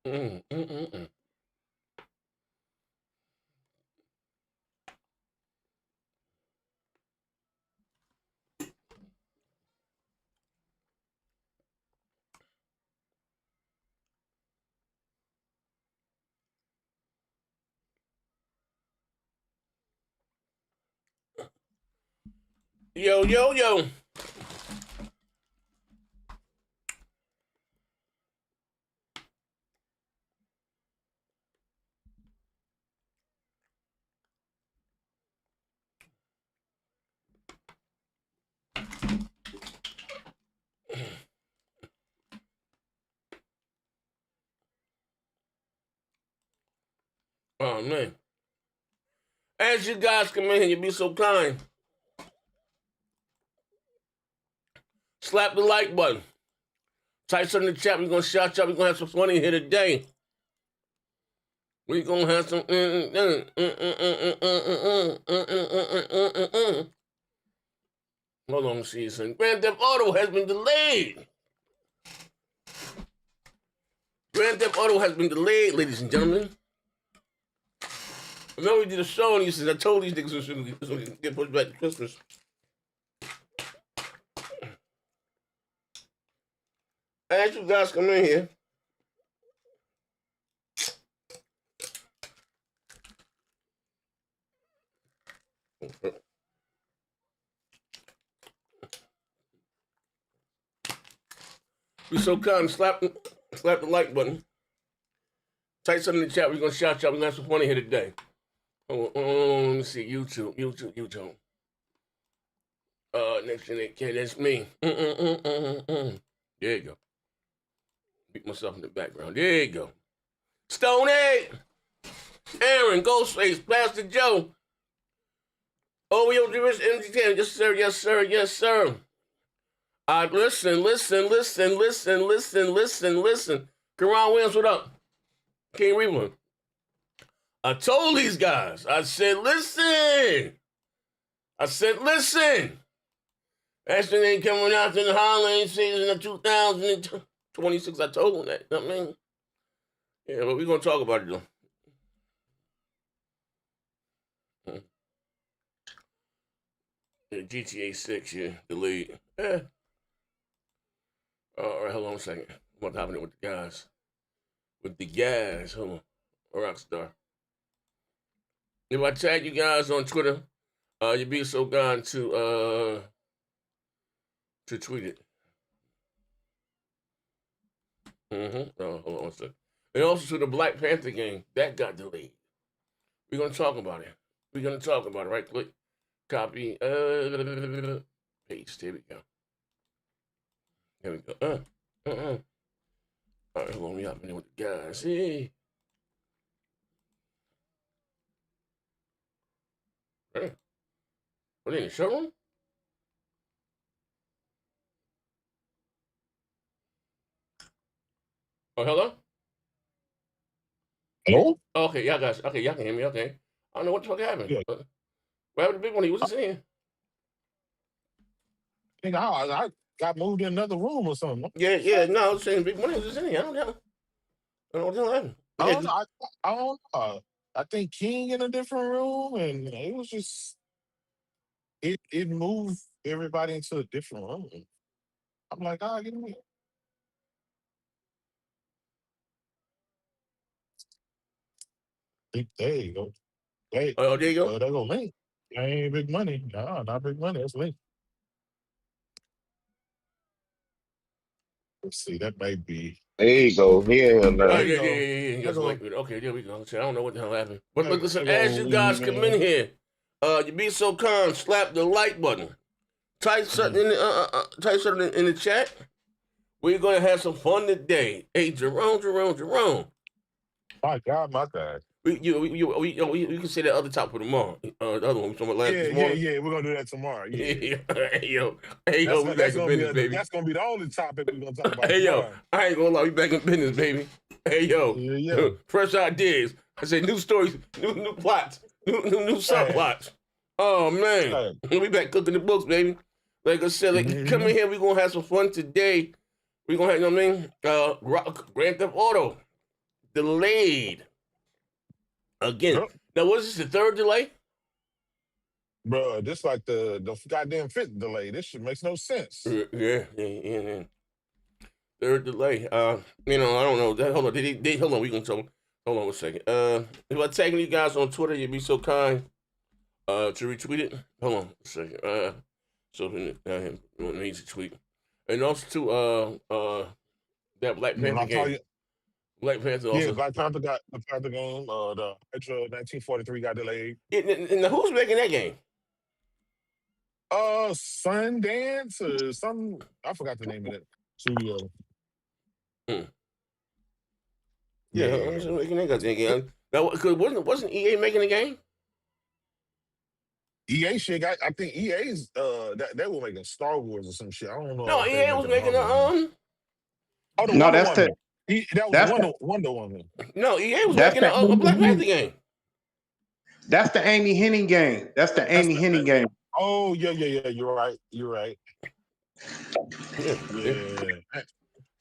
Mm, mm, mm, mm. Yo, yo, yo. Oh, man. As you guys come in here, you be so kind. Slap the like button. Type something in the chat. We're going to shout you out. We're going to have some fun in here today. We're going to have some... Hold on, see something. Grand Theft Auto has been delayed. Grand Theft Auto has been delayed, ladies and gentlemen. Remember we did a show and he said, I told these niggas this was going to get pushed back to Christmas. As you guys come in here, be so kind, slap the like button. Type something in the chat. We're going to shout you out. We're going to have some fun in here today. Let me see. YouTube. Next thing they can, that's me. There you go. Beat myself in the background. There you go. Stone Egg, Aaron, Ghostface, Pastor Joe, OEO Jewish Energy Can. Yes, sir, yes, sir, yes, sir. Listen. Karan Williams, what up? King Reborn. I told these guys, I said, listen. Ashton ain't coming out to the holiday season of 2026. I told them that. You know what I mean? Yeah, but we're going to talk about it, though. Yeah, GTA 6, yeah, delayed. Yeah. All right, hold on a second. What's happening with the guys? Hold on. Rockstar. If I tag you guys on Twitter, you'd be so kind to tweet it. Oh, hold on one second. And also to the Black Panther game, that got delayed. We're gonna talk about it. Right click, copy, paste. Here we go. All right, hold on. We hopping in with the guys. Hey. Hey. What in the showroom? Oh, hello? Hello? Okay, y'all guys. Okay, y'all can hear me. Okay. I don't know what the fuck happened. Yeah. What happened to the big one? He was just in. I got moved in another room or something. Yeah. No, I was saying big money was just in here. I don't know what the hell happened. I don't know. I don't know. I think King in a different room, and it was just it moved everybody into a different room. I'm like, get me. There you go. Hey, Oh, there you go. well, there go me. That ain't big money. No, not big money. That's me. Let's see. That might be. There you go. Yeah, Oh, now. yeah. Just wait. Okay, there we go. I don't know what the hell happened. But look, listen, as you guys come in here, you be so kind, slap the like button. Type something in the chat. We're gonna have some fun today. Hey, Jerome. My God. We can say that other top for tomorrow. The other one we talking about last morning. Yeah. We're gonna do that tomorrow. Yeah. Hey yo, we back in business, baby. That's gonna be the only topic we're gonna talk about. Hey yo, I ain't gonna lie, we back in business, baby. Hey yo, fresh ideas. I said new stories, new plots, new subplots. Oh man, we back cooking the books, baby. Like I said, come in here, we gonna have some fun today. We gonna have, you know what I mean? Grand Theft Auto delayed again. Yep. Now, what is this, the third delay? Bro, this like the goddamn fifth delay. This shit makes no sense. Yeah. Third delay. I don't know. Hold on. Hold on. We can tell. Hold on a second. If I tagging you guys on Twitter, you'd be so kind to retweet it. Hold on a second. So him needs to tweet. And also to that Black When Panther I tell game. you, Black Panther yeah, also. Black Panther got the Panther game. The Hydra 1943 got delayed. And who's making that game? Sundance or some. I forgot the name of it. Studio. Hmm. Yeah. Who's making that game? Now, cause wasn't EA making the game? EA shit got. I think EA's that they were making Star Wars or some shit. I don't know No, if they EA were was making making Marvel. Oh, the No, Wonder that's Woman. the That was that's the Wonder Woman. No, EA was that's making the a Black Amy Panther game. that's the Amy Henning game. That's the That's Amy the. Henning game. Oh yeah. You're right. Yeah. Yeah.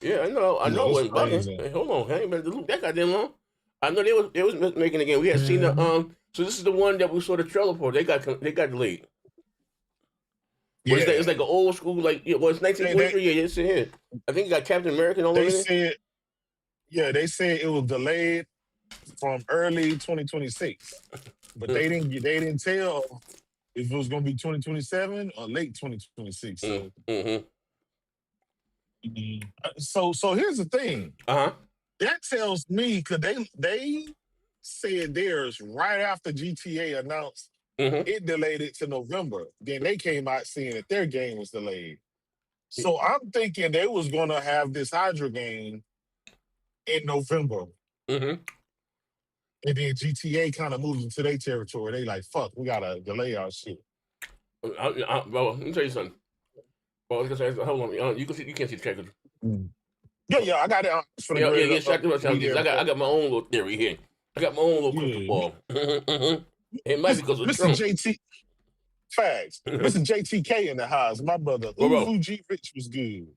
Yeah, I know it That's wasn't bugging. crazy. Hey, hold on, I ain't been to look that goddamn long. I know they was making the game. We had seen the Mhm. So this is the one that we saw the trailer for. They got delayed. But Yeah. it's like an old school, like it's They 1943. Yeah, it's in here. I think you got Captain America and all they of it. said they said it was delayed from early 2026, but they didn't tell if it was gonna be 2027 or late 2026. So so here's the thing. That tells me because they said theirs right after GTA announced it delayed it to November. Then they came out saying that their game was delayed. So I'm thinking they was gonna have this Hydra game in November. And then GTA kind of moves into their territory. They like, fuck, we gotta delay our shit. Bro, let me tell you something. Well, hold on, you can't see the trailer. Yeah, I got it. Yeah. I got my own little theory here. I got my own little crystal ball. It might be because of Mr. Trump. JT. Facts. Mr. JTK in the house. My brother. Uvu G Rich was good.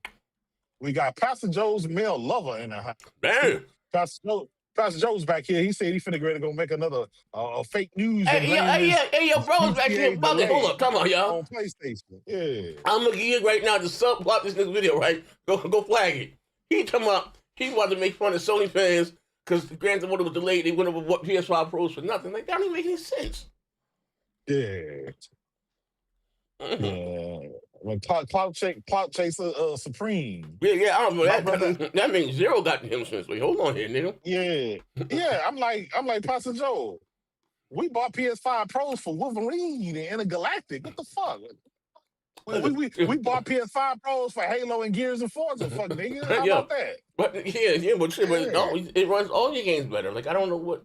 We got Pastor Joe's male lover in the house. Damn. Pastor Joe's back here. He said he finna go make another fake news. Hey, your bro's back here. Hold up. Come on, y'all. On PlayStation. Yeah. I'm looking at you right now to subplot this nigga video, right? Go flag it. He wanted to make fun of Sony fans because Grand Theft Auto was delayed. They went over what PS5 Pros for nothing. Like, that don't even make any sense. Yeah. Yeah. Like Clout Chaser Supreme. Yeah, I don't know. That means zero got him sense. Wait, hold on here, nigga. Yeah. I'm like Pastor Joe. We bought PS5 Pros for Wolverine and Intergalactic. What the fuck? We bought PS5 Pros for Halo and Gears and Forza. Fuck nigga. How about that? But no, it runs all your games better. Like, I don't know what.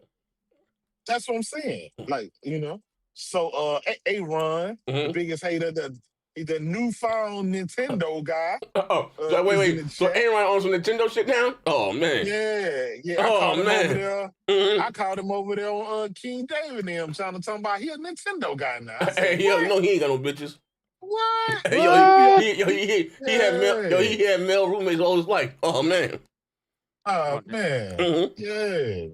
That's what I'm saying. Like, So Aaron, the biggest hater, the newfound Nintendo guy. Wait. So Aaron owns some Nintendo shit now? Oh man. Yeah. I called him over there. I called him over there on King David and them trying to talk about he a Nintendo guy now. Said, he ain't got no bitches. What? He had male roommates all his life. Oh man. Oh man. Yeah.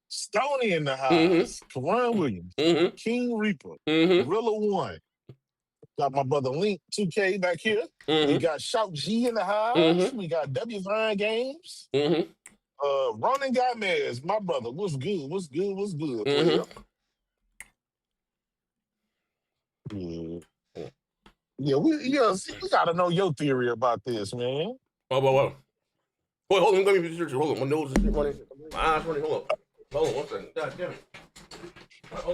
Stoney in the house. Karan Williams. King Reaper. Gorilla One. Got my brother Link 2K back here. We got Shout G in the house. We got W Vine Games. Ronan Gomez, my brother. What's good? Yeah, we gotta know your theory about this, man. Wait, hold on. Let me be hold on. My nose is running. My eyes running. Hold on 1 second. God damn it.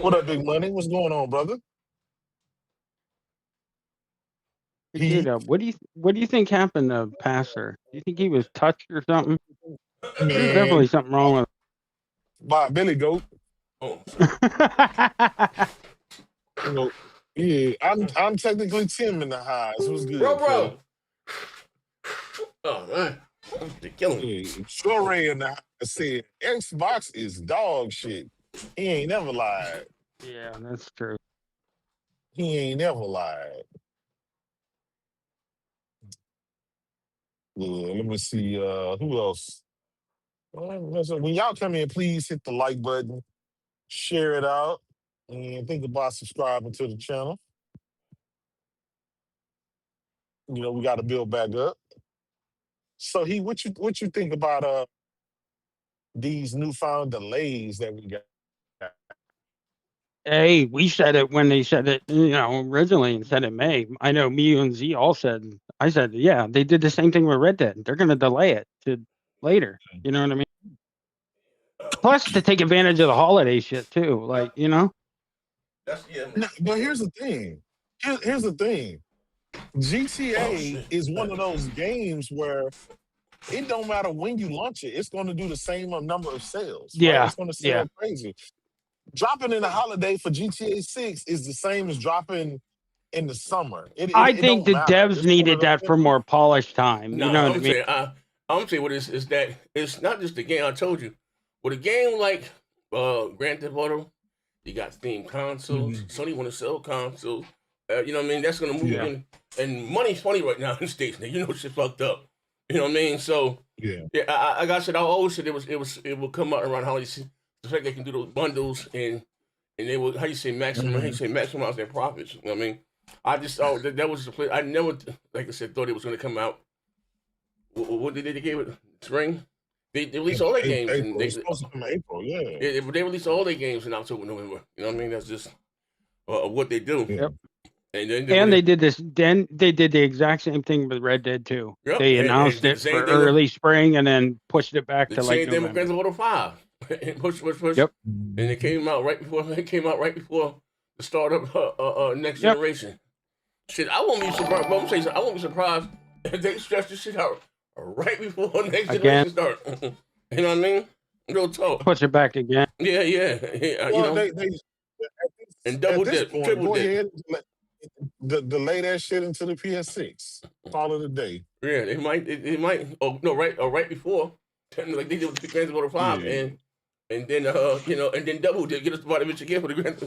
What up, Big Money? What's going on, brother? What do you think happened to Passer? Do you think he was touched or something? There's definitely something wrong with by Billy Goat. Oh. Yeah, I'm technically Tim in the house. What's good, bro? Oh man, they're killing me. Shore in the house said Xbox is dog shit. He ain't never lied. Yeah, that's true. He ain't never lied. Yeah, let me see. Who else? Listen, when y'all come in, please hit the like button, share it out, and think about subscribing to the channel. You know, we got to build back up. So, what you think about these newfound delays that we got? Hey, we said it when they said it, originally and said it May. I know me and Z all said, I said, yeah, they did the same thing with Red Dead. They're going to delay it to later. You know what I mean? Plus, to take advantage of the holiday shit too. Like, That's No, but here's the thing. Here's the thing. GTA is one of those games where it don't matter when you launch it, it's going to do the same number of sales. Right? Yeah, It's going to sell crazy. Dropping in the holiday for GTA 6 is the same as dropping in the summer. I It think don't the matter. devs It's one needed of that for more polished time. You know what I mean? I'm saying what is that it's not just the game. I told you, with a game like Grand Theft Auto, you got themed consoles. Sony want to sell consoles. You know what I mean? That's gonna move in, and money's funny right now in the States. Now you know shit fucked up. You know what I mean? So I got said I always said it will come out around holiday season. The fact they can do those bundles and they will maximize their profits. You know what I mean? I just thought that was the place. I never, like I said, thought it was going to come out. What did they give it? Spring? They released all their games. April. It's supposed to come in April, They released all their games in October, November. You know what I mean? That's just what they do. Yep. And then they did this. Then they did the exact same thing with Red Dead 2. Yep. They announced it for early spring and then pushed it back to like November. Grand Theft Auto 5. And push. Yep. And it came out right before. The start of next generation. Shit, I won't be surprised. But I'm saying I won't be surprised if they stretch this shit out right before next generation start. You know what I mean? Real talk. Push it back again. Yeah. Well, they and double dip, triple dip. Delay that shit into the PS6. Call it a day. Yeah, they might. Oh no, right before, like they did with the Grand Theft Auto 5, and then and then double dip, get us about it again for the Grand for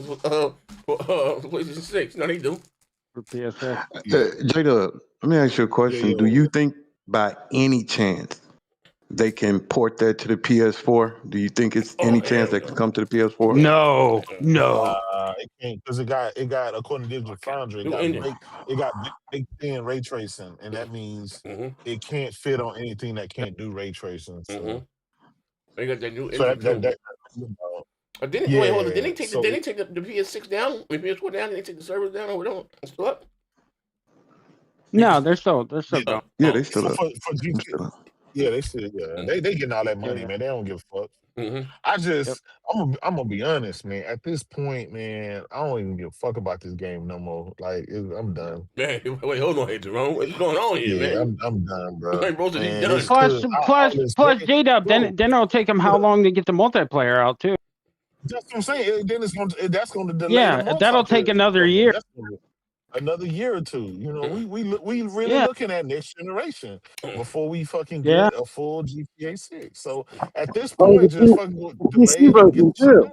PlayStation 6. No, they do. For PS6. J-Dub, let me ask you a question. Do you think by any chance they can port that to the PS4? Do you think it's any chance that can come to the PS4? No. It can't because it got according to Digital Foundry, it got baked in ray tracing, and that means it can't fit on anything that can't do ray tracing. So they got that new engine Didn't they take the PS6 down? The PS4 down? Did they take the servers down or whatever? Still up? No, they're still going. Yeah, they still up. Yeah, they still They getting all that money, man. They don't give a fuck. I'm gonna be honest, man. At this point, man, I don't even give a fuck about this game no more. Like, I'm done. Man, wait, hold on, hey Jerome, what's going on here, man? I'm done, bro. Hey, bro, man, done. Plus, J-Dub, then it'll take them how long to get the multiplayer out too? That's what I'm saying. Then that's gonna delay. Yeah, that'll take another year. Another year or two. You know, we really looking at next generation before we fucking get a full GTA 6. So at this point, just fucking delay.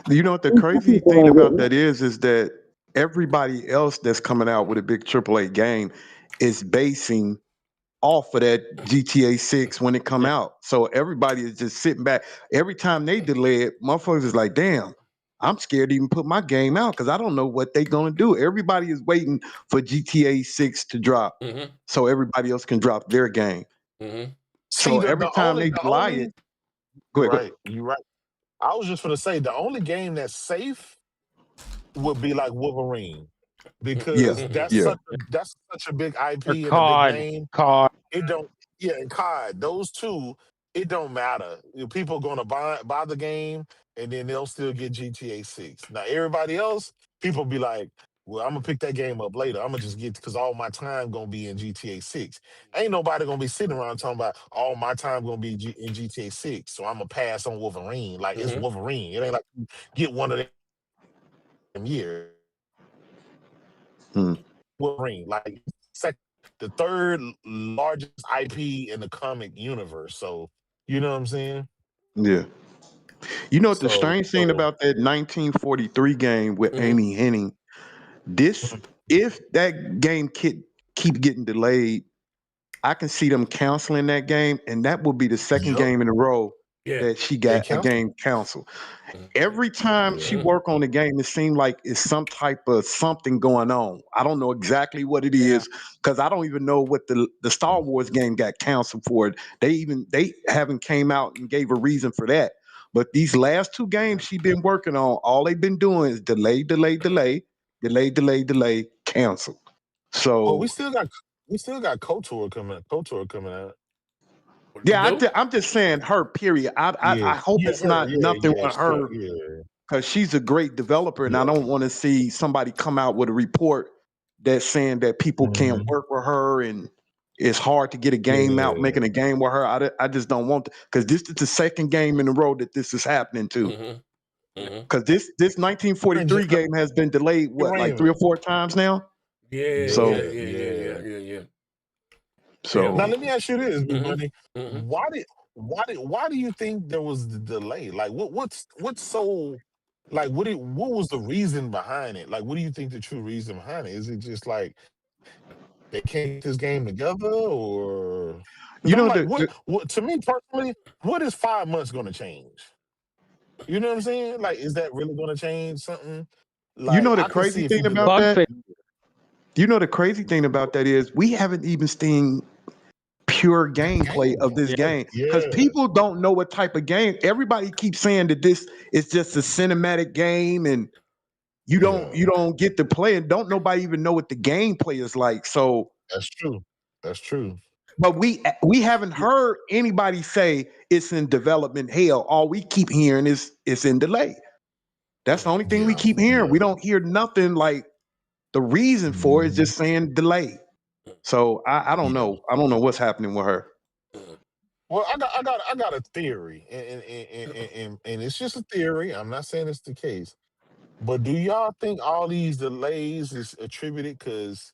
You know what the crazy thing about that is that everybody else that's coming out with a big AAA game is basing off of that GTA 6 when it come out. So everybody is just sitting back. Every time they delay it, motherfuckers is like, damn, I'm scared to even put my game out because I don't know what they're going to do. Everybody is waiting for GTA 6 to drop so everybody else can drop their game. So every time they delay it, go ahead. You're right. I was just going to say, the only game that's safe would be like Wolverine. Because that's such a big IP and a big name. COD. It don't, and COD. Those two, it don't matter. People are going to buy the game, and then they'll still get GTA 6. Now, everybody else, people be like, well, I'm going to pick that game up later. I'm going to just get, because all my time going to be in GTA 6. Ain't nobody going to be sitting around talking about all my time going to be in GTA 6. So I'm going to pass on Wolverine. Like, it's Wolverine. It ain't like you get one of them years. Wolverine, like the third largest IP in the comic universe. So, you know what I'm saying? Yeah. You know what the strange thing about that 1943 game with Amy Hennig, if that game keep getting delayed, I can see them canceling that game, and that will be the second Yep. game in a row Yeah. that she They got a canceled. game canceled. Every time she work on the game, it seemed like it's some type of something going on. I don't know exactly what it is because I don't even know what the Star Wars game got canceled for. They haven't came out and gave a reason for that. But these last two games she been working on, all they've been doing is delay, cancel. Well, we So still got KOTOR coming out. yeah, I'm just saying her. Period. I hope it's her. not nothing with Sure, her because she's a great developer, and I don't want to see somebody come out with a report that's saying that people can't work with her and it's hard to get a game out, making a game with her. I just don't want to, because this is the second game in a row that this is happening to. Because this 1943 game has been delayed like 3 or 4 times now. Yeah. So now let me ask you this, Big Bunny. Mm-hmm. Why do you think there was the delay? Like what's so like what was the reason behind it? Like what do you think the true reason behind it? Is it just like they can't get this game together, or you I'm know like, what to me personally, what is 5 months gonna change? You know what I'm saying? Like, is that really gonna change something? You know Like the I could see crazy if you thing did about Bug that? fix. You know the crazy thing about that is we haven't even seen pure gameplay of this game because people don't know what type of game. Everybody keeps saying that this is just a cinematic game and you don't get to play and don't nobody even know what the gameplay is like. So That's true. That's true. but we haven't heard anybody say it's in development hell. All we keep hearing is it's in delay. That's the only thing we keep hearing. We don't hear nothing like the reason for it is just saying delay. So I don't know. I don't know what's happening with her. Well, I got a theory, and it's just a theory. I'm not saying it's the case, but do y'all think all these delays is attributed because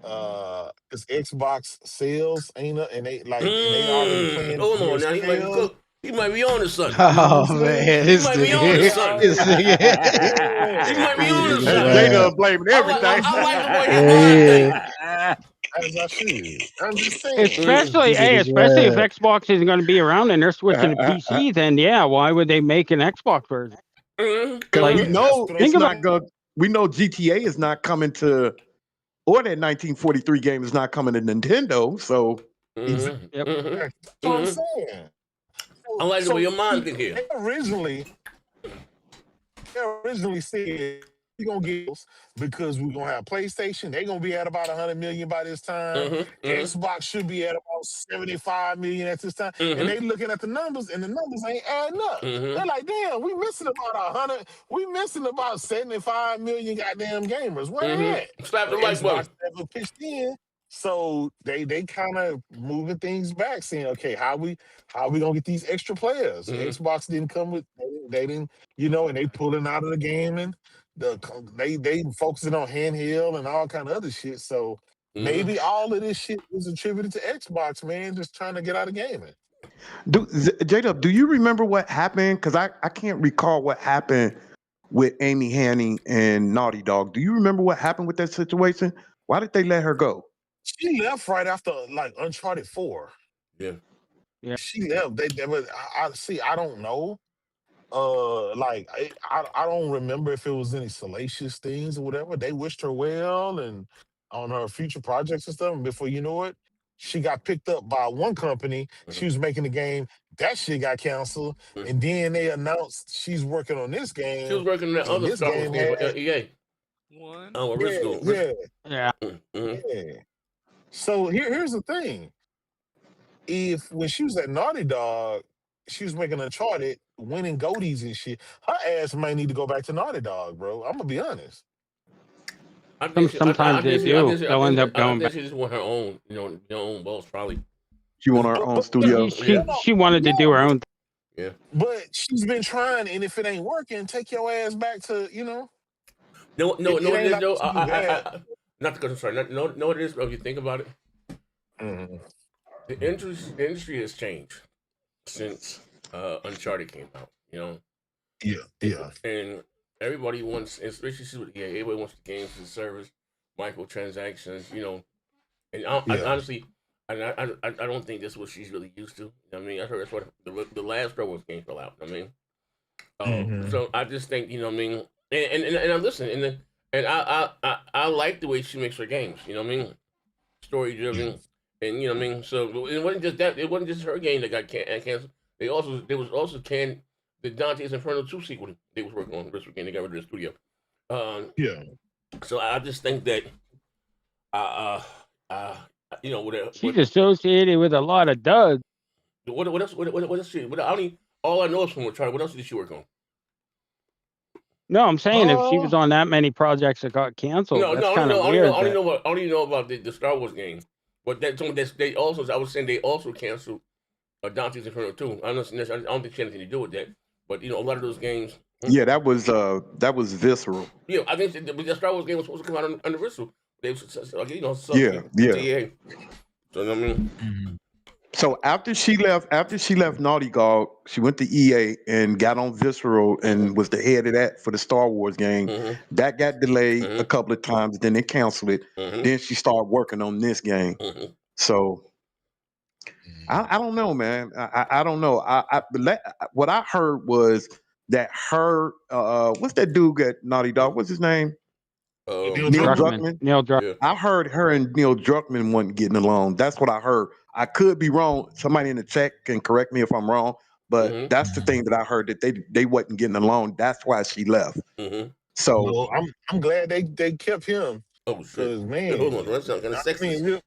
Xbox sales ain't up, and they already playing Hold their on now, he might be sales? cook. He might be on to something. You know what I'm Oh saying? man, He this might be They on to nigga, something. this nigga, He might be on to this something. nigga Jada wild. blaming I everything. like the way his mind think. as I should. I'm just saying. Especially, This nigga's especially if wild. Xbox isn't going to be around and they're switching to PC, then yeah, why would they make an Xbox version? Because Like, we know think it's about not going. We know GTA is not coming to, or that 1943 game is not coming to Nintendo. So Exactly. Yep. That's what I'm saying. I like the way your mind think They here. originally said we're gonna get those because we're gonna have PlayStation. They're gonna be at about 100 million by this time. Xbox should be at about 75 million at this time. And they looking at the numbers, and the numbers ain't adding up. They're like, damn, we missing about 100. We missing about 75 million goddamn gamers. Where they at? Slap the But like button. Xbox never pitched in. So they kind of moving things back, saying, okay, how we gonna get these extra players? Xbox didn't come with they didn't, and they pulling out of the game, and they focusing on handheld and all kind of other shit. So maybe all of this shit was attributed to Xbox, man, just trying to get out of gaming. J-Dub, do you remember what happened? Because I can't recall what happened with Amy Hanning and Naughty Dog. Do you remember what happened with that situation? Why did they let her go? She left right after like Uncharted 4. Yeah. She left. They were, I see. I don't know. Like I don't remember if it was any salacious things or whatever. They wished her well and on her future projects and stuff. And before you know it, she got picked up by one company. She was making the game. That shit got canceled. And then they announced she's working on this game. She was working on that and other this Star Wars game game for had EA. yeah. So here's the thing. If when she was at Naughty Dog, she was making Uncharted, winning Goldies and shit, her ass might need to go back to Naughty Dog, bro. I'm gonna be honest. Sometimes they do. They'll end up going back. She just want her own, her own boss, probably. She want her own studio. She wanted to do her own. Yeah. But she's been trying, and if it ain't working, take your ass back to, No, it ain't it is like though. she do that. Not because I'm sorry. No, what it is, bro. If you think about it, the industry has changed since Uncharted came out. Yeah. And everybody wants, especially with EA, everybody wants the games as a service, microtransactions. And honestly, I don't think that's what she's really used to. I mean, I heard that's what the last Star Wars game fell out. I mean, so I just think I mean, and I listen, and I like the way she makes her games. You know what I mean, story driven, and I mean, so it wasn't just that. It wasn't just her game that got canceled. There was also the Dante's Inferno 2 sequel they was working on this weekend. They got rid of the studio. Yeah. So I just think that uh uh She's associated with a lot of duds. What else? What else? All I know is from Retarded. What else did she work on? No, I'm saying if she was on that many projects that got canceled, that's kind of weird. I only know about the Star Wars game. But they also, I was saying they also canceled Dante's Inferno 2. I don't think she had anything to do with that. But a lot of those games. Yeah, that was Visceral. Yeah, I think the Star Wars game was supposed to come out on the Visceral. They Yeah. So I mean. So after she left Naughty Dog, she went to EA and got on Visceral and was the head of that for the Star Wars game. That got delayed a couple of times, then they canceled it. Then she started working on this game. So I don't know, man. I don't know. What I heard was that her what's that dude at Naughty Dog? What's his name? Neil Druckmann. Neil Druckmann. I heard her and Neil Druckmann wasn't getting along. That's what I heard. I could be wrong. Somebody in the chat can correct me if I'm wrong, but that's the thing that I heard, that they wasn't getting along. That's why she left. So well, I'm glad they kept him. Oh shit, man! Hold on, that's not kind of sexy. I mean,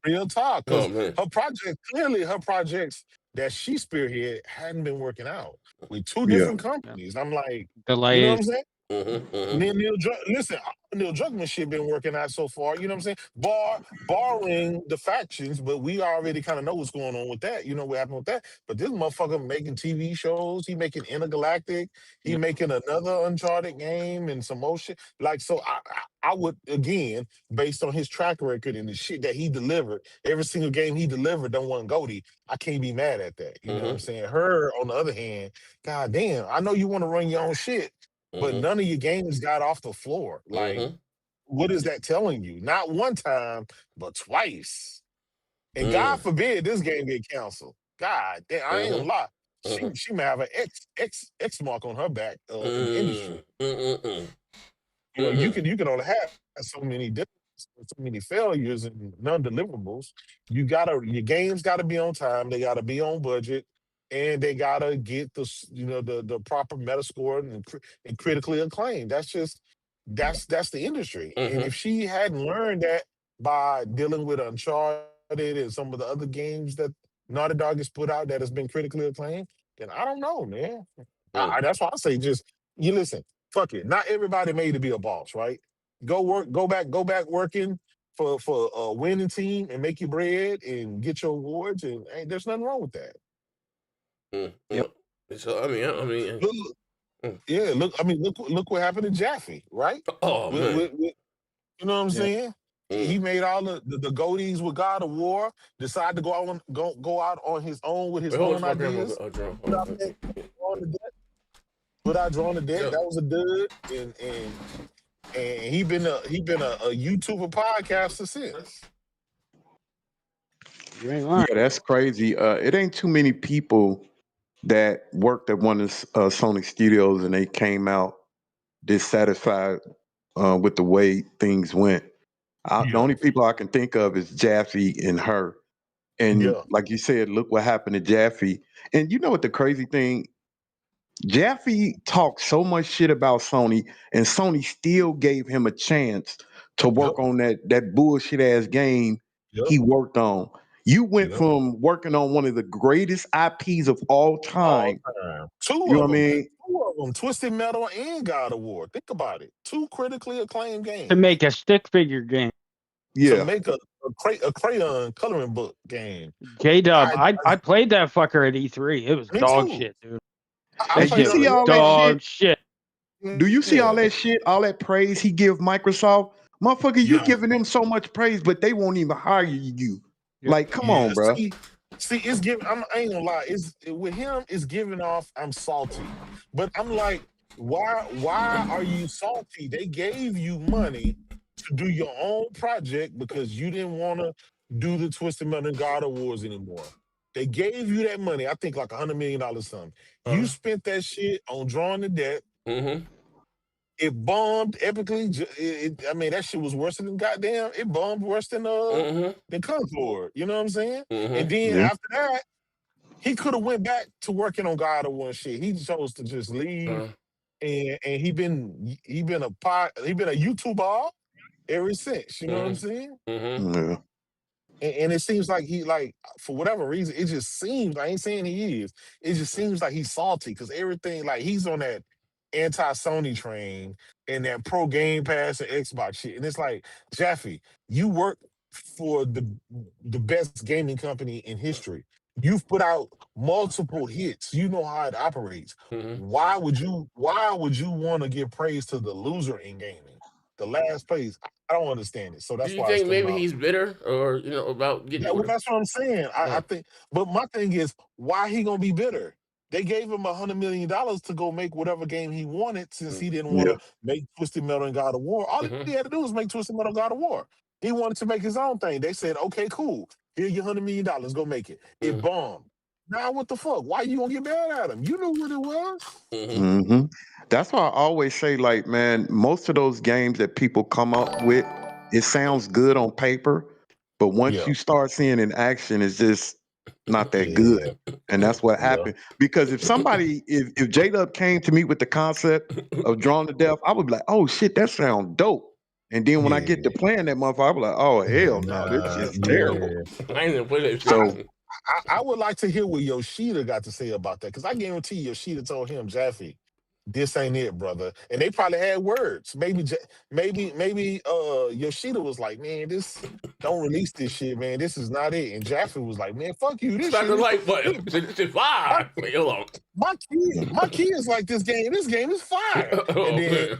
real talk. Because her projects that she spearheaded hadn't been working out with two different companies. I'm like, you know what I'm saying? Neil Druckmann shit been working out so far. You know what I'm saying? Barring the factions, but we already kind of know what's going on with that. You know what happened with that. But this motherfucker making TV shows. He making Intergalactic. He making another Uncharted game and some more shit. Like, so I would, again, based on his track record and the shit that he delivered, every single game he delivered don't want Goldie. I can't be mad at that. You know what I'm saying? Her, on the other hand, god damn, I know you want to run your own shit. But none of your games got off the floor. Like, what is that telling you? Not one time, but twice. And God forbid this game get canceled. God damn, I ain't gonna lie. She may have an X mark on her back in the industry. You can only have so many failures and non-deliverables. Your games gotta be on time, they gotta be on budget. And they gotta get the proper Metascore and critically acclaimed. That's the industry. And if she hadn't learned that by dealing with Uncharted and some of the other games that Naughty Dog has put out that has been critically acclaimed, then I don't know, man. That's why I say you listen. Fuck it. Not everybody made to be a boss, right? Go back working for a winning team and make your bread and get your awards, and there's nothing wrong with that. Yep. So I mean, look what happened to Jaffe, right? Oh man, you know what I'm saying? He made all the goldies with God of War. Decided to go out on his own with his own ideas. Without drawing the debt, that was a dud, and he been a YouTuber podcaster since. Yeah, that's crazy. It ain't too many people that worked at one of Sony studios and they came out dissatisfied with the way things went. The only people I can think of is Jaffe and her. And like you said, look what happened to Jaffe. And you know what the crazy thing? Jaffe talked so much shit about Sony, and Sony still gave him a chance to work on that bullshit ass game he worked on. You went from working on one of the greatest IPs of all time. Two of them, Twisted Metal and God of War. Think about it. Two critically acclaimed games. To make a stick figure game. Yeah. To make a crayon coloring book game. J-Dub, I played that fucker at E3. It was dog shit, dude. You see all that shit? Do you see all that shit, all that praise he give Microsoft? Motherfucker, you giving them so much praise, but they won't even hire you. Like, come on, bro. See, it's giving. I ain't gonna lie. With him, it's giving off. I'm salty, but I'm like, why are you salty? They gave you money to do your own project because you didn't want to do the Twisted Metal and God Awards anymore. They gave you that money, I think like $100 million something. You spent that shit on Drawing the Debt. It bombed epically. I mean, that shit was worse than goddamn. It bombed worse than Concord. You know what I'm saying? And then after that, he could have went back to working on God of War shit. He chose to just leave, and he been a YouTuber ever since. You know what I'm saying? Yeah. And it seems like he for whatever reason, it just seems. I ain't saying he is. It just seems like he's salty because everything like he's on that anti-Sony train and that pro Game Pass and Xbox shit. And it's like, Jaffe, you work for the best gaming company in history. You've put out multiple hits. You know how it operates. Why would you want to give praise to the loser in gaming? The last place. I don't understand it. So that's Do you why think maybe he's bitter or about getting well, that's what I'm saying. I think, but my thing is, why he gonna be bitter? They gave him $100 million to go make whatever game he wanted since he didn't want to make Twisted Metal and God of War. All he had to do was make Twisted Metal and God of War. He wanted to make his own thing. They said, okay, cool. Here your $100 million. Go make it. It bombed. Now what the fuck? Why you gonna get mad at him? You knew what it was. That's why I always say, like, man, most of those games that people come up with, it sounds good on paper, but once you start seeing in action, it's just not that good. And that's what happened. Because if J-Dub came to me with the concept of Drawn to Death, I would be like, oh shit, that sounds dope. And then when I get to playing that motherfucker, I'll be like, oh hell no, this is terrible. I didn't play that shit. So I would like to hear what Yoshida got to say about that, because I guarantee Yoshida told him, Jaffe, this ain't it, brother. And they probably had words. Maybe Yoshida was like, man, don't release this shit, man. This is not it. And Jaffe was like, man, fuck you. This shit. Like what? This shit fire. My kids like this game. This game is fire. And then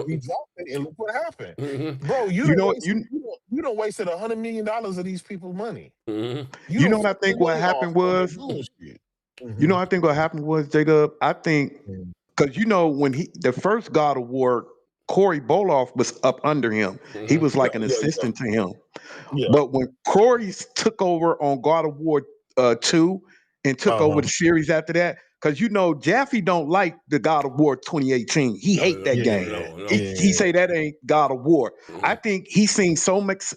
he dropped it, and look what happened. Bro, you don't wasted $100 million of these people's money. You know what I think what happened was? You know, I think what happened was, J-Dub, I think because when the first God of War, Corey Boloff was up under him. He was like an assistant to him. But when Corey took over on God of War 2 and took over the series after that, because Jaffe don't like the God of War 2018. He hate that game. He say that ain't God of War. I think he's seen so much.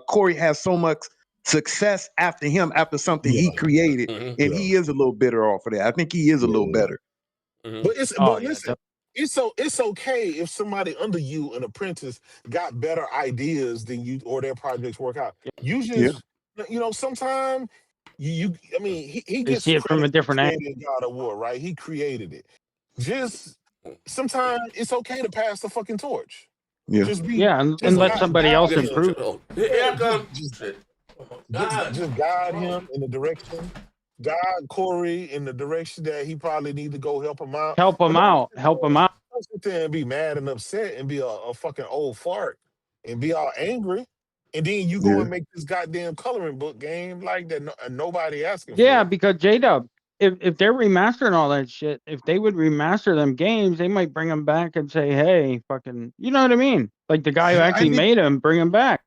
Corey has so much success after him, after something he created, and he is a little bitter off of that. I think he is a little better. But listen, it's okay if somebody under you, an apprentice, got better ideas than you, or their projects work out. You just, sometimes I mean, he gets see it from a different angle. God of War, right? He created it. Just sometimes it's okay to pass the fucking torch. Just let somebody else improve. Just guide him in the direction. Guide Corey in the direction that he probably need to go help him out. Help him out. Don't sit there and be mad and upset and be a fucking old fart and be all angry. And then you go and make this goddamn coloring book game like that. Nobody asking for it. Because J-Dub, if they're remastering all that shit, if they would remaster them games, they might bring them back and say, hey, fucking, you know what I mean? Like the guy who actually made them, bring them back.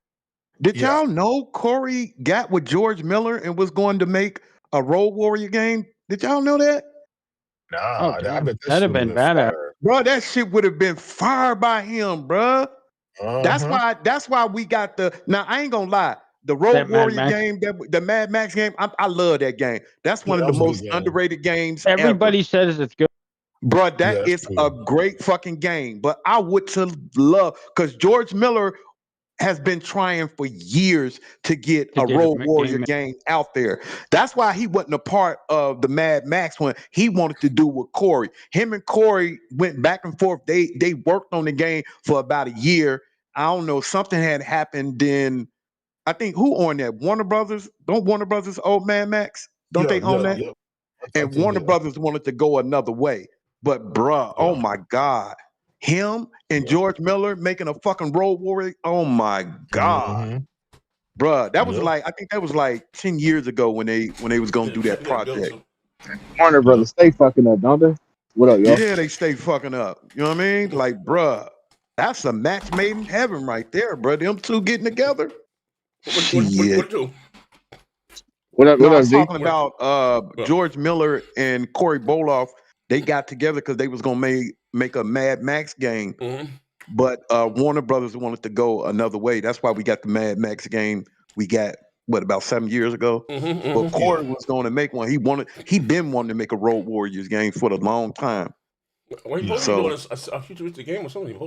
Did y'all know Corey got with George Miller and was going to make a Road Warrior game? Did y'all know that? Nah, that'd have been badass. Bro, that shit would have been fired by him, bro. That's why we got now I ain't gonna lie. The Road Warrior game, the Mad Max game, I love that game. That's one of the most underrated games Everybody says it's good. Bro, that is a great fucking game. But I would to love, because George Miller has been trying for years to get a Road Warrior game out there. That's why he wasn't a part of the Mad Max one. He wanted to do with Corey. Him and Corey went back and forth. They worked on the game for about a year. I don't know. Something had happened then. I think who owned that? Warner Brothers? Don't Warner Brothers own Mad Max? Don't they own that? And Warner Brothers wanted to go another way. But bruh, oh my God. Him and George Miller making a fucking Road Warrior. Oh my God. Bruh, that was I think that was like 10 years ago when they was gonna do that project. Warner Brothers stay fucking up, don't they? What up, y'all? Yeah, they stay fucking up. You know what I mean? Like, bruh, that's a match made in heaven right there, bruh. Them two getting together. What do? What up, No, I'm Z? talking about George Miller and Corey Boloff. They got together because they was gonna make a Mad Max game, but Warner Brothers wanted to go another way. That's why we got the Mad Max game. We got about 7 years ago. But Corey was going to make one. He been wanting to make a Road Warriors game for a long time. Well, he's supposed to be doing a futuristic game or something.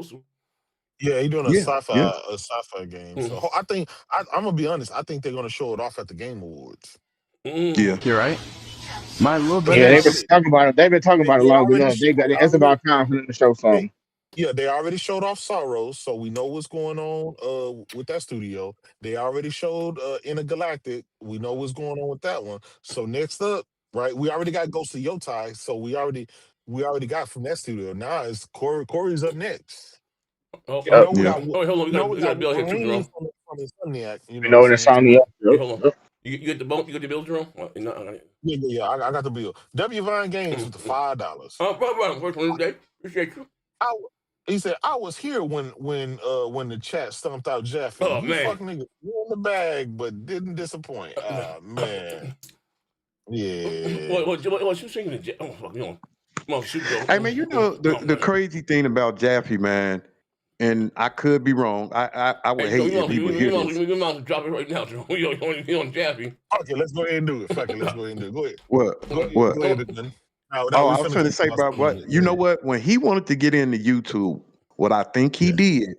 Yeah, he's doing a sci-fi game. So I think I'm gonna be honest. I think they're gonna show it off at the Game Awards. Yeah, you're right. My little brother. Yeah, they've been talking about it. They've been talking about it long enough. It's about time for them to show something. They already showed off Sorrows, so we know what's going on with that studio. They already showed Intergalactic. We know what's going on with that one. So next up, right, we already got Ghost of Yotai, so we already got from that studio. Now it's Corey's up next. Oh, hold on, we got Bill here too, Jerome. From Insomniac. You know what Insomniac? Hey, hold on. You get the bump? You get the bill, Jerome? Yeah, I got the bill. W Vine Games with the $5. Oh, first Wednesday. Appreciate you. He said, I was here when the chat stumped out Jaffe. Oh, you man. fuck niggas in the bag, but didn't disappoint. Man. Yeah. What you singing? Oh, fuck, you know. Hey, man, you know, the crazy thing about Jaffe, man, and I could be wrong. I would hate if he would hear this. You might drop it right now, Jerome. You on Jaffe. Okay, let's go ahead and do it. Fuck it, let's go ahead and do it. Go ahead. What? Go ahead, man. I was going to say, bro, you know what? When he wanted to get into YouTube, what I think he did,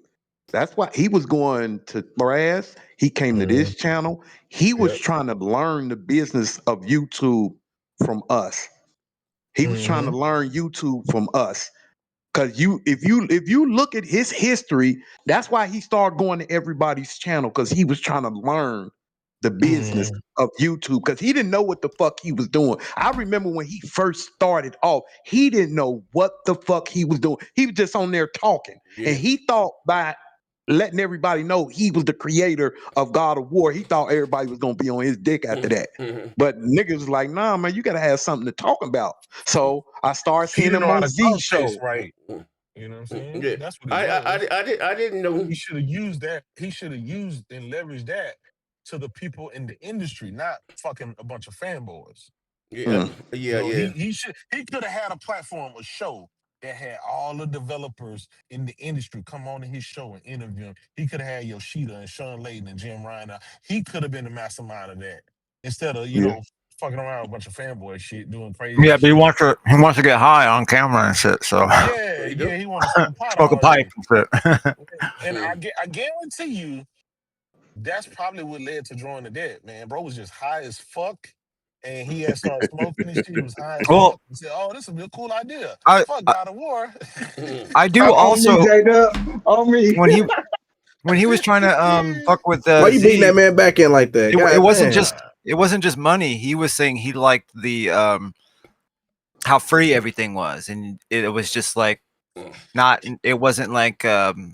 that's why he was going to Brass. He came to this channel. He was trying to learn the business of YouTube from us. He was trying to learn YouTube from us. Cause if you look at his history, that's why he started going to everybody's channel, because he was trying to learn the business of YouTube, because he didn't know what the fuck he was doing. I remember when he first started off, he didn't know what the fuck he was doing. He was just on there talking. And he thought by letting everybody know he was the creator of God of War, he thought everybody was gonna be on his dick after that. But niggas was like, nah, man, you gotta have something to talk about. So I started seeing him on Z show. Right. You know what I'm saying? Yeah. That's what I didn't know. He should have used that. He should have used and leveraged that to the people in the industry, not fucking a bunch of fanboys. He could have had a platform, a show that had all the developers in the industry come on to his show and interview him. He could have had Yoshida and Sean Layden and Jim Ryan. He could have been the mastermind of that instead of fucking around with a bunch of fanboy shit, doing crazy. Yeah, but he wants to get high on camera and shit. So he wants to smoke a pipe and shit. And I guarantee you, that's probably what led to Drawing the Dead, man. Bro was just high as fuck, and he had started smoking and shit. He was high as fuck. He said, "Oh, this would be a cool idea. Fuck God of War." I do also. On me. When he was trying to fuck with why you beating that man back in like that? It wasn't just money. He was saying he liked the how free everything was, and it was just like it wasn't like it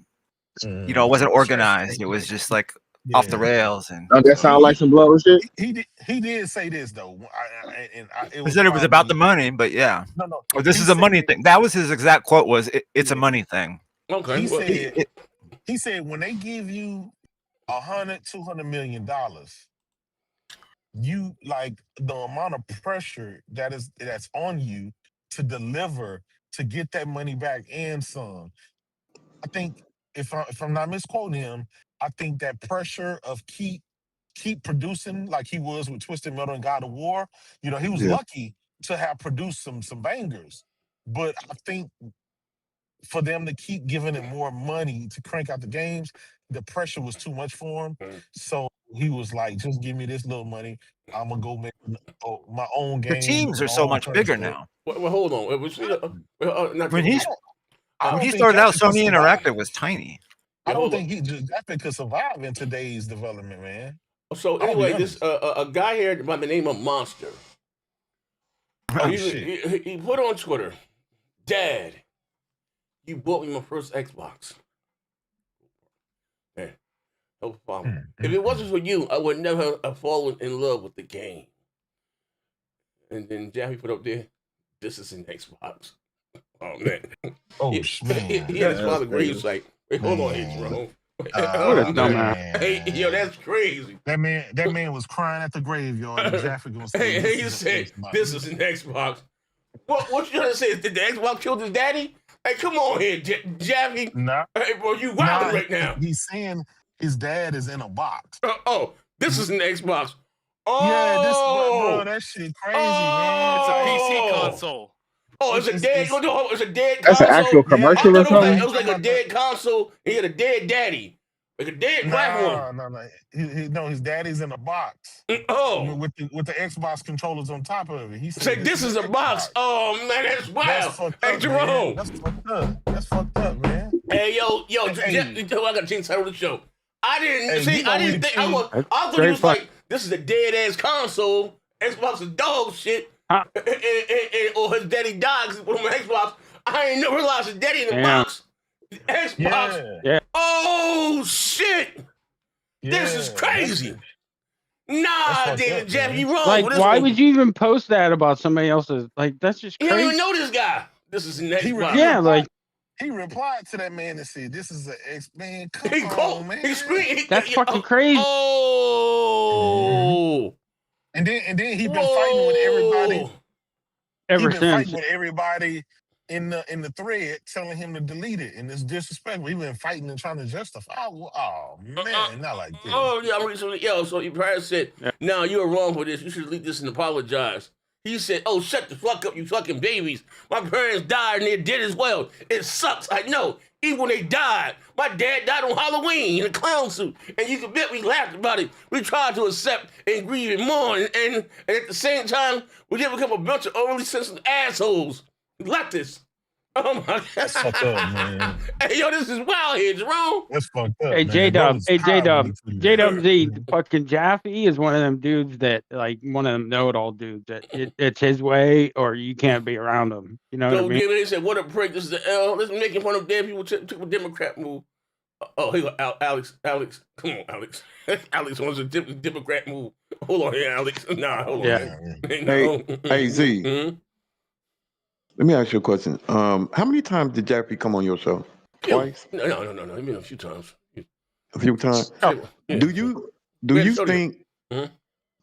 wasn't organized. It was just like off the rails. And that sound like some blow shit. He did say this though. He said it was about the money, but yeah. No. This is a money thing. That was his exact quote. Was it's a money thing. Okay. He said when they give you $100-200 million, you like the amount of pressure that's on you to deliver to get that money back and some. I think if I'm not misquoting him, I think that pressure of keep producing like he was with Twisted Metal and God of War. He was lucky to have produced some bangers, but I think for them to keep giving him more money to crank out the games, the pressure was too much for him. So he was like, just give me this little money. I'm going to go make my own game. The teams are so much bigger now. Well, hold on. When he started out, Sony Interactive was tiny. I don't think Jaffe could survive in today's development, man. So anyway, this a guy here by the name of Monster. He put on Twitter, "Dad, you bought me my first Xbox. Man, no problem. If it wasn't for you, I would never have fallen in love with the game." And then Jaffe put up there, "This is an Xbox." Oh man. Oh man. He had his father grave site. Wait, hold on, bro. What a dumbass. Hey, yo, that's crazy. That man was crying at the graveyard. And Jaffe gonna say, Hey, you said this is an Xbox. What you trying to say? Did the Xbox kill his daddy? Hey, come on here, Jaffe. Nah. Hey, bro, you wild right now. He's saying his dad is in a box. This is an Xbox. Yeah, bro, that shit crazy, man. It's a PC console. It's a dead console. That's an actual commercial or something? It was like a dead console. He had a dead daddy. Like a dead platform. No, his daddy's in a box. With the Xbox controllers on top of it. He said, this is a box. Oh man, that's wild. Hey, Jerome. That's fucked up. That's fucked up, man. Hey, yo, I got to change the title of the show. I didn't think I thought he was like, this is a dead ass console. Xbox is dog shit. Or his daddy died because he put him on Xbox. I ain't never realized his daddy in the box. Xbox. Yeah. Oh shit. This is crazy. Nah, David Jeff, you wrong. Like, why would you even post that about somebody else's? Like, that's just crazy. You don't even know this guy. This is an Xbox. Yeah, like. He replied to that man and said, "This is an man. Come on, man. That's fucking crazy." Oh. And then he been fighting with everybody. Ever since. Fighting with everybody in the thread, telling him to delete it, and it's disrespectful. He been fighting and trying to justify. Oh man, not like this. So he probably said, "No, you were wrong for this. You should delete this and apologize." He said, "Oh, shut the fuck up, you fucking babies. My parents died and they did as well. It sucks, I know. Even when they died, my dad died on Halloween in a clown suit. And you can bet we laughed about it. We tried to accept and grieve and mourn. And at the same time, we did become a bunch of overly sensitive assholes. Leftists. Oh my God. That's fucked up, man. Hey, yo, this is wild here, Jerome. That's fucked up. Hey, J-Dub. J-Dub-Z. Fucking Jaffe is one of them dudes that, like, one of them know-it-all dudes that it's his way or you can't be around him. You know what I mean? They said, what a prick. This is the L. This is making fun of dead people. Took a Democrat move. Here you go, Alex. Come on, Alex. Alex wants a Democrat move. Hold on here, Alex. Nah, hold on. Hey, Z. Mm-hmm. Let me ask you a question. How many times did Jaffe come on your show? Twice? No. He been a few times. A few times. Do you think? Mm-hmm.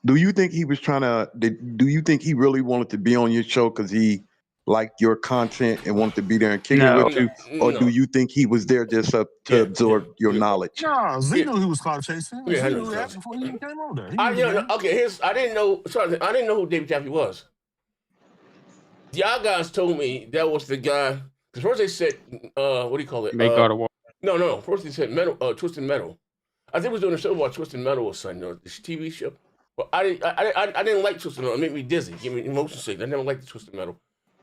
Do you think he was trying to? Do you think he really wanted to be on your show because he liked your content and wanted to be there and kick it with you, or do you think he was there just to absorb your knowledge? No, Z knew he was cloud chasing. He knew that before he even came on there. I didn't know. Sorry, I didn't know who David Jaffe was. Y'all guys told me that was the guy. Because first they said, what do you call it? Make God of War. No. First they said Twisted Metal. I think we was doing a show about Twisted Metal or something, this TV show. But I didn't like Twisted Metal. It made me dizzy, give me motion sick. I never liked the Twisted Metal.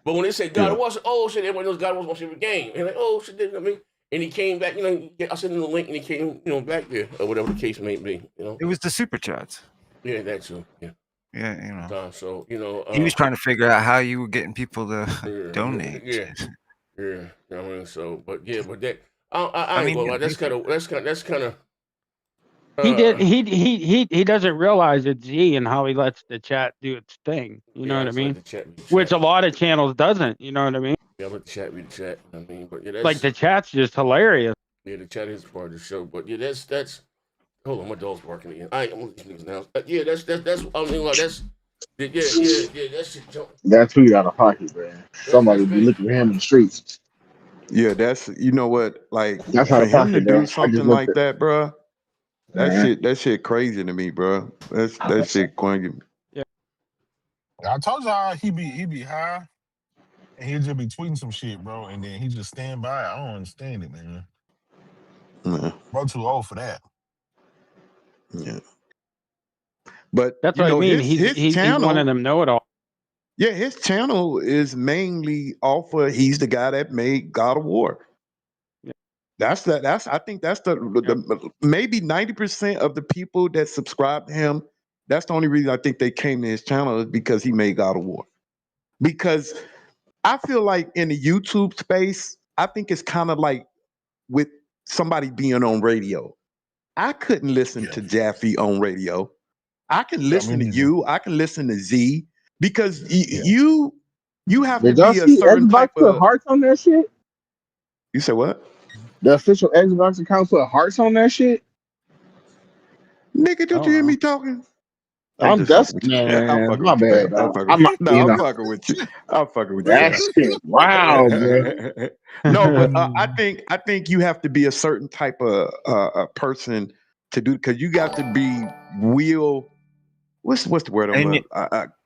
But when they said God of War, I said, oh shit, everybody knows God of War's my favorite game. And like, oh shit, you know what I mean? And he came back, I sent him the link and he came, back there, or whatever the case may be, It was the super chats. Yeah, that too, yeah. Yeah, so he was trying to figure out how you were getting people to donate. Yeah. I mean, so, but that I ain't gonna lie. That's kind of. He doesn't realize it's Z and how he lets the chat do its thing. You know what I mean? Which a lot of channels doesn't. You know what I mean? Yeah, let the chat be the chat. I mean, but yeah, like the chat's just hilarious. Yeah, the chat is part of the show, but yeah, that's. Hold on, my dog's barking again. I'm looking at these now. Yeah, that's. I mean, like that's. Yeah, that shit. That's who you out of pocket, man. Somebody be looking at him in the streets. Yeah, that's what, like, that's for him to do something like that, bro. That shit crazy to me, bro. That shit crazy. Yeah. I told y'all he be high, and he'll just be tweeting some shit, bro, and then he just stand by. I don't understand it, man. Bro, too old for that. Yeah. But that's what I mean. He's one of them know-it-all. Yeah, his channel is mainly off of he's the guy that made God of War. Yeah. I think that's the maybe 90% of the people that subscribe to him. That's the only reason I think they came to his channel is because he made God of War. Because I feel like in the YouTube space, I think it's kind of like with somebody being on radio. I couldn't listen to Jaffe on radio. I can listen to you. I can listen to Z because you have to be a certain type of hearts on that shit. You said what? The official Xbox account put hearts on that shit. Nigga, don't you hear me talking? I'm just That's fucking with you. I'm man, fucking my with you, bad, fam. I'm dog. fucking I'm with not, you. No, you I'm know, fucking with you. I'm fucking with you, that fam. shit wow, bro. No, but I think you have to be a certain type of a person to do, because you got to be real. What's the word I'm And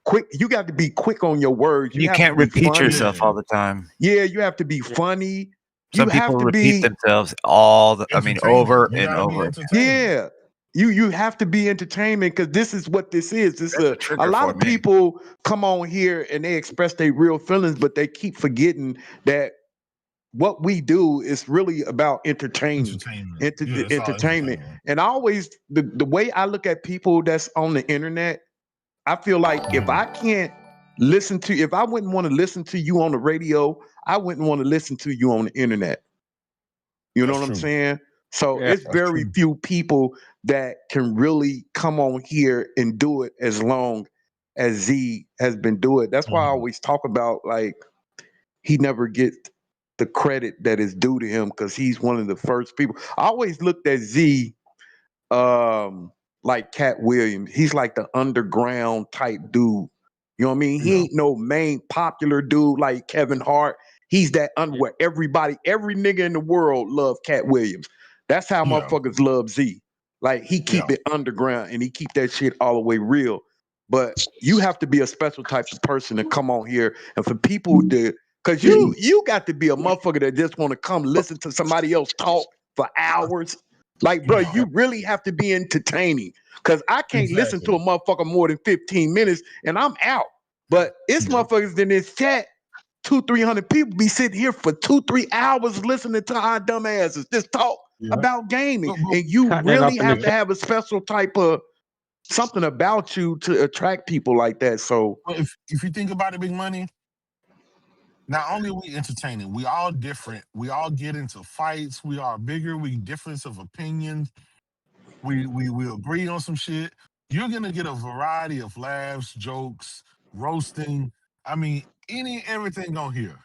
quick? You got to be quick on your words. You you have to can't be repeat funny. yourself all the time. Yeah, you have to be funny. You Some people have to repeat be themselves Entertaining. over You and gotta be over. entertaining. yeah. You have to be entertainment, because this is what this is. This That's a a trigger lot for of me. people come on here and they express their real feelings, but they keep forgetting that what we do is really about entertaining. Entertainment. Yeah, it's all Entertainment. entertainment. And I always the way I look at people that's on the internet, I feel like if I can't if I wouldn't want to listen to you on the radio, I wouldn't want to listen to you on the internet. You know That's what I'm true. saying? So Yeah. it's That's very true. few people that can really come on here and do it as long as Z has been doing it. That's why I always talk about, like, he never gets the credit that is due to him, because he's one of the first people. I always looked at Z like Cat Williams. He's like the underground type dude. You know what I mean? He Yeah. ain't no main popular dude like Kevin Hart. He's that where every nigga in the world love Cat Williams. That's how Yeah. motherfuckers love Z. Like, he keep Yeah. it underground and he keep that shit all the way real. But you have to be a special type of person to come on here, and for people to, cause you got to be a motherfucker that just want to come listen to somebody else talk for hours. Like, bro, Yeah. you really have to be entertaining, because I can't listen to Exactly. a motherfucker more than 15 minutes and I'm out. But it's Yeah. motherfuckers in this chat, 200-300 people be sitting here for 2-3 hours listening to our dumb asses just talk Yeah. about gaming. But And you Cutting it really up in the have to chat. have a special type of something about you to attract people like that. So if you think about it, Big Money, not only are we entertaining, we all different. We all get into fights. We are bigger. We difference of opinions. We agree on some shit. You're gonna get a variety of laughs, jokes, roasting. I mean, everything on here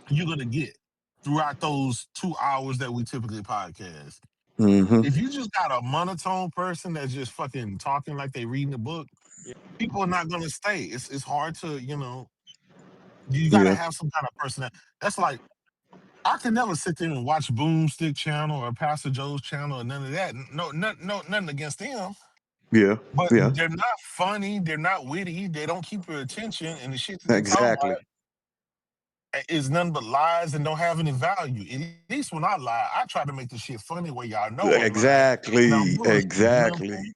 you're gonna get throughout those 2 hours that we typically podcast. If you just got a monotone person that's just fucking talking like they reading a book, people are not gonna stay. It's hard to, you gotta yeah, have some kind of person that's like, I can never sit there and watch Boomstick channel or Pastor Joe's channel or none of that. No, nothing against them. yeah, But yeah, they're not funny, they're not witty, they don't keep your attention, and the shit that they talk exactly, about is nothing but lies and don't have any value. At least when I lie, I try to make the shit funny where y'all know I'm lying and I'm bullshitting. You know what I'm saying?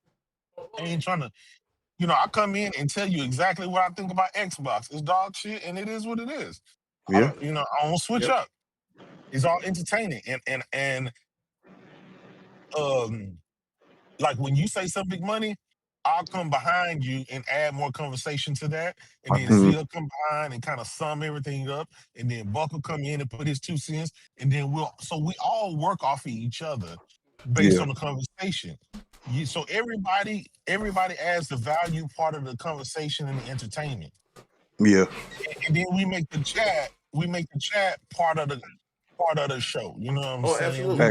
I ain't trying to, I come in and tell you exactly what I think about Xbox. It's dog shit, and it is what it is. I yeah, don't, I won't switch up. It's all entertaining, and um, like when you say some big money, I'll come behind you and add more conversation to that, and then mhm, Zia come behind and kind of sum everything up, and then Buck will come in and put his 2 cents, and then we all work off of each other based yeah, on the conversation. So everybody adds the value part of the conversation and the entertainment, yeah. and then we make the chat part of the show. You know what I'm Oh, saying? absolutely.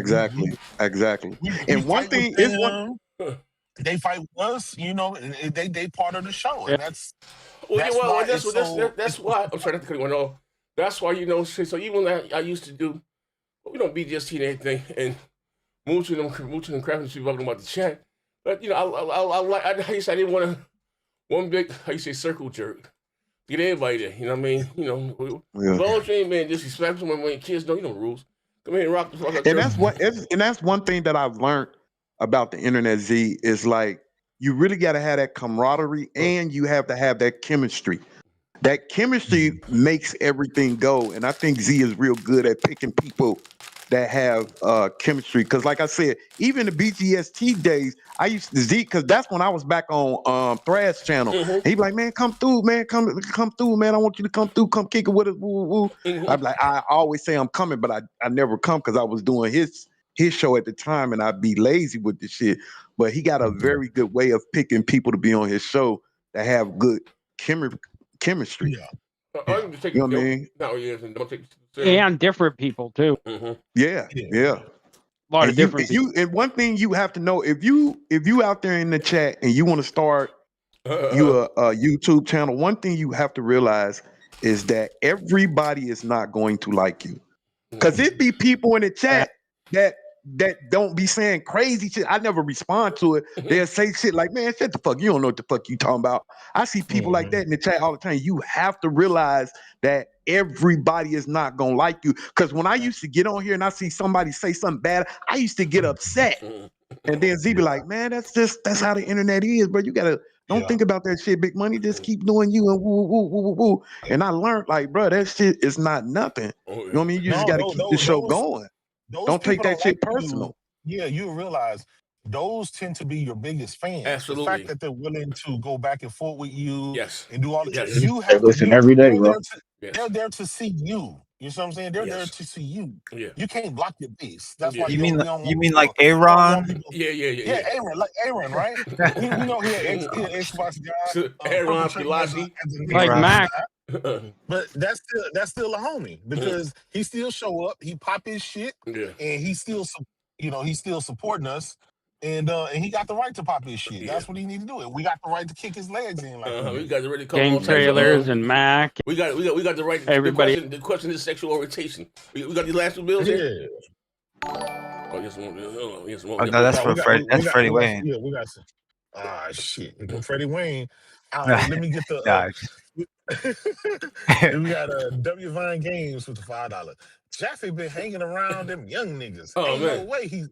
Exactly. We And one fight with thing is one. them. They fight with us, and they part of the show, Yeah. and that's Well, yeah, that's well, why it's so. that's why. I'm sorry, not to cut you off. That's why shit. So even I used to do, we don't BGST and everything, and mooching and crapping shit talking about the chat. But I used to, I didn't want to one big, how you say, circle jerk. Get everybody there. You know what I mean? As Yeah. long as you ain't being disrespectful, when kids know, rules. Come here and rock the fuck out And there. that's one thing that I've learned about the internet, Z, is like, you really got to have that camaraderie and you have to have that chemistry. That chemistry makes everything go. And I think Z is real good at picking people that have chemistry. Cause like I said, even the BGST days, I used to Z, cause that's when I was back on Thrash channel. Mm-hmm. And he'd be like, man, come through, man, come through, man. I want you to come through, come kick it with us. Woo, woo. Mm-hmm. I'm like, I always say I'm coming, but I never come because I was doing his show at the time and I'd be lazy with the shit. But he got a very good way of picking people to be on his show that have good chemistry. Yeah. I can take You know what I mean? No, yes, and don't take and different people too. Yeah. A lot of different people. And one thing you have to know, if you out there in the chat and you want to start a YouTube channel, one thing you have to realize is that everybody is not going to like you. Because it be people in the chat that don't be saying crazy shit. I never respond to it. They'll say shit like, man, shut the fuck. You don't know what the fuck you talking about. I see people like that in the chat all the time. You have to realize that everybody is not gonna like you. Because when I used to get on here and I see somebody say something bad, I used to get upset. And then Z be like, man, that's how the internet is, bro. You gotta don't think about that shit, Big Money. Just keep doing you and woo, woo, woo, woo, woo. And I learned, like, bro, that shit is not nothing. You know what I mean? You just gotta keep the show going. Don't take that shit personal. Yeah, you realize those tend to be your biggest fans. Absolutely. The fact that they're willing to go back and forth with you and do all the Yes. you have Listen to, every day, bro. They're there to see you. You know what I'm saying? They're there to see you. Yeah. You can't block your base. That's why you mean like Aaron? Yeah, Aaron, like Aaron, right? we know he an Xbox guy. Aaron Pelosi. Like Mac. But that's still a homie because he still show up, he pop his shit, and he's still he's still supporting us, and he got the right to pop his shit. That's what he need to do. We got the right to kick his legs in. Like we got the right to Game Trailers and Mac. We got the right. Everybody. The question is sexual orientation. We got the last two bills here. Oh, yes, no, that's for Freddie. That's Freddie Wayne. Yeah, we got some. Ah, shit. Freddie Wayne. Let me get the. We got W Vine Games with the $5. Jaffe been hanging around them young niggas. Oh, Ain't man. no way he's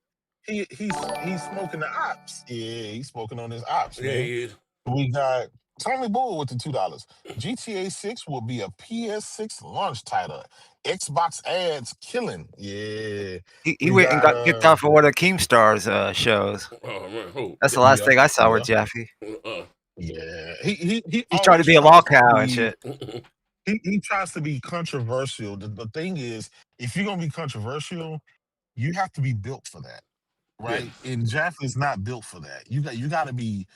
smoking the ops. Yeah, he's smoking on his ops. Yeah, man. he is. We got Tommy Bull with the $2. GTA 6 will be a PS6 launch title. Xbox ads killing. Yeah. He went and got kicked out for one of Keemstar's shows. Oh man, who? That's the last thing I saw with Jaffe. Yeah, he's trying to be a law cow and shit. He tries to be controversial. The thing is, if you're gonna be controversial, you have to be built for that, right? And Jaffe is not built for that. You got to be.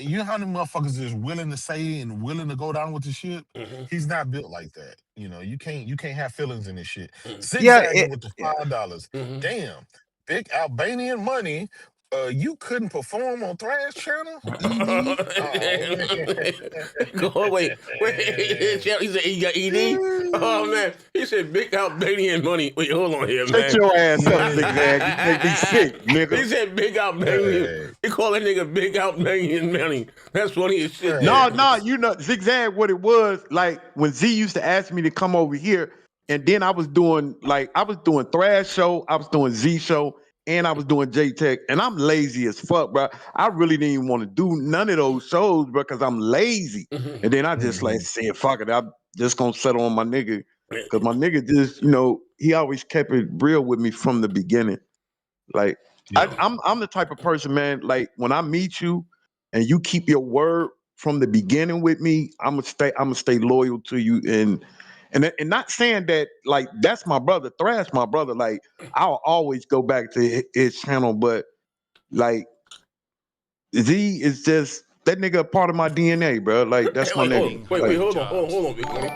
You know how many motherfuckers is willing to say and willing to go down with the shit? He's not built like that. You know, you can't have feelings in this shit. Zigzagging with the $5. Damn, big Albanian money. You couldn't perform on Thrash Channel? Oh, wait. He said he got ED? Oh, man. He said big Albanian money. Wait, hold on here, man. Shut your ass up, Zigzag. You make me sick, nigga. He said big Albanian. He called that nigga big Albanian money. That's funny as shit. No, you know, Zigzag, what it was, like, when Z used to ask me to come over here, and then I was doing Thrash Show, I was doing Z Show, and I was doing J-Tech, and I'm lazy as fuck, bro. I really didn't even want to do none of those shows, bro, because I'm lazy. And then I just like said, fuck it, I'm just gonna settle on my nigga. Because my nigga just, you know, he always kept it real with me from the beginning. Like, I'm the type of person, man, like, when I meet you and you keep your word from the beginning with me, I'm gonna stay loyal to you, and not saying that, like, that's my brother, Thrash my brother, like, I'll always go back to his channel, but, like, Z is just, that nigga a part of my DNA, bro. Like, that's my nigga. Wait, hold on, Big Money.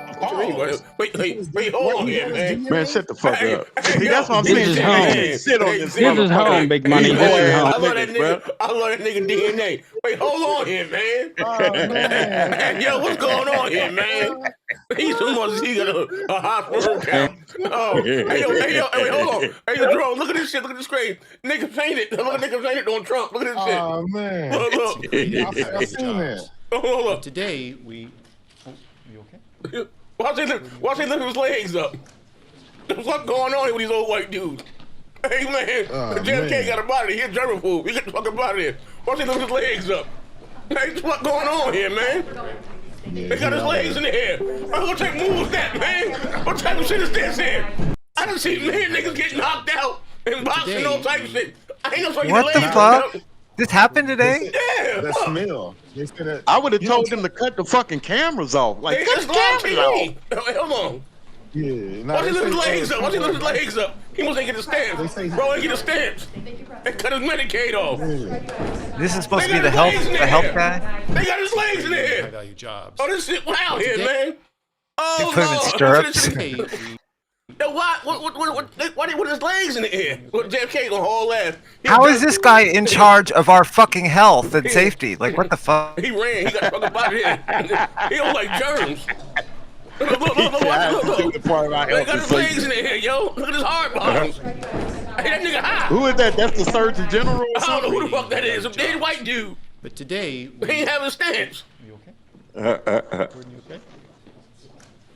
What you mean? Wait, hold on here, man. Man, shut the fuck up. See, that's what I'm saying. This is home. Sit on this. This is home, Big Money. This is home. I love that nigga DNA. Wait, hold on here, man. Yo, what's going on here, man? He's so much. He got a hospital count. Oh, hey, hold on. Hey, yo, Jerome, look at this shit. Look at this screen. Nigga fainted. Look at nigga fainted on Trump. Look at this shit. Oh man. Look. I seen that. Hold up. Today we. Oh, you okay? Watch he lift his legs up. What's going on here with these old white dudes? Hey man, JFK got a body. He's German food. We get the fucking body here. Watch he lift his legs up. Hey, what's going on here, man? He got his legs in the air. What type of move is that, man? What type of shit is this here? I done seen many niggas get knocked out and boxing and all type of shit. I ain't no What the fuck? This happened today? Yeah. That smell. I would have told them to cut the fucking cameras off. Like, They cut just the lost cameras off. TV. Hold on. Yeah. Watch he lift his legs up. Watch he lift his legs up. He must ain't get the stamps. Bro, ain't get the stamps. They cut his Medicaid off. This is supposed to be the health guy? They got his legs in the air. High value jobs. Oh, this shit wild here, man. Oh, put him in Lord. stirrups. Yo, why they put his legs in the air? Well, JFK gonna haul ass. How is this guy in charge of our fucking health and safety? Like, what the fuck? He ran. He got fucking body here. He don't like germs. Look. They got his legs in the air, yo. Look at his hard bottoms. Hey, that nigga high. Who is that? That's the Surgeon General. I don't know who the fuck that is. Some dead white dude. But today, He ain't having stance. you okay? Gordon, you okay?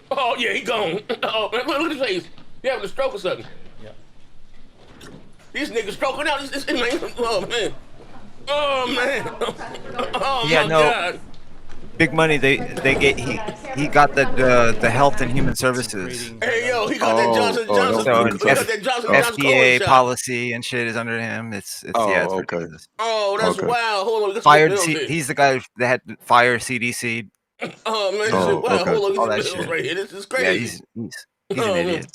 Oh yeah, he gone. Oh, man, look at his face. He having a stroke or something. Yeah. These niggas stroking out. This man. Oh man. Oh man. Oh Yeah, my no. God. Big money. They get he got the health and human services. Hey yo, he got that Johnson. So He got that Johnson FDA COVID shot. policy and shit is under him. It's okay. ridiculous. Oh, that's wild. Hold on. Fired. He's the guy that had fire CDC. Oh man, Oh, wow. okay. Hold on. All that This shit. right here. This is Yeah, crazy. he's an idiot.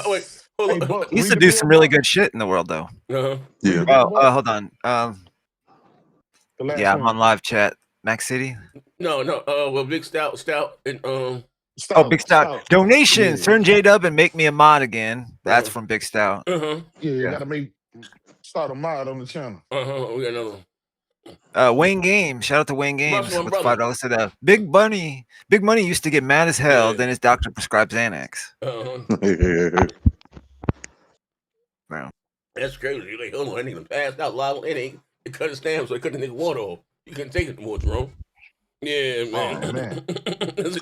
Wait, hold on. He used to do some really good shit in the world, though. Yeah. Oh, hold on. The last Yeah, I'm one. on live chat. Max City. No. Well, Big Stout, and Big Stout. Donations. Turn J-Dub and make me a mod again. That's from Big Stout. Yeah, you gotta start a mod on the channel. We got another one. Wayne Games. Shout out to Wayne Games Russell, with brother. $5. Said, Big Money used to get mad as hell. Then his doctor prescribed Xanax. Wow. That's crazy. Like, hold on, that nigga passed out live on it. They cut his stamp, so they cut the nigga water off. You couldn't take it no more, Jerome. Yeah, man. Oh man.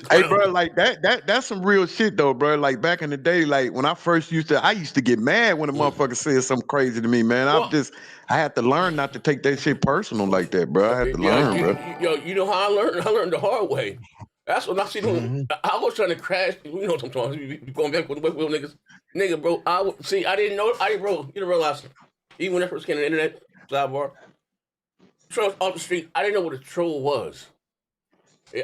Hey, bro, like that's some real shit though, bro. Like back in the day, like when I first used to get mad when a motherfucker said something crazy to me, man. I had to learn not to take that shit personal like that, bro. I had to learn, bro. Yo, you know how I learned? I learned the hard way. That's what I see. I was trying to crash. You know, sometimes you going back with the real nigga, bro. I didn't know. Bro, you didn't realize. Even when I first came to the internet, sidebar, trolls off the street. I didn't know what a troll was.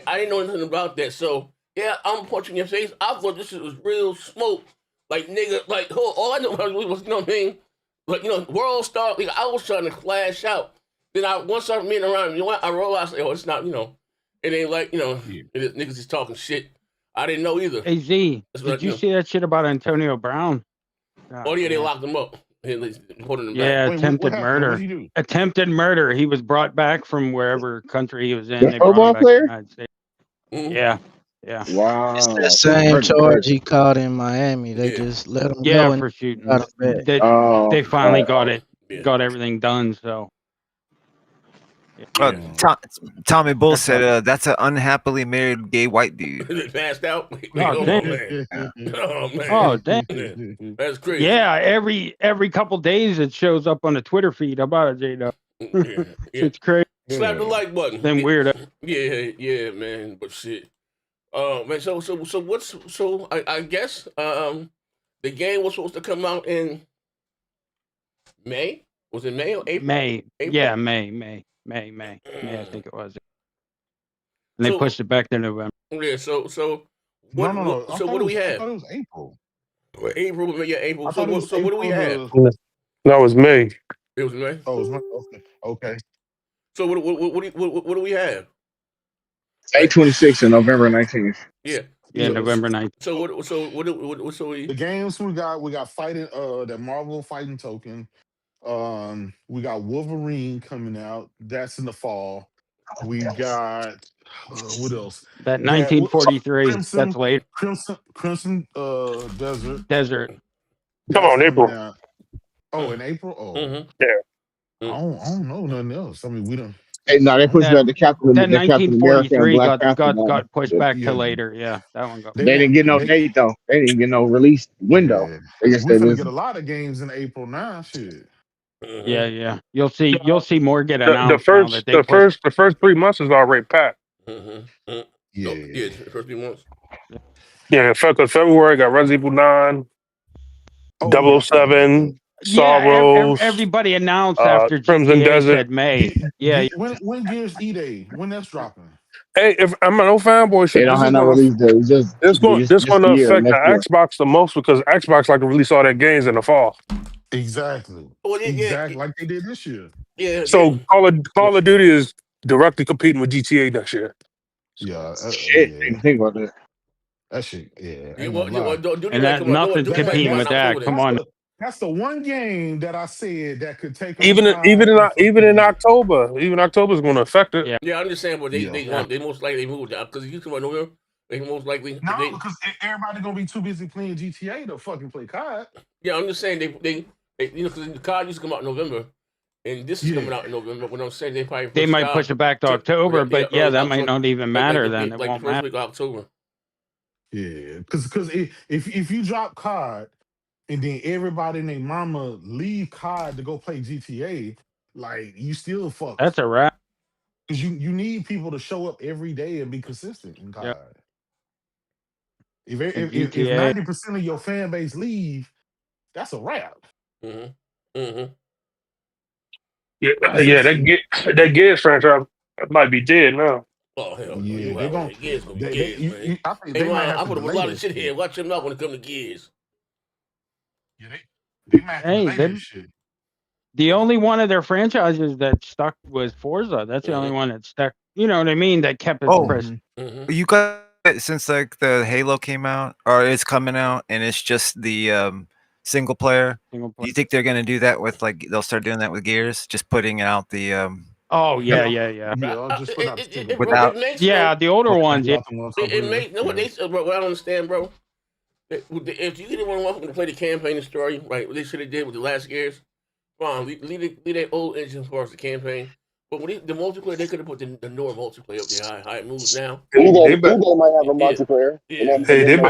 I didn't know anything about that. So yeah, I'm punching your face. I thought this shit was real smoke. Like nigga, like all I know about was, you know what I mean? Like, you know, world star. Like, I was trying to flash out. Then once I started meeting around, you know what? I realized, like, it's not, you know, it ain't like, you know, niggas just talking shit. I didn't know either. Hey Z, did you see that shit about Antonio Brown? Oh yeah, they locked him up. Holding him Yeah, back. attempted murder. Attempted murder. He was brought back from wherever country he was in. The football player? Yeah. Yeah. Wow. It's the same charge he caught in Miami. They just let him go. Yeah, for shooting. Got him back. They finally got it. Got everything done. So. Tommy Bull said that's an unhappily married gay white dude. They passed out. Oh, man. Oh man. Oh damn. That's crazy. Yeah, every couple days it shows up on the Twitter feed about it, J-Dub. It's crazy. Slap the like button. Then weird. Yeah, man. But shit. Man. So I guess the game was supposed to come out in May. Was it May or April? May. April? Yeah, May. I think it was. And they pushed it back to November. Yeah. So what? No. So what do we have? I thought it was April. April. Yeah, April. So what do we have? No, it was May. It was May. Oh, it was May. Okay. So what do we have? 8/26 and November 19th. Yeah. November 9th. So what the games we got fighting that Marvel fighting token. We got Wolverine coming out. That's in the fall. We got what else? That 1943. That's late. Crimson Desert. Come on, April. Oh, in April? Oh. Yeah. I don't know nothing else. I mean, we don't. Hey, no, they pushed back the Captain That America 1943 and Black Panther. got pushed back to later. Yeah, that one got. They didn't get no date though. They didn't get no release window. Yeah. They just We're said gonna this. get a lot of games in April now. Shit. Yeah. You'll see more get announced. The first 3 months is already packed. Yeah. The first 3 months. Yeah, because February got Resident Evil 9, 007, Sorrows. Everybody announced after Crimson GTA Desert. said May. Yeah. When Gears E-Day? When that's dropping? Hey, if I'm an old fanboy, They don't have no release date. This going to affect the Xbox the most because Xbox like to release all their games in the fall. Exactly. Well, exactly like they did this year. Yeah. So Call of Duty is directly competing with GTA next year. Yeah, Shit, yeah. didn't think about that. That shit, yeah. Yeah, Ain't well, gonna lie. Duty And might that come out. No, nothing's Duty might come competing out in with that. October. Come on. That's the one game that I said that could take on Even COD and even in fucking October, even October is going to affect it. Yeah. Yeah, I'm just saying, but yeah. they most likely moved because you talking about November. They most likely No, they. because everybody gonna be too busy playing GTA to fucking play COD. Yeah, I'm just saying they because the card used to come out in November, and this is coming out in November. What I'm saying, they probably They might push it back to October, but yeah, early that might October, not even matter then. It like the won't first matter. week of October. Yeah, because if you drop COD and then everybody and their mama leave COD to go play GTA, like you still fucked. That's a wrap. Because you need people to show up every day and be consistent in COD. Yep. If GTA. 90% of your fan base leave, that's a wrap. Yeah, It's yeah, just, that Gears franchise might be dead now. Oh hell no! yeah, You they're out gonna here. Gears gonna be they Gears, man. I think Hey they might man, have I to put up a delay lot of that shit shit. here. Watch him out when it comes to Gears. Yeah, they might have to Hey, delay that shit. the only one of their franchises that stuck was Forza. That's the only one that stuck. You know what I mean? That kept its Oh, prestige. you guys, since like the Halo came out or it's coming out and it's just the single player. Do you think they're gonna do that with like they'll start doing that with Gears? Just putting out the Oh yeah. Yeah, just put out the single without. It makes Yeah, the older ones. Yeah. It makes no what they said, bro. What I don't understand, bro. If you didn't want to play the campaign and story, right? What they should have did with the last Gears, fine. Leave that old engine as far as the campaign. But when the multiplayer, they could have put the newer multiplayer up there. How it moves now. They might have a multiplayer. Yeah. I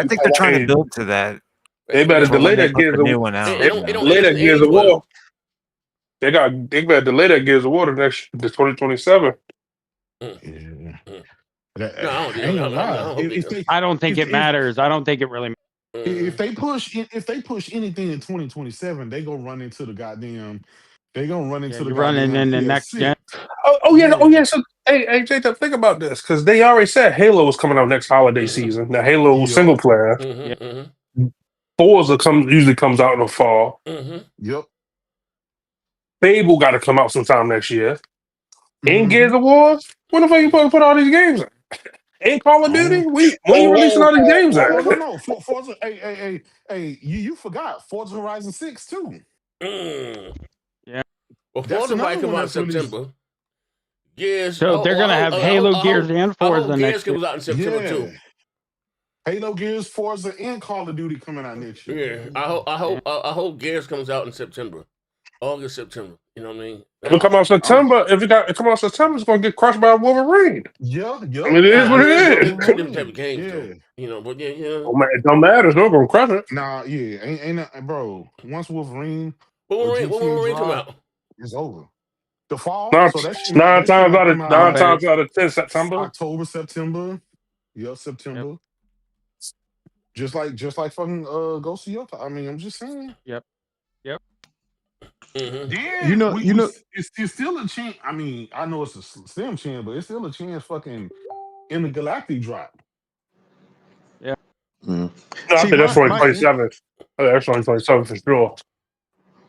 think they're trying to build to that. They better For when delay they that put Gears the of new one out. delay that Gears of War. They better delay that Gears of War to 2027. Yeah. No, I ain't gonna lie. I don't think it matters. I don't think it really matters. If they push anything in 2027, they gonna run into the goddamn. They gonna run into the you're running goddamn in the next PS6. gen. Oh yeah. So hey, Jacob, think about this because they already said Halo was coming out next holiday season. Now Halo single player. Forza usually comes out in the fall. Yep. Fable got to come out sometime next year. Ain't Gears of War? When the fuck you supposed to put all these games in? Ain't Call of Duty? When you releasing all these games at? No. Forza, hey, you forgot Forza Horizon 6 too. Yeah. Well, Forza might come out in September. Gears. So they're gonna have Halo, Gears, and Forza next year. Gears comes out in September too. Halo, Gears, Forza, and Call of Duty coming out next year. Yeah, I hope Gears comes out in September, August, September. You know what I mean? If it come out September, it's gonna get crushed by Wolverine. Yeah. I mean, it is what it is. Different type of games, though. You know, but it don't matter. It's not gonna crush it. Nah, yeah, ain't bro. Once Wolverine, when Wolverine come out, it's over. The fall. Nine So times out of 10 September. October, September. Yeah, September. Yep. Just like fucking Ghost of Yota. I mean, I'm just saying. Yep. Then it's still a chance. I mean, I know it's a slim chance, but it's still a chance. Fucking in the Galactic drop. Yeah. No, I think that's 2027. That's 2027 for sure.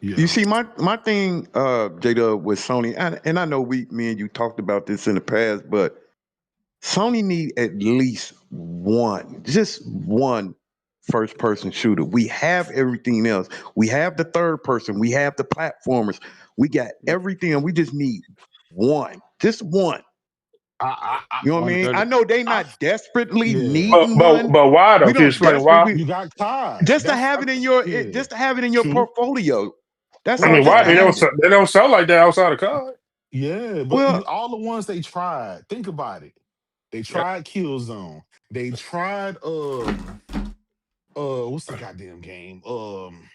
Yeah. You see, my thing, Jada, with Sony, and I know me and you talked about this in the past, but Sony need at least just one first-person shooter. We have everything else. We have the third person. We have the platformers. We got everything, and we just need just one. You know what I mean? I know they not desperately needing one. But why though? Can you explain why? You got COD. Just to have it in your portfolio. That's I mean, why they don't sell like that outside of COD? Yeah, but all the ones they tried. Think about it. They tried Killzone. They tried what's the goddamn game?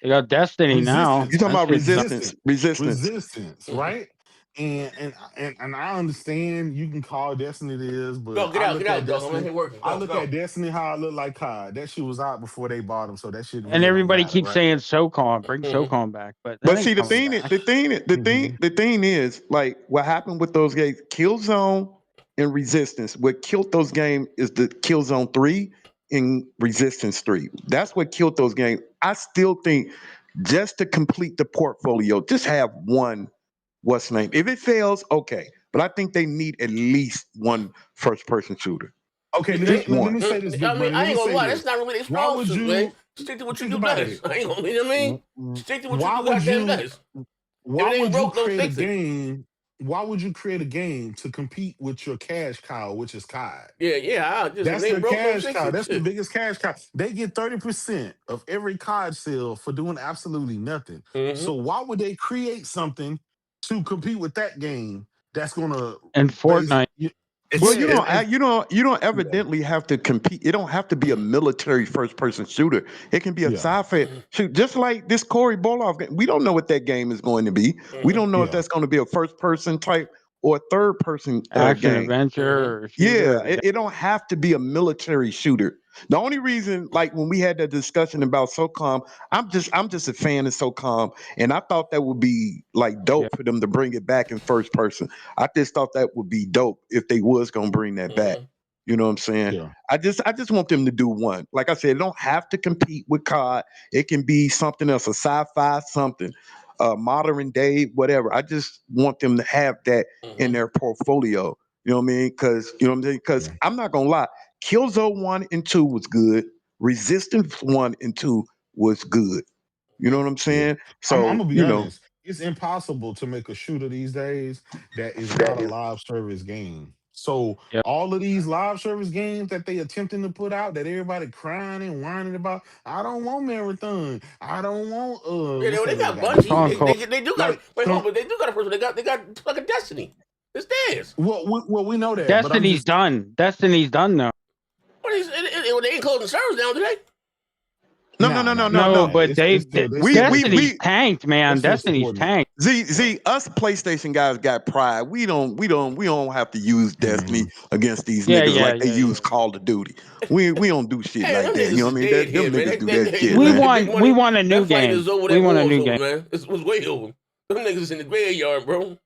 They got Destiny now. You talking about Resistance, right? And I understand you can call Destiny this, but get out, dog. I'm here working. I look at Destiny how it looked like COD. That shit was out before they bought them, so that shit. And everybody keeps saying SOCOM, bring SOCOM back, but see, the thing is, like what happened with those games, Killzone and Resistance. What killed those games is the Killzone 3 and Resistance 3. That's what killed those games. I still think just to complete the portfolio, just have one. What's the name? If it fails, okay. But I think they need at least one first-person shooter. Okay, You let think? me say this, Big I mean, Money. I Let me ain't gonna say lie. That's this. not really their Why strong would suit, man. you Stick to what you think do about best. it? I ain't gonna, you know what I mean? Stick to what you Why do would goddamn you? best. If Why it ain't would you broke, don't create a fix it. game? Why would you create a game to compete with your cash cow, which is COD? Yeah. If That's it ain't their broke, don't cash fix cow. it. That's the Shit. biggest cash cow. They get 30% of every COD sale for doing absolutely nothing. So why would they create something to compete with that game that's gonna And Fortnite. Well, yeah, you don't evidently have to compete. It don't have to be a military first person shooter. It can be a yeah, sci-fi shoot, just like this Corey Boloff game. We don't know what that game is going to be. We don't know if yeah. that's going to be a first person type or a third person Action game. adventure or Yeah, shooter. it don't have to be a military shooter. The only reason, like when we had that discussion about SOCOM, I'm just a fan of SOCOM, and I thought that would be like dope for them to bring it back in first person. I just thought that would be dope if they was gonna bring that back. You know what I'm saying? Yeah. I just want them to do one. Like I said, it don't have to compete with COD. It can be something else, a sci-fi something, modern day, whatever. I just want them to have that in their portfolio. You know what I mean? Because you know what I'm saying? Because I'm not gonna lie, Killzone 1 and 2 was good. Resistance 1 and 2 was good. You know what I'm Yeah. saying? I'm So, gonna be you know, honest. It's impossible to make a shooter these days that is not a live service game. So Yep. all of these live service games that they attempting to put out that everybody crying and whining about, I don't want Marathon. I don't want Yeah, what's they that other got goddamn Bungie. game? They do got Like wait, hold on, some but they do got a person. They got fucking Destiny. It's theirs. we know that, but I'm Destiny's just done. Destiny's done now. What is they ain't closing servers down today? No, nah. but They still working. Destiny's tanked, They're man. still Destiny's supporting it. tanked. Us PlayStation guys got pride. We don't have to use Destiny against these niggas like they use Call of Duty. We don't do shit Man, like them that. You niggas know what is I mean? dead here, Them man. niggas do that Hey, shit, We man. Big want Money, a new that fight game. is over. We That want a war's new over, game. man. It was way over. Them niggas in the graveyard, bro.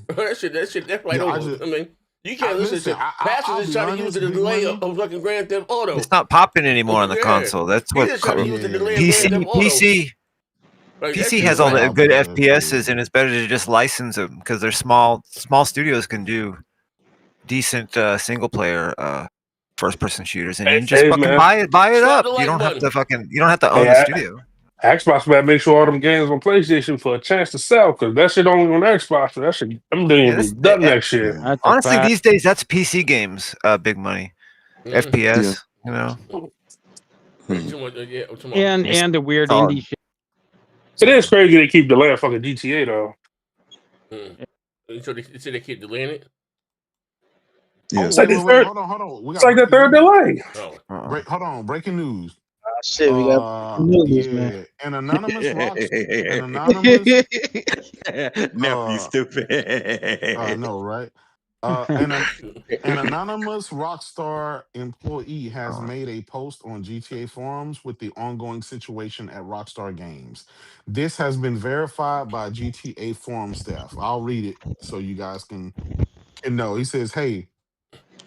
That fight Yeah, over. I mean, you can't listen listen. to Pastor's I'll just be trying to use honest, it as a Big delay Money. of fucking Grand Theft Auto. It's not popping anymore on the Yeah, console. That's he's what just trying to use the delay of Grand PC Theft Auto. Like, that PC shit has is all whack. the good FPSs, and it's better to just license them because they're small. Small studios can do decent single player first person shooters, and you just Hey, fucking man. buy it Slap up. the You like don't have button. to you don't have to own the Hey, studio. Xbox better make sure all them games on PlayStation for a chance to sell, because that shit only on Xbox. So that shit, them Yeah, games be done next year. That's a honestly, fact. these days that's PC games, big money, FPS. You know, And the weird solid. indie shit. It is crazy they keep delaying fucking GTA though. So they keep delaying it? Oh, It's like the wait. third. Hold on. We It's got like the breaking third news. delay. Hold on. Breaking news. Shit, we got news, man. Yeah. An anonymous Nephew stupid. I know, right? An anonymous Rockstar employee has made a post on GTA forums with the ongoing situation at Rockstar Games. This has been verified by GTA forum staff. I'll read it so you guys can know. He says, Hey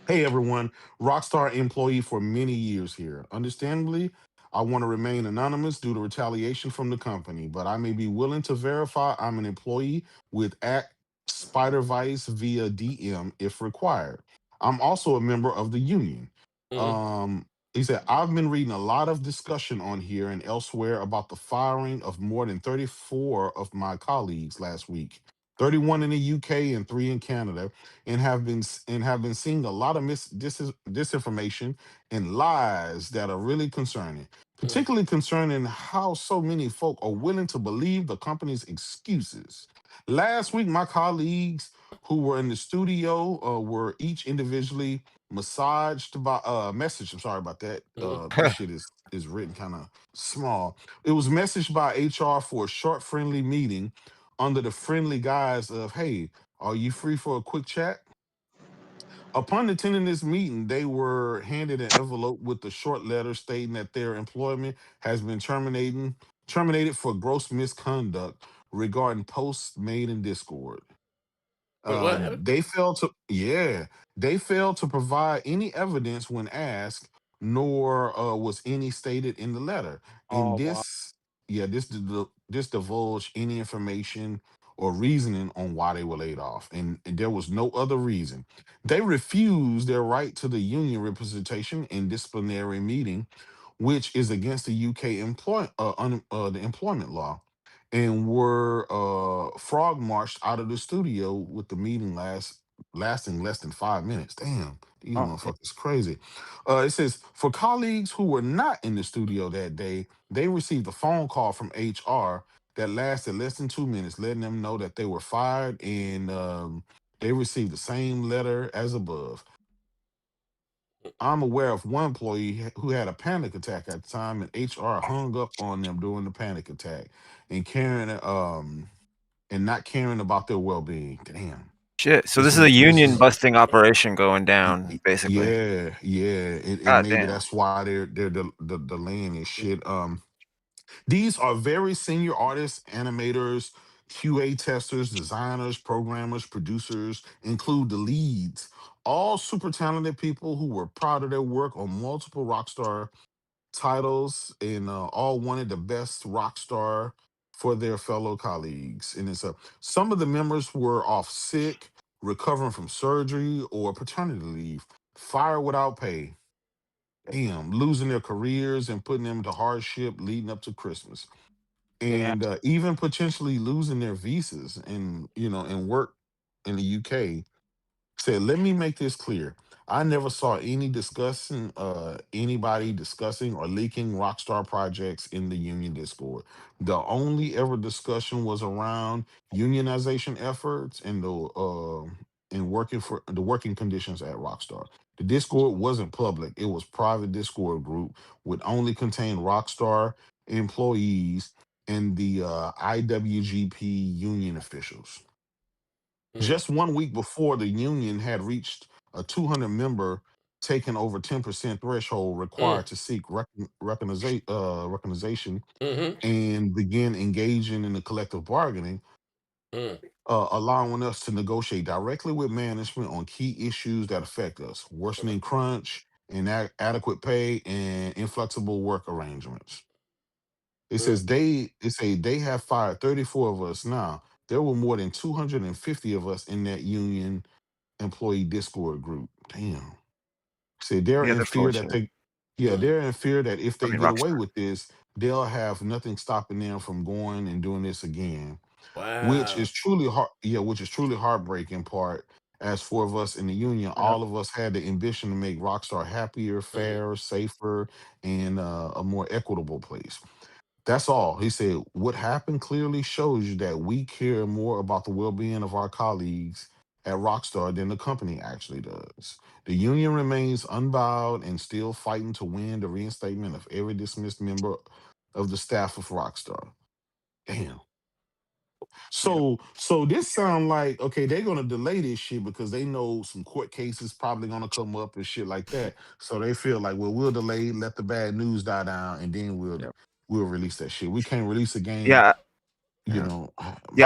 everyone, Rockstar employee for many years here. Understandably, I want to remain anonymous due to retaliation from the company, but I may be willing to verify I'm an employee with Spider-Vice via DM if required. I'm also a member of the union. He said, I've been reading a lot of discussion on here and elsewhere about the firing of more than 34 of my colleagues last week. 31 in the UK and 3 in Canada, and have been seeing a lot of disinformation and lies that are really concerning. Particularly concerning how so many folk are willing to believe the company's excuses. Last week, my colleagues who were in the studio were each individually massaged by message. I'm sorry about that. This shit is written kind of small. It was messaged by HR for a short, friendly meeting under the friendly guise of, "Hey, are you free for a quick chat?" Upon attending this meeting, they were handed an envelope with a short letter stating that their employment has been terminated for gross misconduct regarding posts made in Discord. Wait, what happened? They failed to provide any evidence when asked, nor was any stated in the letter. And Oh, wow. this divulged any information or reasoning on why they were laid off, and there was no other reason. They refused their right to the union representation in disciplinary meeting, which is against the UK the employment law, and were frog marched out of the studio with the meeting lasting less than 5 minutes. Damn, these motherfuckers crazy. It says for colleagues who were not in the studio that day, they received a phone call from HR that lasted less than 2 minutes, letting them know that they were fired, and they received the same letter as above. I'm aware of one employee who had a panic attack at the time, and HR hung up on them during the panic attack and not caring about their well-being. Damn. Shit. So this is a union busting operation going down, basically. Yeah. And maybe that's why they're delaying this shit. These are very senior artists, animators, QA testers, designers, programmers, producers, include the leads. All super talented people who were proud of their work on multiple Rockstar titles, and all wanted the best Rockstar for their fellow colleagues. And it's some of the members were off sick, recovering from surgery or paternity leave, fired without pay. Damn, losing their careers and putting them to hardship leading up to Christmas, and even potentially losing their visas and work in the UK. Said, let me make this clear. I never saw anybody discussing or leaking Rockstar projects in the union Discord. The only ever discussion was around unionization efforts and the working conditions at Rockstar. The Discord wasn't public; it was private Discord group, would only contain Rockstar employees and the IWGP union officials. Just 1 week before, the union had reached a 200 member, taking over 10% threshold required to seek recognition and begin engaging in the collective bargaining, allowing us to negotiate directly with management on key issues that affect us: worsening crunch, inadequate pay, and inflexible work arrangements. It says they have fired 34 of us now. There were more than 250 of us in that union employee Discord group. Damn. Say they're Yeah, in they're fear fortunate. that they're in fear that if they get away Rockstar. with this, they'll have nothing stopping them from going and doing this again. Wow. Which is truly heartbreaking part. As four of us in the union, all of us had the ambition to make Rockstar happier, fairer, safer, and a more equitable place. That's all. He said, what happened clearly shows you that we care more about the well being of our colleagues at Rockstar than the company actually does. The union remains unbowed and still fighting to win the reinstatement of every dismissed member of the staff of Rockstar. Damn. So this sound like, okay, they're gonna delay this shit because they know some court cases probably gonna come up and shit like that. So they feel like, well, we'll delay, let the bad news die down, and then we'll release that shit. We can't release a game, Yeah. Yeah,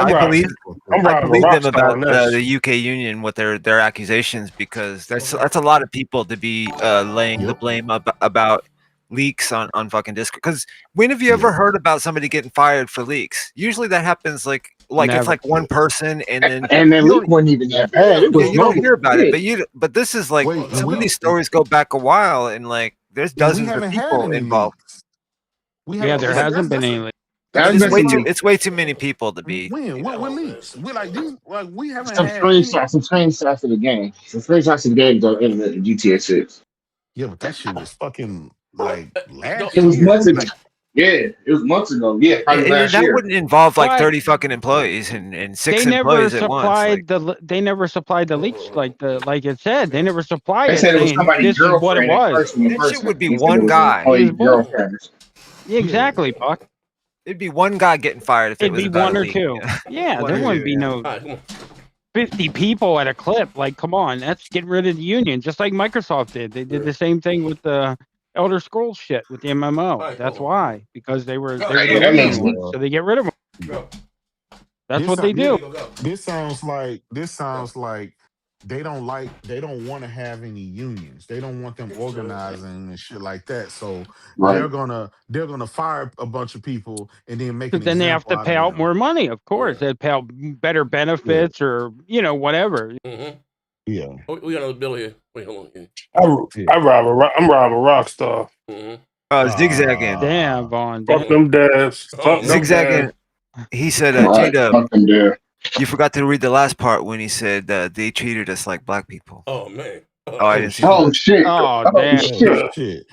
I believe I'm riding with them Rockstar about on this. the UK union with their accusations, because that's a lot of people to be laying the blame about leaks on fucking Discord. Because when have you ever heard about somebody getting fired for leaks? Usually that happens like it's like one person, and then that leak wasn't even that bad. It was you don't normal hear about shit. it. But this is like some of these stories go back a while, and like there's dozens of people involved. There hasn't been any. It's way too many people to be. What leaks? We like these. Like we haven't Some had screenshots of the game. Some screenshots of the game on the internet in GTA 6. Yeah, but that shit was fucking like last It was year. months ago. Yeah, it was months ago. Yeah, probably last that year. wouldn't involve like 30 fucking employees and 6 They never employees at once. supplied they never supplied the leaks like it said. They never supplied They it said it was saying somebody's this is what it girlfriend. was. That shit would be one guy. Exactly, Buck. It'd be one guy getting fired if it was It'd be about one a or leak. two. Yeah, there wouldn't be no 50 people at a clip. Like, come on, that's getting rid of the union, just like Microsoft did. They did the same thing with the Elder Scrolls shit with the MMO. That's why, because they were doing leaks, so they get rid of them. That's what they do. This sounds like they don't want to have any unions. They don't want them organizing and shit like that. So Right. they're gonna fire a bunch of people and then make an Because then they have example to out pay of out them. more money, of course. They'd pay out better benefits or, whatever. Yeah. Oh, we got another bill here. Wait, hold on. I'm robbing Rockstar. Zigzagging. Damn, Vaughn. Fuck Damn. them dads. Fuck them Zigzagging. dads. He said, Right. J-Dub, Fuck them there. you forgot to read the last part when he said they treated us like black people. Oh man. Oh, I didn't see Oh that. shit. Oh, Oh damn. Shit.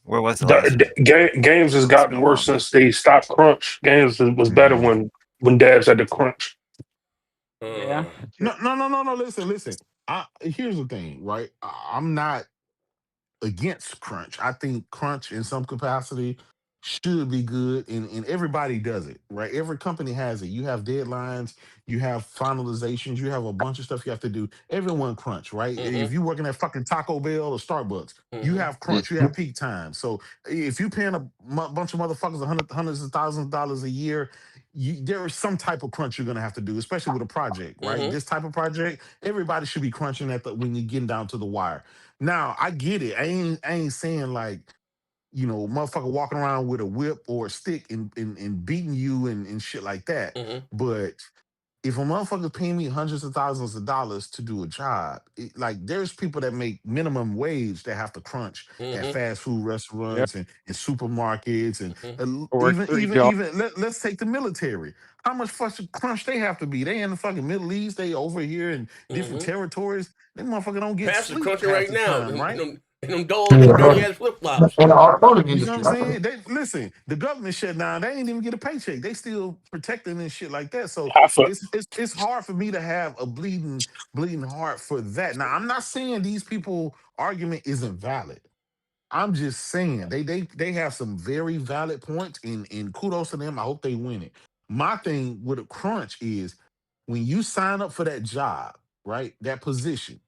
Where was the last one? Games has gotten worse since they stopped crunch. Games was better when Dabs had to crunch. Yeah. No. Listen. Here's the thing, right? I'm not against crunch. I think crunch in some capacity should be good, and everybody does it, right? Every company has it. You have deadlines, you have finalizations, you have a bunch of stuff you have to do. Everyone crunch, right? If you're working at fucking Taco Bell or Starbucks, you have crunch, you have peak time. So if you're paying a bunch of motherfuckers hundreds of thousands of dollars a year, there is some type of crunch you're gonna have to do, especially with a project, right? This type of project, everybody should be crunching when you're getting down to the wire. Now I get it. I ain't saying like, motherfucker walking around with a whip or a stick and beating you and shit like that. But if a motherfucker's paying me hundreds of thousands of dollars to do a job, like there's people that make minimum wage that have to crunch at fast food restaurants and supermarkets and let's take the military. How much fucking crunch they have to be? They in the fucking Middle East, they over here in different territories. They motherfucker don't get Pastor's sleep crunching half right the now. time, right? And them dogs and dirty ass flip flops. You know what I'm saying? Listen, the government shut down. They ain't even get a paycheck. They still protecting and shit like that. So it's hard for me to have a bleeding heart for that. Now I'm not saying these people argument isn't valid. I'm just saying they have some very valid points and kudos to them. I hope they win it. My thing with a crunch is when you sign up for that job, right? That position,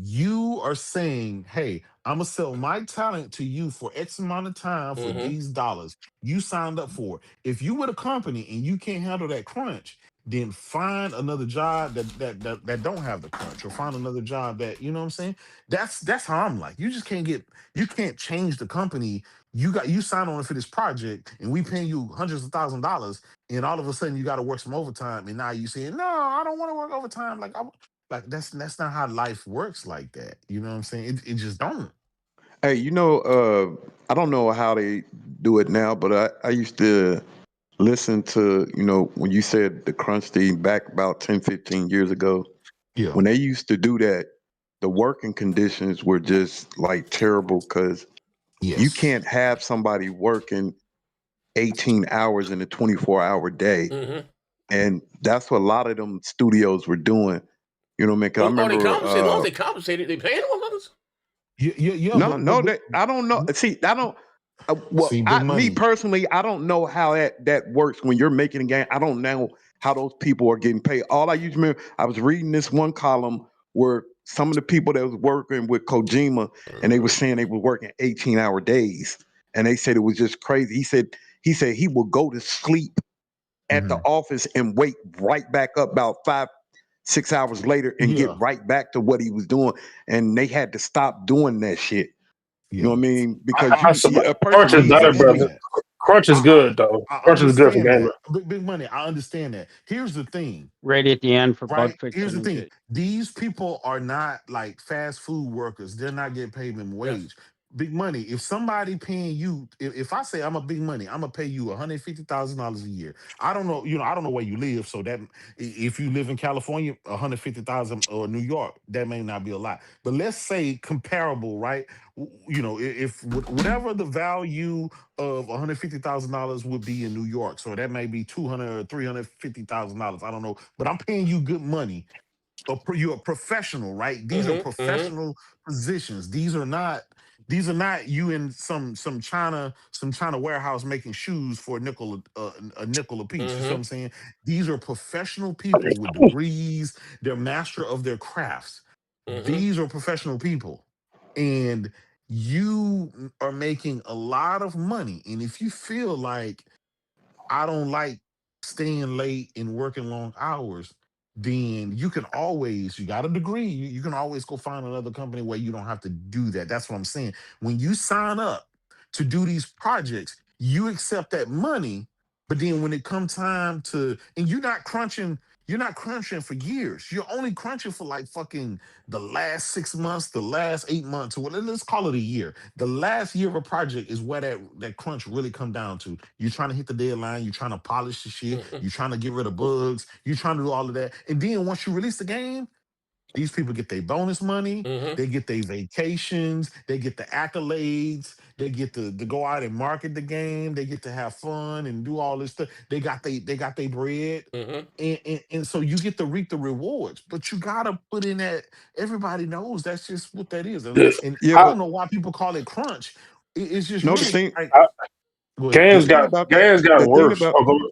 you are saying, hey, I'm gonna sell my talent to you for X amount of time for these dollars. You signed up for it. If you with a company and you can't handle that crunch, then find another job that don't have the crunch, or find another job that, you know what I'm saying? That's how I'm like. You can't change the company. You sign on for this project and we paying you hundreds of $1,000s, and all of a sudden you got to work some overtime, and now you saying, no, I don't want to work overtime. Like that's not how life works like that. You know what I'm saying? It just don't. Hey, I don't know how they do it now, but I used to listen to, when you said the crunch thing back about 10, 15 years ago, Yeah. when they used to do that, the working conditions were just like terrible because you can't have somebody working 18 hours in a 24-hour day. And that's what a lot of them studios were doing. You know what I mean? 'Cause I remember, As long as they compensated, they paying them motherfuckers. Yeah. No, I don't know. See, I don't. Me personally, I don't know how that works when you're making a game. I don't know how those people are getting paid. All I used to remember, I was reading this one column where some of the people that was working with Kojima, and they were saying they were working 18-hour days, and they said it was just crazy. He said he would go to sleep at the office and wake right back up about 5-6 hours later and get right back to what he was doing, and they had to stop doing that shit. You know what I mean? Because a person Crunch is better, brother. Crunch is good though. Crunch is good for gamers. Big money. I understand that. Here's the thing. Right at the end for bug Right. fixing. Here's the and thing. shit. These people are not like fast food workers. They're not getting paid minimum wage. Big money. If somebody paying you, if I say I'm a big money, I'm gonna pay you $150,000 a year. I don't know, I don't know where you live. So that if you live in California, 150,000 or New York, that may not be a lot. But let's say comparable, right? If whatever the value of $150,000 would be in New York, so that may be $200,000 or $350,000. I don't know, but I'm paying you good money. You're a professional, right? These are professional positions. These are not you in some China warehouse making shoes for a nickel a piece. You see what I'm saying? These are professional people with degrees. They're master of their crafts. These are professional people, and you are making a lot of money. And if you feel like I don't like staying late and working long hours, then you can always, you got a degree, you can always go find another company where you don't have to do that. That's what I'm saying. When you sign up to do these projects, you accept that money, but then when it comes time to, and you're not crunching for years. You're only crunching for like fucking the last 6 months, the last 8 months, or let's call it a year. The last year of a project is where that crunch really come down to. You're trying to hit the deadline, you're trying to polish the shit, you're trying to get rid of bugs, you're trying to do all of that. And then once you release the game, these people get their bonus money, they get their vacations, they get the accolades, they get to go out and market the game, they get to have fun and do all this stuff. They got their bread. And so you get to reap the rewards, but you gotta put in that. Everybody knows that's just what that is, and Yeah, I but don't know why people call it crunch. It's just no, the really thing, like the Games thing got about that, the thing worse. about Oh,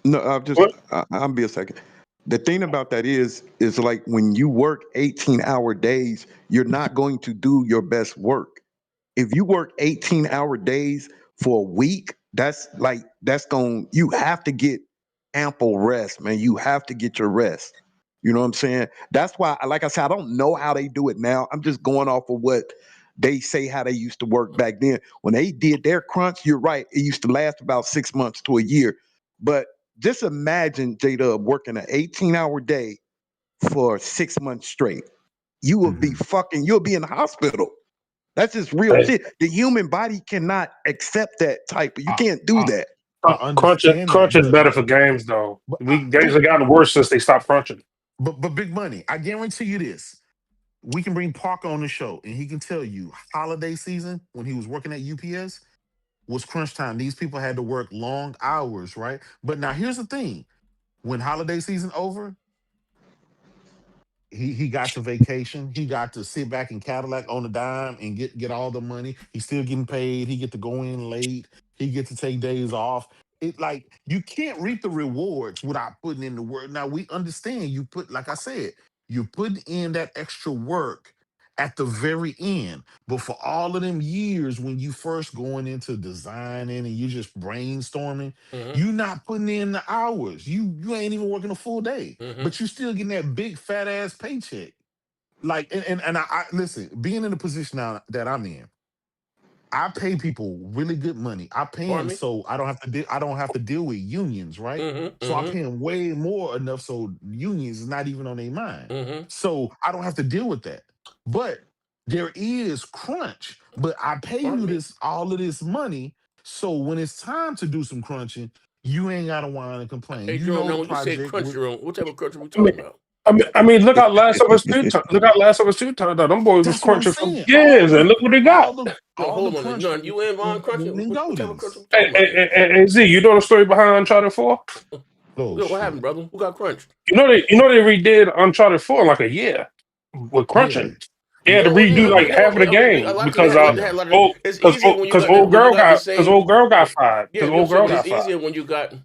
no, what? I'll be a second. The thing about that is like when you work 18-hour days, you're not going to do your best work. If you work 18-hour days for a week, you have to get ample rest, man. You have to get your rest. You know what I'm saying? That's why, like I said, I don't know how they do it now. I'm just going off of what they say how they used to work back then. When they did their crunch, you're right. It used to last about 6 months to a year. But just imagine J-Dub working an 18-hour day for 6 months straight. You will be you'll be in the hospital. That's just real Hey, shit. The human body cannot accept that type. You I, can't do I, that. I crunch understand that, is better for games though. but Games have gotten worse since they stopped crunching. but big money. I guarantee you this. We can bring Parker on the show, and he can tell you holiday season when he was working at UPS was crunch time. These people had to work long hours, right? But now here's the thing: when holiday season over, he got to vacation. He got to sit back in Cadillac on the dime and get all the money. He's still getting paid. He get to go in late. He get to take days off. It like you can't reap the rewards without putting in the work. Now we understand you put, like I said, you're putting in that extra work at the very end. But for all of them years when you first going into designing and you just brainstorming, you not putting in the hours. You ain't even working a full day, but you still getting that big fat ass paycheck. Like and I listen, being in the position now that I'm in, I pay people really good money. I pay them Pardon me? so I don't have to deal with unions, right? So I pay them way more enough so unions is not even on their mind. So I don't have to deal with that. But there is crunch. But I pay Pardon you me? all of this money. So when it's time to do some crunching, you ain't gotta whine and complain. Hey, You Jerome, know now the when you say project. crunch your own, what type of crunch are we I mean, talking about? look out Last of Us 2 time. Look out Last of Us 2 time. Them boys was That's what I'm crunching for saying. years, and look what they got. No, All the hold on a minute. crunch No, you and Vaughn crunching? winning What type of crunch are goldies. we talking about here? Hey, Z, you know the story behind Uncharted 4? Oh Yo, what shit. happened, brother? Who got crunched? You know they redid Uncharted 4 in like a year with Yeah. crunching. They had to Oh yeah, redo I like mean, half of the I mean, a game lot of people because had a lot of. It's easier when you got old girl the got same. fired. Yeah, Because you know what I'm old saying, girl but it's got fired. easier when you got the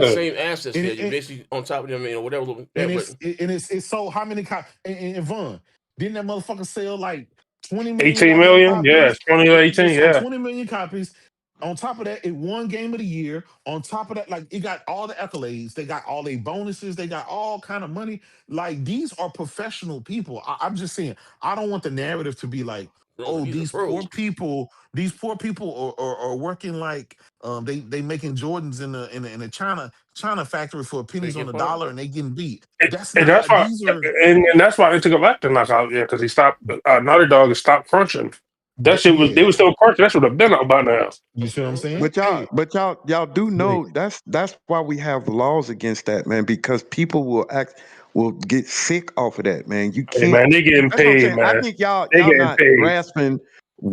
Yeah. same assets And there. it, You're and, basically on top of them, you know, whatever. and But it's so how many copies? And Vaughn, didn't that motherfucker sell like 20 million 18 goddamn million, yeah, copies? It 2018, sold yeah. 20 million copies. On top of that, it won Game of the Year. On top of that, like it got all the accolades. They got all their bonuses. They got all kind of money. Like these are professional people. I'm just saying. I don't want the narrative to be like, no, oh, these are these poor pros. people. These poor people are working like they making Jordans in a China factory for Beg pennies on your the pardon? dollar and they getting beat. That's And not that's how why, these are. and that's why Intergalactic knocked out, yeah, because he stopped. Naughty Dog has stopped crunching. That shit was Yeah, they were still crunching. That should have been out by now. you see what I'm saying? But y'all, Hey, y'all do wait, know that's why we have laws against that, man. Because people will get sick off of that, man. You Hey can't. man, they getting That's what I'm paid, saying. I man. think y'all They getting not paid. grasping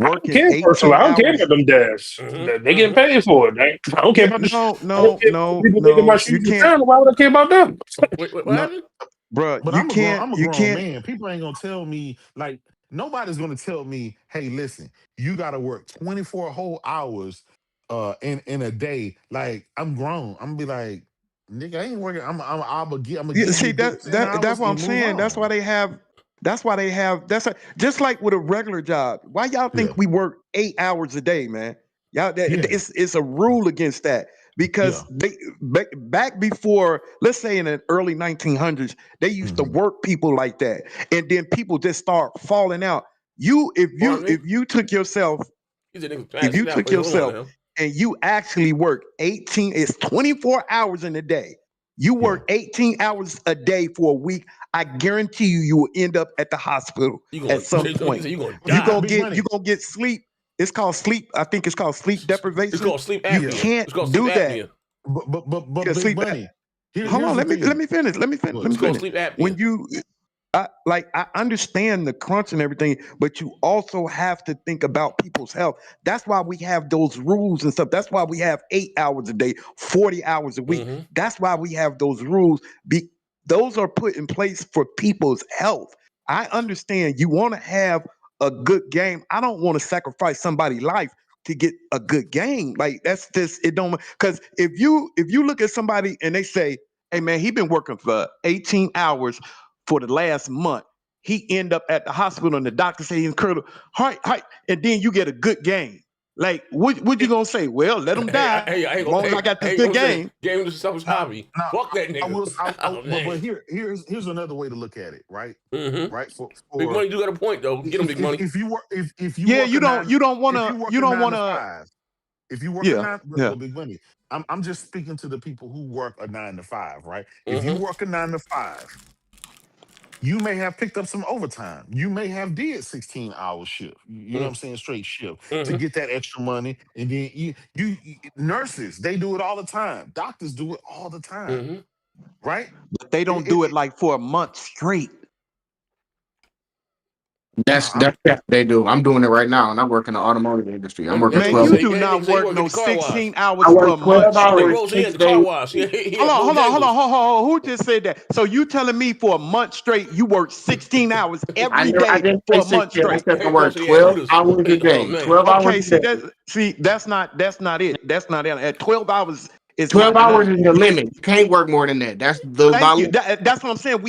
I don't working care personally. 18 I don't care about hours. them devs. They getting paid for it. Man. I don't care Yeah, about the. no, I don't no, care about no, people making my no. You shoes in can't. China. Why would I care about them? Wait, what No, happened? bruh, but you can't. I'm a You grown can't. man. People ain't gonna tell me like nobody's gonna tell me, hey, listen, you gotta work 24 whole hours in a day. Like I'm grown. I'm gonna be like, nigga, I ain't working. I'm gonna Yeah, give you see a good 10 that's hours what I'm and move saying. That's why on. they have. That's why they have. Just like with a regular job. Why y'all Yeah. think we work 8 hours a day, man? Y'all, Yeah. it's a rule against that. because they back before, let's say in the early 1900s, they used to work people like that, and then people just start falling out. If you took yourself and you actually work 18, it's 24 hours in a day. You work 18 hours a day for a week. I guarantee you will end up at the hospital at some point. You're gonna get sleep. It's called sleep. I think it's called sleep deprivation. It's called sleep apnea. You can't do that. But Big Money. Hold on, let me finish. It's called sleep apnea. When you I understand the crunch and everything, but you also have to think about people's health. That's why we have those rules and stuff. That's why we have 8 hours a day, 40 hours a week. That's why we have those rules. Those are put in place for people's health. I understand you want to have a good game. I don't want to sacrifice somebody's life to get a good game. Like that's just it don't, because if you look at somebody and they say, hey man, he been working for 18 hours for the last month. He end up at the hospital and the doctor say he's critical heart, and then you get a good game. Like what you gonna say? Well, let him die. As long as I got this good game. Game is selfish hobby. Fuck that nigga. But here's another way to look at it, right? Right. For Big Money, you got a point though. Get him, Big Money. If you work, if you yeah, work you don't want to. If you work a 9, Big Money. I'm just speaking to the people who work a 9 to 5, right? If you work a 9 to 5, you may have picked up some overtime. You may have did 16-hour shift. You know what I'm saying? Straight shift to get that extra money. And then you nurses, they do it all the time. Doctors do it all the time. Right? But they don't do it like for a month straight. That's they do. I'm doing it right now, and I work in the automotive industry. I'm working. Man, you do not work no 16 hours per month. Hold on. Who just said that? So you telling me for a month straight you work 16 hours every day for a month straight? I work 12 hours a day. 12 hours. Okay, that's not it. That's not it. At 12 hours. 12 hours is the limit. You can't work more than that. That's the volume. That's what I'm saying.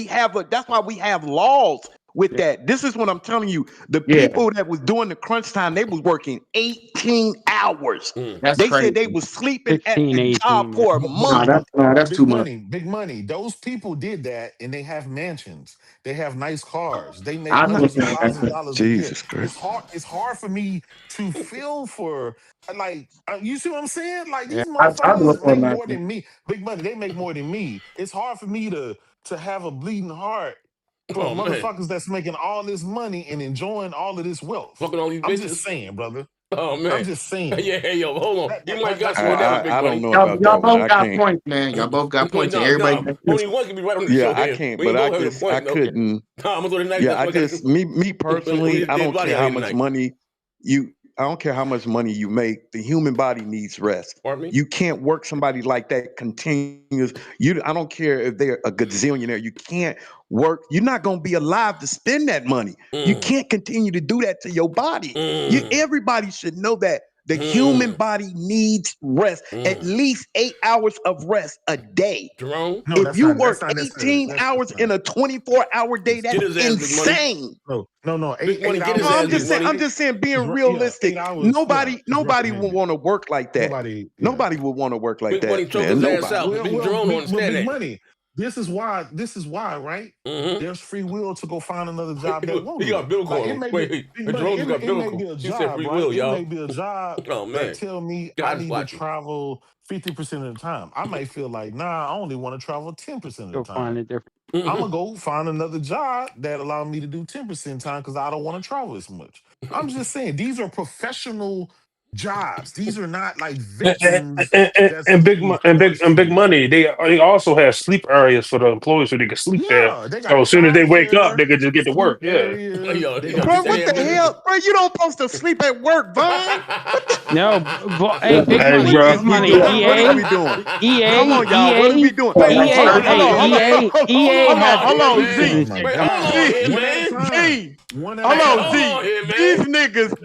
That's why we have laws with that. This is what I'm telling you. The people that was doing the crunch time, they was working 18 hours. They said they was sleeping at the job for a month. That's too much. Big money. Those people did that, and they have mansions. They have nice cars. They make hundreds of thousands of dollars a year. It's hard for me to feel for, like, you see what I'm saying? Like, these motherfuckers make more than me. Big Money, they make more than me. It's hard for me to have a bleeding heart for motherfuckers that's making all this money and enjoying all of this wealth. Fucking all these bitches. I'm just saying, brother. Oh man, I'm just saying. Hey, yo, hold on. You might got some. I don't know y'all about both that. got points, man. Y'all both got points. Everybody. Only one can be right on the show. Yeah, I can't. But I couldn't. Me personally, I don't care how much money you. I don't care how much money you make. The human body needs rest. Pardon me? You can't work somebody like that continuous. I don't care if they're a gazillionaire. You can't work. You're not going to be alive to spend that money. You can't continue to do that to your body. Everybody should know that. The human body needs rest. At least 8 hours of rest a day. Jerome? If you work 18 hours in a 24-hour day, that's insane. No. I'm just saying, being realistic. Nobody will want to work like that. Nobody will want to work like that. Big Money. This is why, right? There's free will to go find another job that won't. He got bill call. It may be a job, right? It may be a job that tell me I need to travel 50% of the time. I may feel like, I only want to travel 10% of the time. I'm gonna go find another job that allow me to do 10% time because I don't want to travel as much. I'm just saying, these are professional jobs. These are not like veterans. And big money. They also have sleep areas for the employees so they can sleep there. So as soon as they wake up, they can just get to work. Bro, what the hell? Bro, you don't supposed to sleep at work, Vaughn. No, hey, big money. What are we doing? Come on, y'all. What are we doing? Hold on, Z.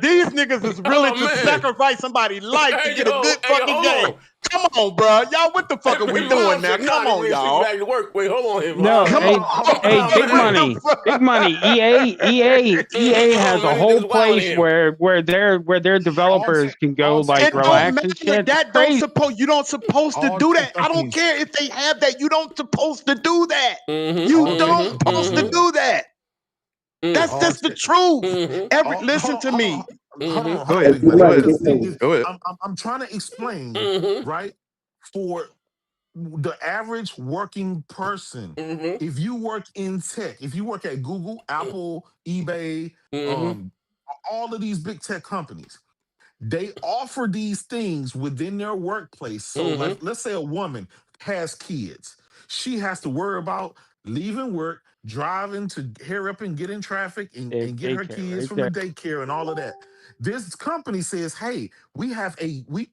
These niggas is willing to sacrifice somebody's life to get a good fucking game. Come on, bro. Y'all, what the fuck are we doing now? Come on, y'all. Back to work. Wait, hold on here. No, Come on. hey, big money, big money. EA has a whole place where their developers can go like relax and shit. You don't supposed to do that. I don't care if they have that. You don't supposed to do that. You don't supposed to do that. That's just the truth. Listen to me. Go ahead. Go ahead. I'm trying to explain, right? For the average working person, if you work in tech, if you work at Google, Apple, eBay, all of these big tech companies, they offer these things within their workplace. So like, let's say a woman has kids. She has to worry about leaving work, driving to hurry up and get in traffic and get her kids from the daycare and all of that. This company says, hey, we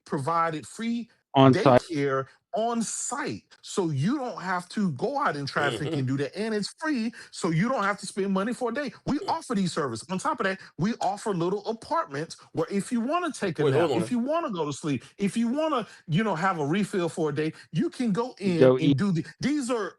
provided free daycare on site. So you don't have to go out in traffic and do that. And it's free. So you don't have to spend money for a day. We offer these services. On top of that, we offer little apartments where if you want to take a nap, if you want to go to sleep, if you want to, have a refill for a day, you can go in and do these are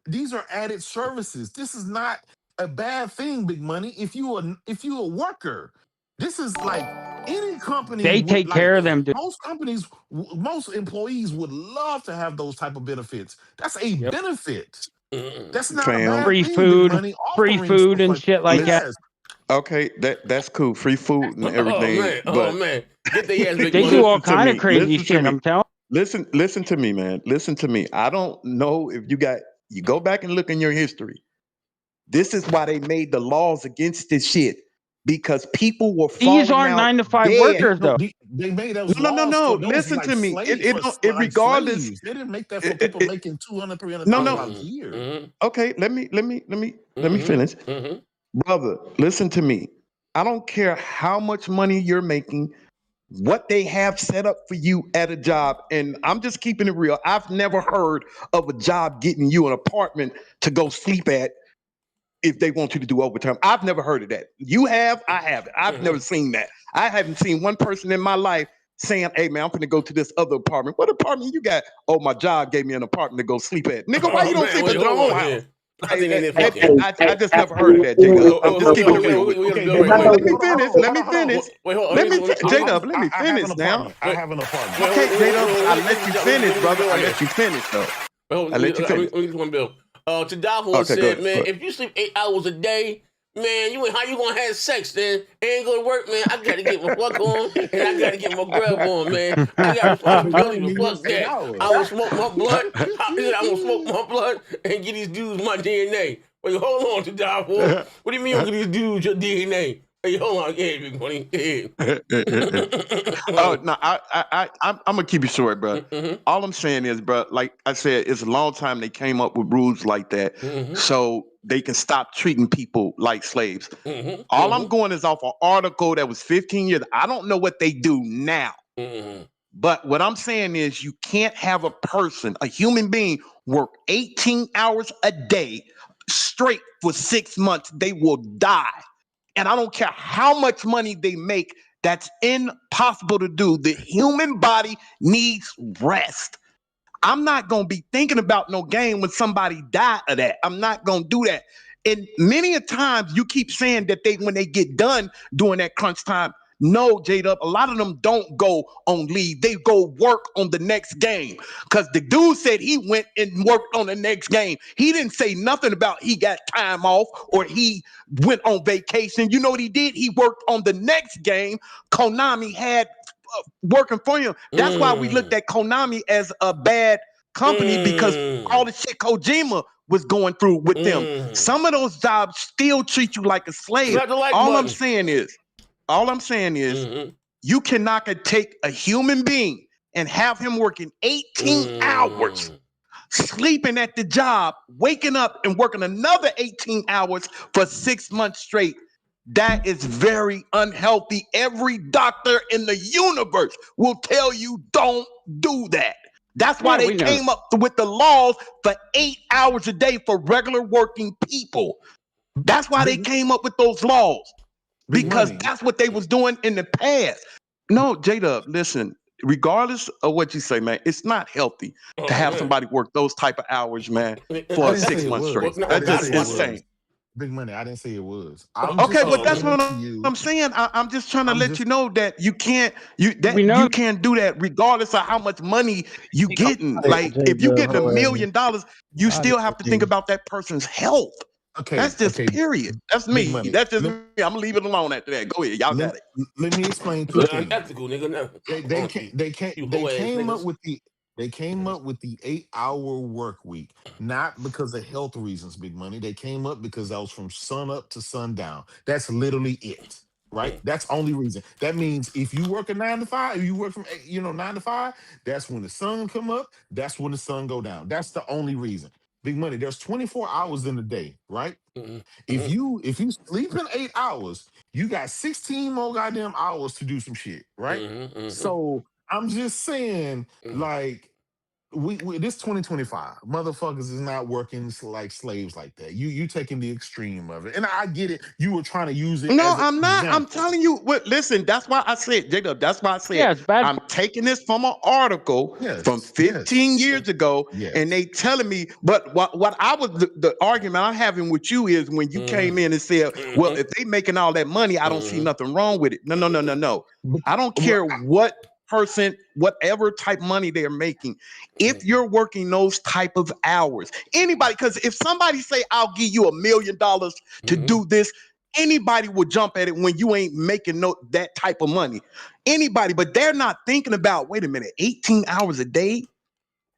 added services. This is not a bad thing, big money. If you a worker, this is like any company. They take care of them. Most companies, most employees would love to have those type of benefits. That's a benefit. That's not a bad free thing, food, big money. free food and shit like that. Okay, that's cool. Free food and everything. Oh man, get the ass big they money. do all kind of crazy shit. I'm telling. Listen to me, man. Listen to me. I don't know if you go back and look in your history. This is why they made the laws against this shit. Because people were these aren't 9 to 5 workers though. They made those no. Listen to me. Regardless, they didn't make that for people making $200, $300 a year. Okay, let me finish, brother. Listen to me. I don't care how much money you're making, what they have set up for you at a job, and I'm just keeping it real. I've never heard of a job getting you an apartment to go sleep at. If they want you to do overtime, I've never heard of that. You have, I haven't. I've never seen that. I haven't seen one person in my life saying, "Hey man, I'm gonna go to this other apartment." What apartment you got? Oh, my job gave me an apartment to go sleep at. Nigga, why you don't sleep at your own house? I just never heard of that, J-Dub. I'm just keeping it real. Let me finish. J-Dub, let me finish now. I have an apartment. Okay, J-Dub, I let you finish, brother. I let you finish, though. I let you finish. Let me one bill. Tadafo said, man, if you sleep 8 hours a day, man, how you gonna have sex then? Ain't gonna work, man. I gotta get my fuck on and I gotta get my grub on, man. I got responsibility to fuck that. I will smoke my blood. I will smoke my blood and get these dudes my DNA. Wait, hold on, Tadafo. What do you mean with these dudes your DNA? Hey, hold on, big money. Oh no, I'm gonna keep it short, bro. All I'm saying is, bro, like I said, it's a long time they came up with rules like that, so they can stop treating people like slaves. All I'm going is off an article that was 15 years. I don't know what they do now, but what I'm saying is, you can't have a person, a human being, work 18 hours a day straight for 6 months. They will die. And I don't care how much money they make, that's impossible to do. The human body needs rest. I'm not going to be thinking about no game when somebody died of that. I'm not going to do that. And many a times you keep saying that when they get done during that crunch time, no, J-Dub, a lot of them don't go on leave. They go work on the next game. Because the dude said he went and worked on the next game. He didn't say nothing about he got time off or he went on vacation. You know what he did? He worked on the next game Konami had working for him. That's why we looked at Konami as a bad company, because all the shit Kojima was going through with them. Some of those jobs still treat you like a slave. I'm saying is, you cannot take a human being and have him working 18 hours, sleeping at the job, waking up and working another 18 hours for 6 months straight. That is very unhealthy. Every doctor in the universe will tell you don't do that. That's why they came up with the laws for 8 hours a day for regular working people. That's why they came up with those laws. Because that's what they was doing in the past. No, J-Dub, listen. regardless of what you say, man, it's not healthy to have somebody work those type of hours, man, I for didn't say 6 it months straight. was. I That's didn't just say it insane. was. Big Money. I didn't say it was. I'm Okay, just but that's explaining what to you. I'm saying. I'm just trying to I'm let just you know that you can't We know you can't do that regardless of how much money you getting. Like if you getting $1 million, you still have to think about that person's health. That's just period. That's Big me. Money. That's just me. I'm gonna leave it alone after that. Go ahead, y'all got it. Let me explain two things. Unethical, nigga. No. They came up with the 8-hour work week, not because of health reasons, Big Money. They came up because that was from sun up to sundown. That's literally it, right? That's only reason. That means if you work a 9 to 5, if you work from 9 to 5, that's when the sun come up. That's when the sun go down. That's the only reason. Big Money. There's 24 hours in a day, right? If you sleep in 8 hours, you got 16 more goddamn hours to do some shit, right? So I'm just saying, like, we this 2025, motherfuckers is not working like slaves like that. You taking the extreme of it, and I get it. You were trying to use it. No, as I'm not. example. I'm telling you what. Listen, that's why I said, Jacob. That's why I said Yeah, it's bad. I'm taking this from an article from 15 years ago, and they telling me. But what I was the argument I'm having with you is when you came in and said, "Well, if they making all that money, I don't see nothing wrong with it." No. I don't care what person, whatever type money they're making. If you're working those type of hours, anybody, because if somebody say, "I'll give you $1 million to do this," anybody will jump at it when you ain't making that type of money. Anybody, but they're not thinking about, wait a minute, 18 hours a day?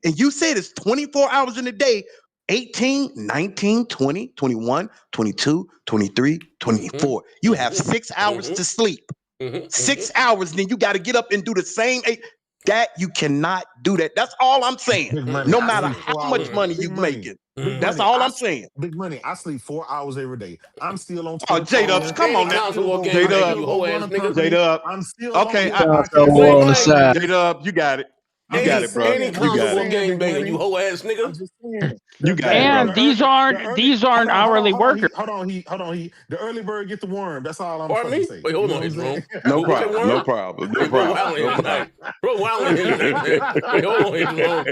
And you said it's 24 hours in a day, 18, 19, 20, 21, 22, 23, 24. You have 6 hours to sleep. 6 hours, then you got to get up and do the same 8. That you cannot do that. That's all I'm saying. Big Money. No I matter sleep 4 how much hours. money Big you Money. making. Big That's Money. all I'm saying. Big Money. I sleep 4 hours every day. I'm still on Oh, Twitch. J-Dubs, come on now. J-Dub, you hoe ass nigga. J-Dub. I'm still Okay, on the side. J-Dub, you got it. You got it, bro. Any You got console it. game banging, you hoe ass nigga. I'm just saying. You got it, And bro. these aren't hourly workers. Hold on. The early bird get the worm. That's all I'm Pardon fucking me? saying. Wait, hold on, You know Jerome. No What's that problem. No word? problem. No Hey, bro, problem. wilding here No problem. tonight. Bro, wilding here tonight, man. Wait, hold on here, Jerome.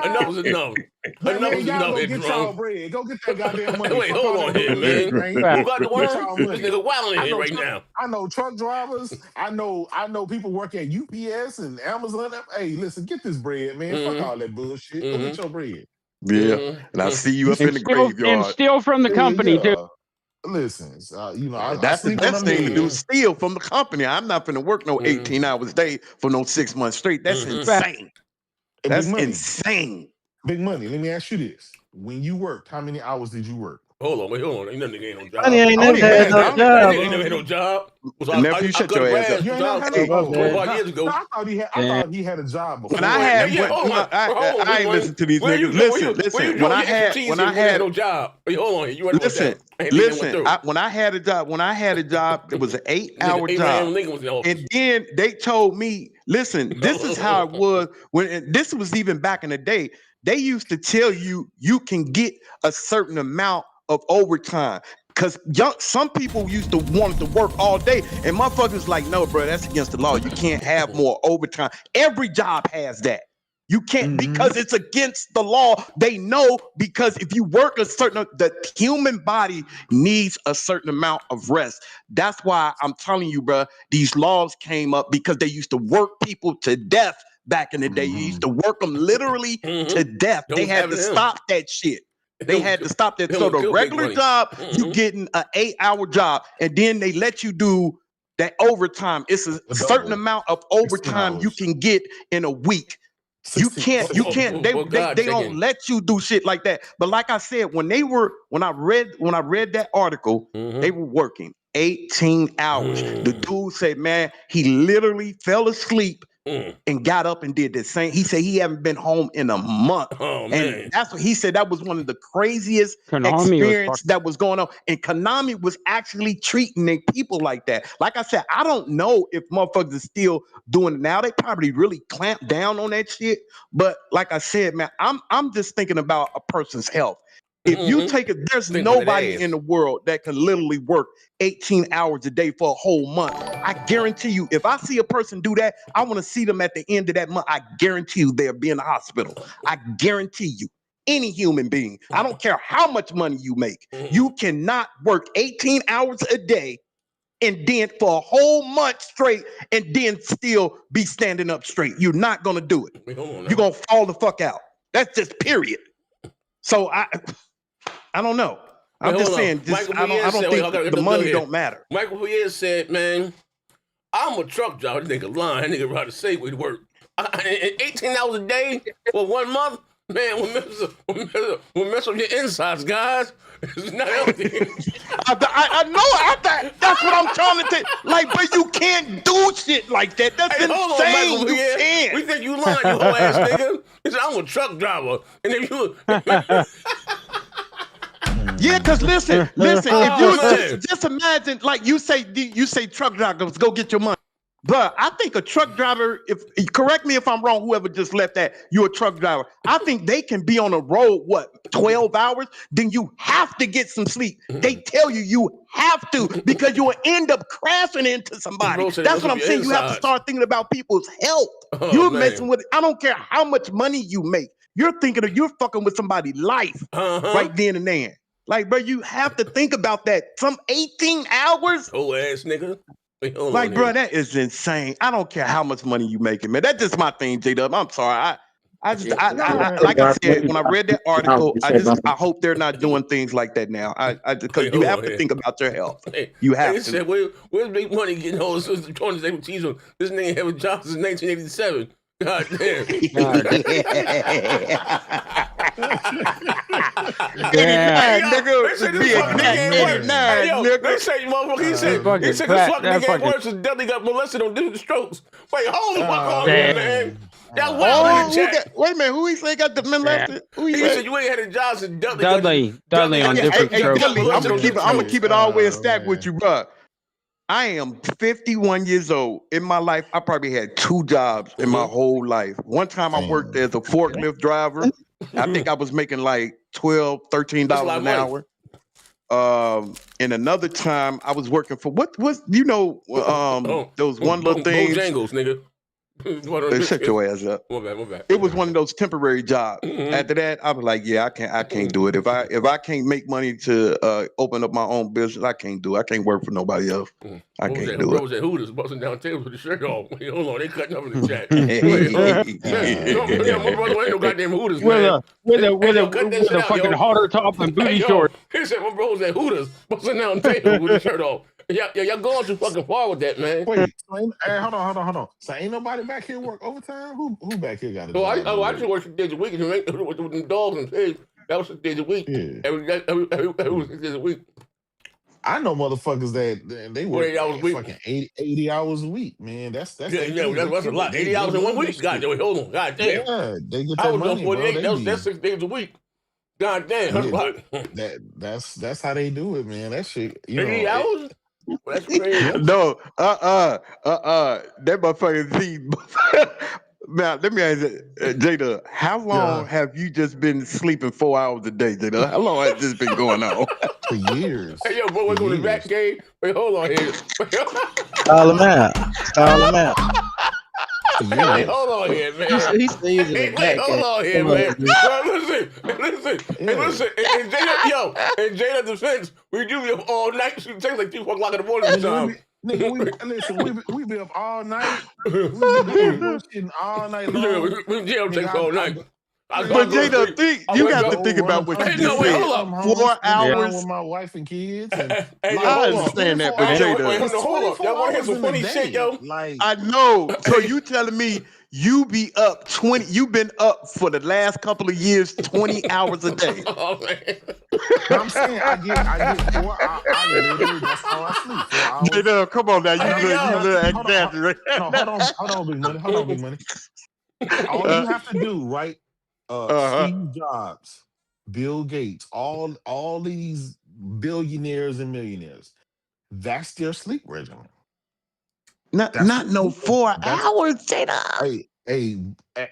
Enough is enough. But Enough man, is y'all enough go here, get y'all Jerome. bread. Go get that goddamn money. Wait, Fuck all hold on that here, bullshit, man. man. Who got the Go get y'all worm? This money. nigga wilding here right now. I know truck drivers. I know people work at UPS and Amazon. Hey, listen, get this bread, man. Fuck all that bullshit. Go get your bread. Yeah. And I see you up in the And graveyard. steal from the company too. Listen, I That's the sleep when best I'm thing to dead. do, steal from the company. I'm not going to work no 18 hours a day for no 6 months straight. That's insane. That's insane. Big Money. Let me ask you this. When you worked, how many hours did you work? Hold on. Ain't nothing ain't no job. Money ain't never had no job. That nigga never had no job. Nephew, shut your ass up. You ain't never had Hey, no 25 years ago. I thought he had a job before. When I ain't listen to these niggas. Listen. When I had no job. Wait, hold on. You right listen. When I had a job, it was an 8-hour job. And then they told me, listen, this is how it was when this was even back in the day. They used to tell you can get a certain amount of overtime. Because some people used to want to work all day, and motherfuckers like, no, bro, that's against the law. You can't have more overtime. Every job has that. You can't because it's against the law. They know because if you work the human body needs a certain amount of rest. That's why I'm telling you, bro, these laws came up because they used to work people to death back in the day. You used to work them literally to death. They had to stop that shit. They had to stop that. So the regular job, you getting an 8-hour job, and then they let you do that overtime. It's a certain amount of overtime you can get in a week. You can't. They don't let you do shit like that. But like I said, when I read that article, they were working 18 hours. The dude said, man, he literally fell asleep and got up and did the same. He said he haven't been home in a month. Oh, man. And that's what he said. That was one of the craziest experiences that was going on. And Konami was actually treating their people like that. Like I said, I don't know if motherfuckers are still doing it now. They probably really clamped down on that shit. But like I said, man, I'm just thinking about a person's health. If you take it, there's Think with that nobody ass. in the world that can literally work 18 hours a day for a whole month. I guarantee you, if I see a person do that, I want to see them at the end of that month. I guarantee you they'll be in the hospital. I guarantee you. Any human being, I don't care how much money you make, you cannot work 18 hours a day and then for a whole month straight and then still be standing up straight. You're not going to do it. You're going to fall the fuck out. That's just period. So I don't know. I'm just saying, I don't think the money don't matter. Michael Pierre said, man, I'm a truck driver. That nigga lying. That nigga ride a Segway to work. 18 hours a day for 1 month? Man, we'll mess up your insides, guys. It's not healthy. I know. That's what I'm trying to say. Like, but you can't do shit like that. That's insane. Hold on, you can't. We think you lying, you whole ass nigga. He said, I'm a truck driver. And then you... Yeah, because listen, if you just imagine, like you say truck drivers, go get your money. But I think a truck driver, correct me if I'm wrong, whoever just left that, you're a truck driver. I think they can be on a road, 12 hours? Then you have to get some sleep. They tell you have to because you'll end up crashing into somebody. That's what I'm saying. You have to start thinking about people's health. You're messing with it. I don't care how much money you make. You're you're fucking with somebody's life right then and there. Like, bro, you have to think about that. Some 18 hours? Oh, ass nigga. Like, bro, that is insane. I don't care how much money you making, man. That's just my thing, J-Dub. I'm sorry. I like I said, when I read that article, I hope they're not doing things like that now. Because you have to think about your health. You have to. Said, where's Big Money getting hold of this nigga having jobs since 1987? God damn. They say this fucking nigga ain't worse since Dudley got molested on different strokes. Wait, hold the fuck on here, man. That wild in the chat. Wait a minute, who he say got the molested? He said you ain't had a job since Dudley on different strokes. I'm gonna keep it all the way a stack with you, bro. I am 51 years old. In my life, I probably had 2 jobs in my whole life. One time I worked as a forklift driver. I think I was making like $12, $13 an hour. And another time I was working for those one little things. Bojangles, nigga. Shut your ass up. My bad. It was one of those temporary jobs. After that, I was like, yeah, I can't do it. If I can't make money to open up my own business, I can't do it. I can't work for nobody else. I can't do it. What was that Hooters busting down tables with the shirt off? Wait, hold on, they cutting up in the chat. My brother ain't no goddamn Hooters, man. With a fucking harder top and booty shorts. He said my bro was at Hooters busting down tables with the shirt off. Y'all going too fucking far with that, man. Wait, hey, hold on. So ain't nobody back here work overtime? Who back here got a job? I just work 6 days a week with them dogs and pigs. That was 6 days a week. Yeah. Every 6 days a week. I know motherfuckers that they work 8 hours a week. Fucking 80 hours a week, man. That's a lot. 80 hours in 1 week. God damn, hold on. God damn. Yeah, they get I that was money, doing 48. bro. That's 6 days a week. God damn, that's a lot. That's how they do it, man. That shit. 80 hours? That's crazy. No, that motherfucking thing. Now, let me ask you, Jada, how long have you just been sleeping 4 hours a day, Jada? How long has this been going on? For years. Hey, yo, bro, we're going to back game. Wait, hold on here. Call him out. Hey, hold on here, man. He's using the back game. Hold on here, man. Listen. In Jada defense, we do be up all night. It takes like 2 o'clock in the morning sometimes. Nigga, we be up all night. We be bullshitting all night long. We jail takes all night. But Jada, you got to think about what you just said. 4 hours with my wife and kids. And I understand that, but Jada, hold up. Y'all want to hear some funny shit, yo? I know. So you telling me you be up 20? You've been up for the last couple of years, 20 hours a day. Oh man. I'm saying I get 4 hours. I literally, that's how I sleep. 4 hours. Jada, come on now, you little exaggerate. Hold on, Big Money. All you have to do, right? Steve Jobs, Bill Gates, all these billionaires and millionaires, that's their sleep regimen. Not no 4 hours, Jada. Hey,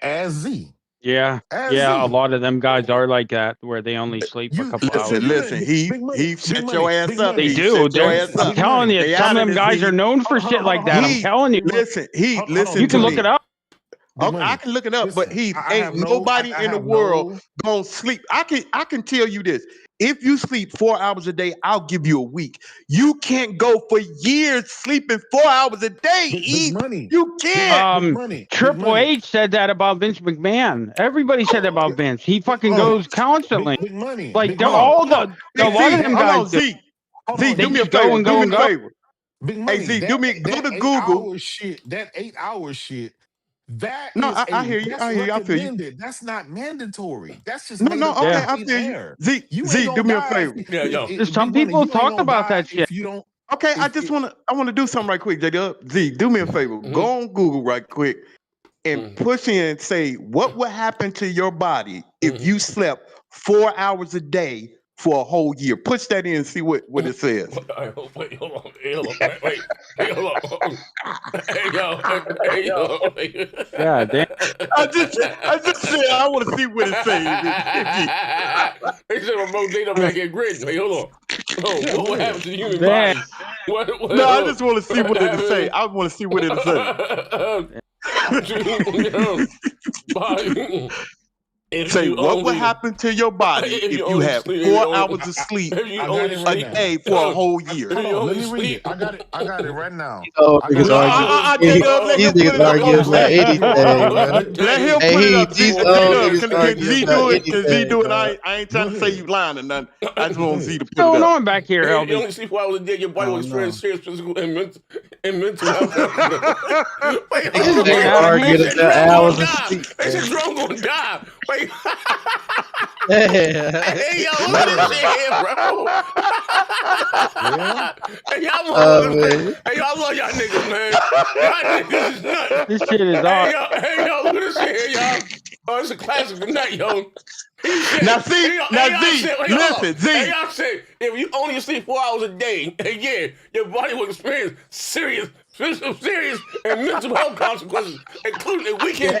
as Z, Yeah, yeah. A lot of them guys are like that, where they only sleep for a couple hours. Listen. He set your ass up. They He do. set your ass I'm up. telling you, Stay some out of them this, guys are known for shit like that. I'm telling you. Listen, You to can look me. it up. I can look it up, but Listen, I ain't have nobody in the world gonna sleep. I can tell you this. If you sleep 4 hours a day, I'll give you a week. You can't go for years sleeping 4 hours a day. Big money. You can't. Triple H said that about Vince McMahon. Everybody said that about Vince. He fucking goes constantly. Big money. Like Big all money. the a lot of them guys do. Z, They do me a just go favor. and Do go me and a go. favor. Big money. Hey, Z, go to 8 Google. hour shit. That 8 hour shit. That No, is I hear you. that's I hear you. I feel you. recommended. That's not mandatory. That's just No, made no, up okay, to I thin feel you. air. Z, do me a favor. Some people talk about that shit. If you don't. Okay, I want to do something right quick, J-Dub. Z, do me a favor. Go on Google right quick and push in and say what would happen to your body if you slept 4 hours a day for a whole year. Push that in and see what it says. Wait, hold on. Wait, hold on. Hey, yo. Yeah, damn. I just said I want to see what it says. They said remote data back in grid. Wait, hold on. Oh, what happened to the human Damn. body? What, No, I just want to see what it say. I want to see what it say. Say what would happen to your body if you had 4 hours of sleep a day for a whole year. Hold on, let me read it. I got it right now. These niggas argue about anything, man. Let him Hey, put it up. these Can niggas Z argue do about it? Can Z do it? anything, I ain't trying to say you lying or nothing. I just want Z to put What's going it up. on back here, You LB? only sleep 4 hours a day. Your body will experience serious physical and mental health. Wait, Niggas niggas arguing about hours of sleep. They said drone gonna die. Wait. Yeah. Hey, yo, look at this shit here, bro. Hey, y'all hey, y'all love y'all niggas, man. Y'all niggas is nuts. This shit is odd. Hey, yo, look at this shit here, y'all. Oh, it's a classic tonight, yo. Now, Z, listen, Z. Hey, y'all said if you only sleep 4 hours a day, again, your body will experience serious and mental health consequences, including a weakened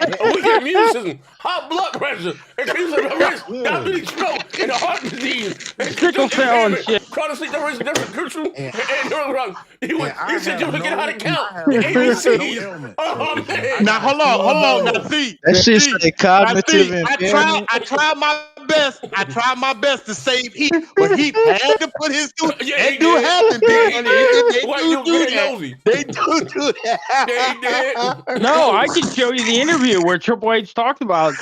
immune system, high blood pressure, increase of risk, diabetic stroke, and heart disease, sickle cell and shit. chronic sleep deprivation, crucial, and neural. You said you would get how to count No ABCs. Oh man! Now hold on. Now Z, That shit say cognitive I tried my best to save Heat, but Heat had to put his two. Yeah, They do happen, big money. They do that. Nosy. They do that. Yeah, he did. No, I can show you the interview where Triple H talked about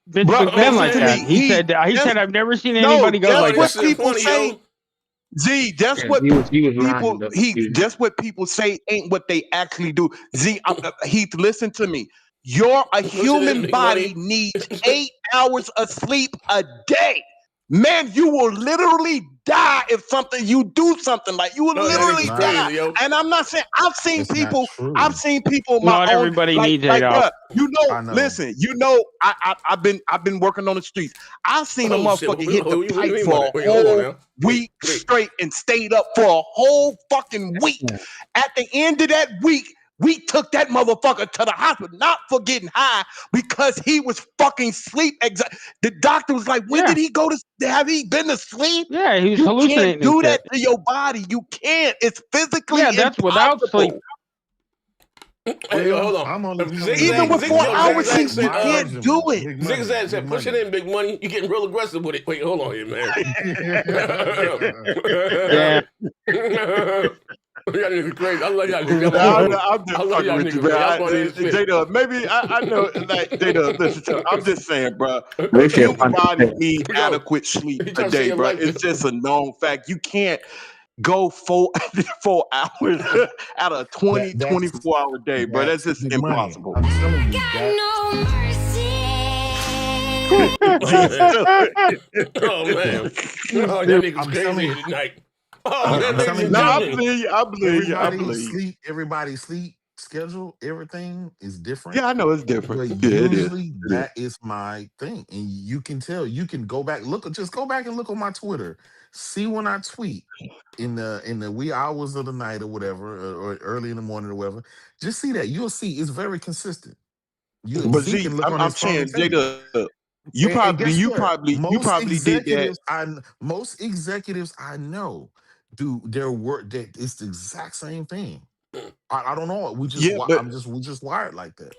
Vince McMahon like that. He said I've never seen anybody go like what that. people say. Z, that's what just what people say ain't what they actually do. Z, Heath, listen to me. A human body needs 8 hours of sleep a day. Man, you will literally die if you do something like you will literally die. Crazy, and I'm not saying I've seen people Not everybody needs 8 hours. Listen, I've been working on the streets. I've seen a motherfucker hit the pipe for a whole week straight and stayed up for a whole fucking week. At the end of that week, we took that motherfucker to the hospital, not for getting high, because he was fucking sleep. The doctor was like, when did he go to, have he been to sleep? Yeah, he was hallucinating. You can't do that to your body. You can't. It's physically that's without sleep. Hey, hold on. Even with 4 hours, you can't do it. Zigzag said, push it in, big money. You getting real aggressive with it. Wait, hold on here, man. Yeah. Y'all niggas crazy. I love y'all niggas. I'm just fucking with you, man. J-Dub, maybe I know, like, J-Dub, listen, I'm just saying, bro. The human body needs adequate sleep a day, bro. It's just a known fact. You can't go 4 hours out of 24-hour day, bro. That's just impossible. I'm telling you, Oh, man. Oh, y'all niggas crazy tonight. I believe you. Everybody's sleep schedule, everything is different. Yeah, I know it's different. But usually that is my thing. And you can tell, you can go back, just go back and look on my Twitter. See when I tweet in the wee hours of the night or whatever, or early in the morning or whatever. Just see that. You'll see it's very consistent. But Z Z, can look on I'm his phone saying and tell you. Jada, you And probably guess you what? probably you Most probably did that. most executives I know do their work. That it's the exact same thing. I don't know. Yeah, but We just wired like that.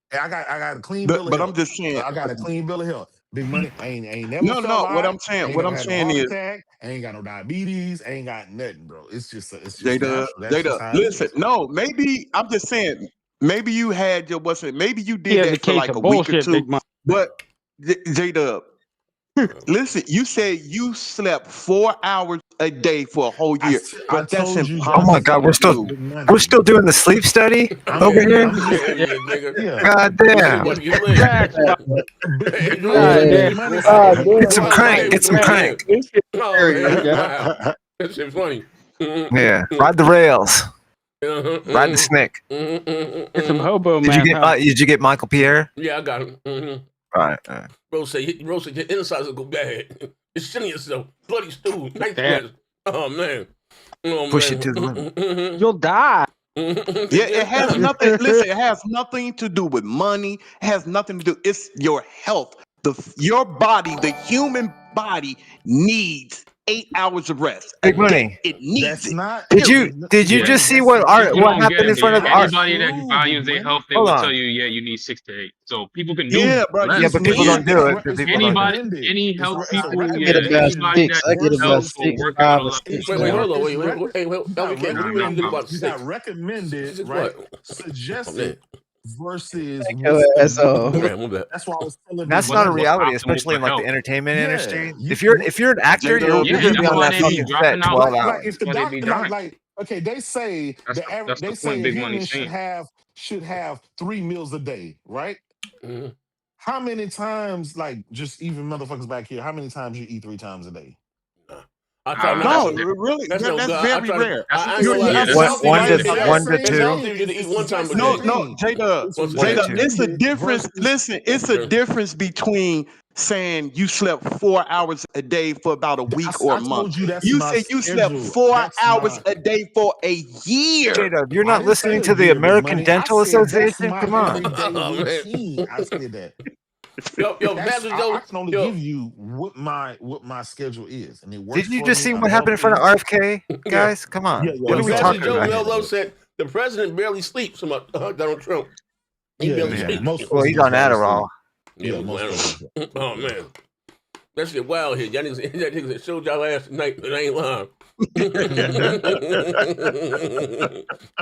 And I got a clean but bill of but I'm health. just saying. I got a clean bill of health. Big money. I ain't never No, felt no. high. I ain't What never I'm had no saying heart is, attack. I ain't got no diabetes. I ain't got nothing, bro. It's just Jada, natural. That's just Jada. how it Listen, is. no, maybe I'm just saying. Maybe you had your wasn't. Maybe you He did has a that for case like of a week or bullshit, two. Big Mike. But Jada, listen, you said you slept 4 hours a day for a whole year, I but that's told you Oh my that's God, impossible to do. big money. we're still doing the sleep study over here. I'm just Nigga. yeah. God This is damn. what you live. That's fine. Big God money. damn. Big money God said. damn. Get some Wild crank. life. Get some Yeah. crank. This shit Oh hilarious, man, yeah. wow. That shit's funny. Yeah, ride the rails. Ride the snake. Get some hobo Did you math. get Did you get Michael Pierre? Yeah, I got him. Right. Bro say your insides will go bad. It's shitting yourself. Bloody stool. Nice Damn. sweats. Oh man. Oh Push man. it to the limit. You'll die. Yeah, it has nothing. Listen, it has nothing to do with money. It has nothing to do. It's your health. Your body, the human body, needs 8 hours of rest a Big day. money. It needs That's it. not. Did you Big money, just see that's what You what don't get happened in it, front man. of our? Anybody that true, values big their money. health, they Hold will on. tell you, yeah, you need 6 to 8. So people can do Yeah, bro. Yeah, less. but people don't do it. It's People don't do it. recommended. Any It's, health it's people, I yeah, get recommended about anybody that 6. I get needs about health versus 6, or working on 5 a or level. 6 Wait, now. hold on. it's Wait. Hey, you got LVK, what do you get about you got 6? recommended, 6 right? what? Oh man. Suggested versus Take your what's ass off. immediate. Okay, move that. That's why I was telling Big That's What's not a Money. what's reality, optimal especially for in like the health? entertainment Yeah, industry. If you're an actor, Jada, you're Yeah, gonna be that's on why that they be fucking set dropping out. 5 12 like hours. if That's the why they be doctor dying. okay, they say That's they the point say a Big Money human saying. should have 3 meals a day, right? Mhm. How many times, like just even motherfuckers back here, how many times you eat 3 times a day? I try not. That's No, a different. really, That's no that's good. I very try to. rare. That's a I ain't gonna lie. yeah. It's It's That's healthy. healthy. One It's to the It's exact one healthy. to same It's two. healthy thing. for you to eat It's the one time exact a same No, day. no, thing. Jada, It's Once a day. Jada. It's a recommended difference. versus Listen, it's a Okay. difference between saying you slept 4 hours a day for about a week or I a month. told you that's You my say you slept schedule. 4 hours a day for a year. Jada, you're I not didn't say listening a to the year, Big American Money. I Dental said that's Association? my Come on. everyday Oh man. routine. I said that. Yo, That's Pastor Joe. I can only Yo, give you what my schedule is, and it Did works you for just me. see I'm what happened in front of healthy. RFK, yeah. guys? Come on. Yeah, What Yo, are we Pastor talking Joe about here? Mello said the president barely sleeps. About Donald Trump. He yeah, barely yeah. Yeah. sleeps. Most Well, he's presidents on barely Adderall. sleep. Yeah, Yeah, we most went. presidents. Oh man, that shit wild here. Y'all niggas, that niggas showed y'all last night, but I ain't lying. That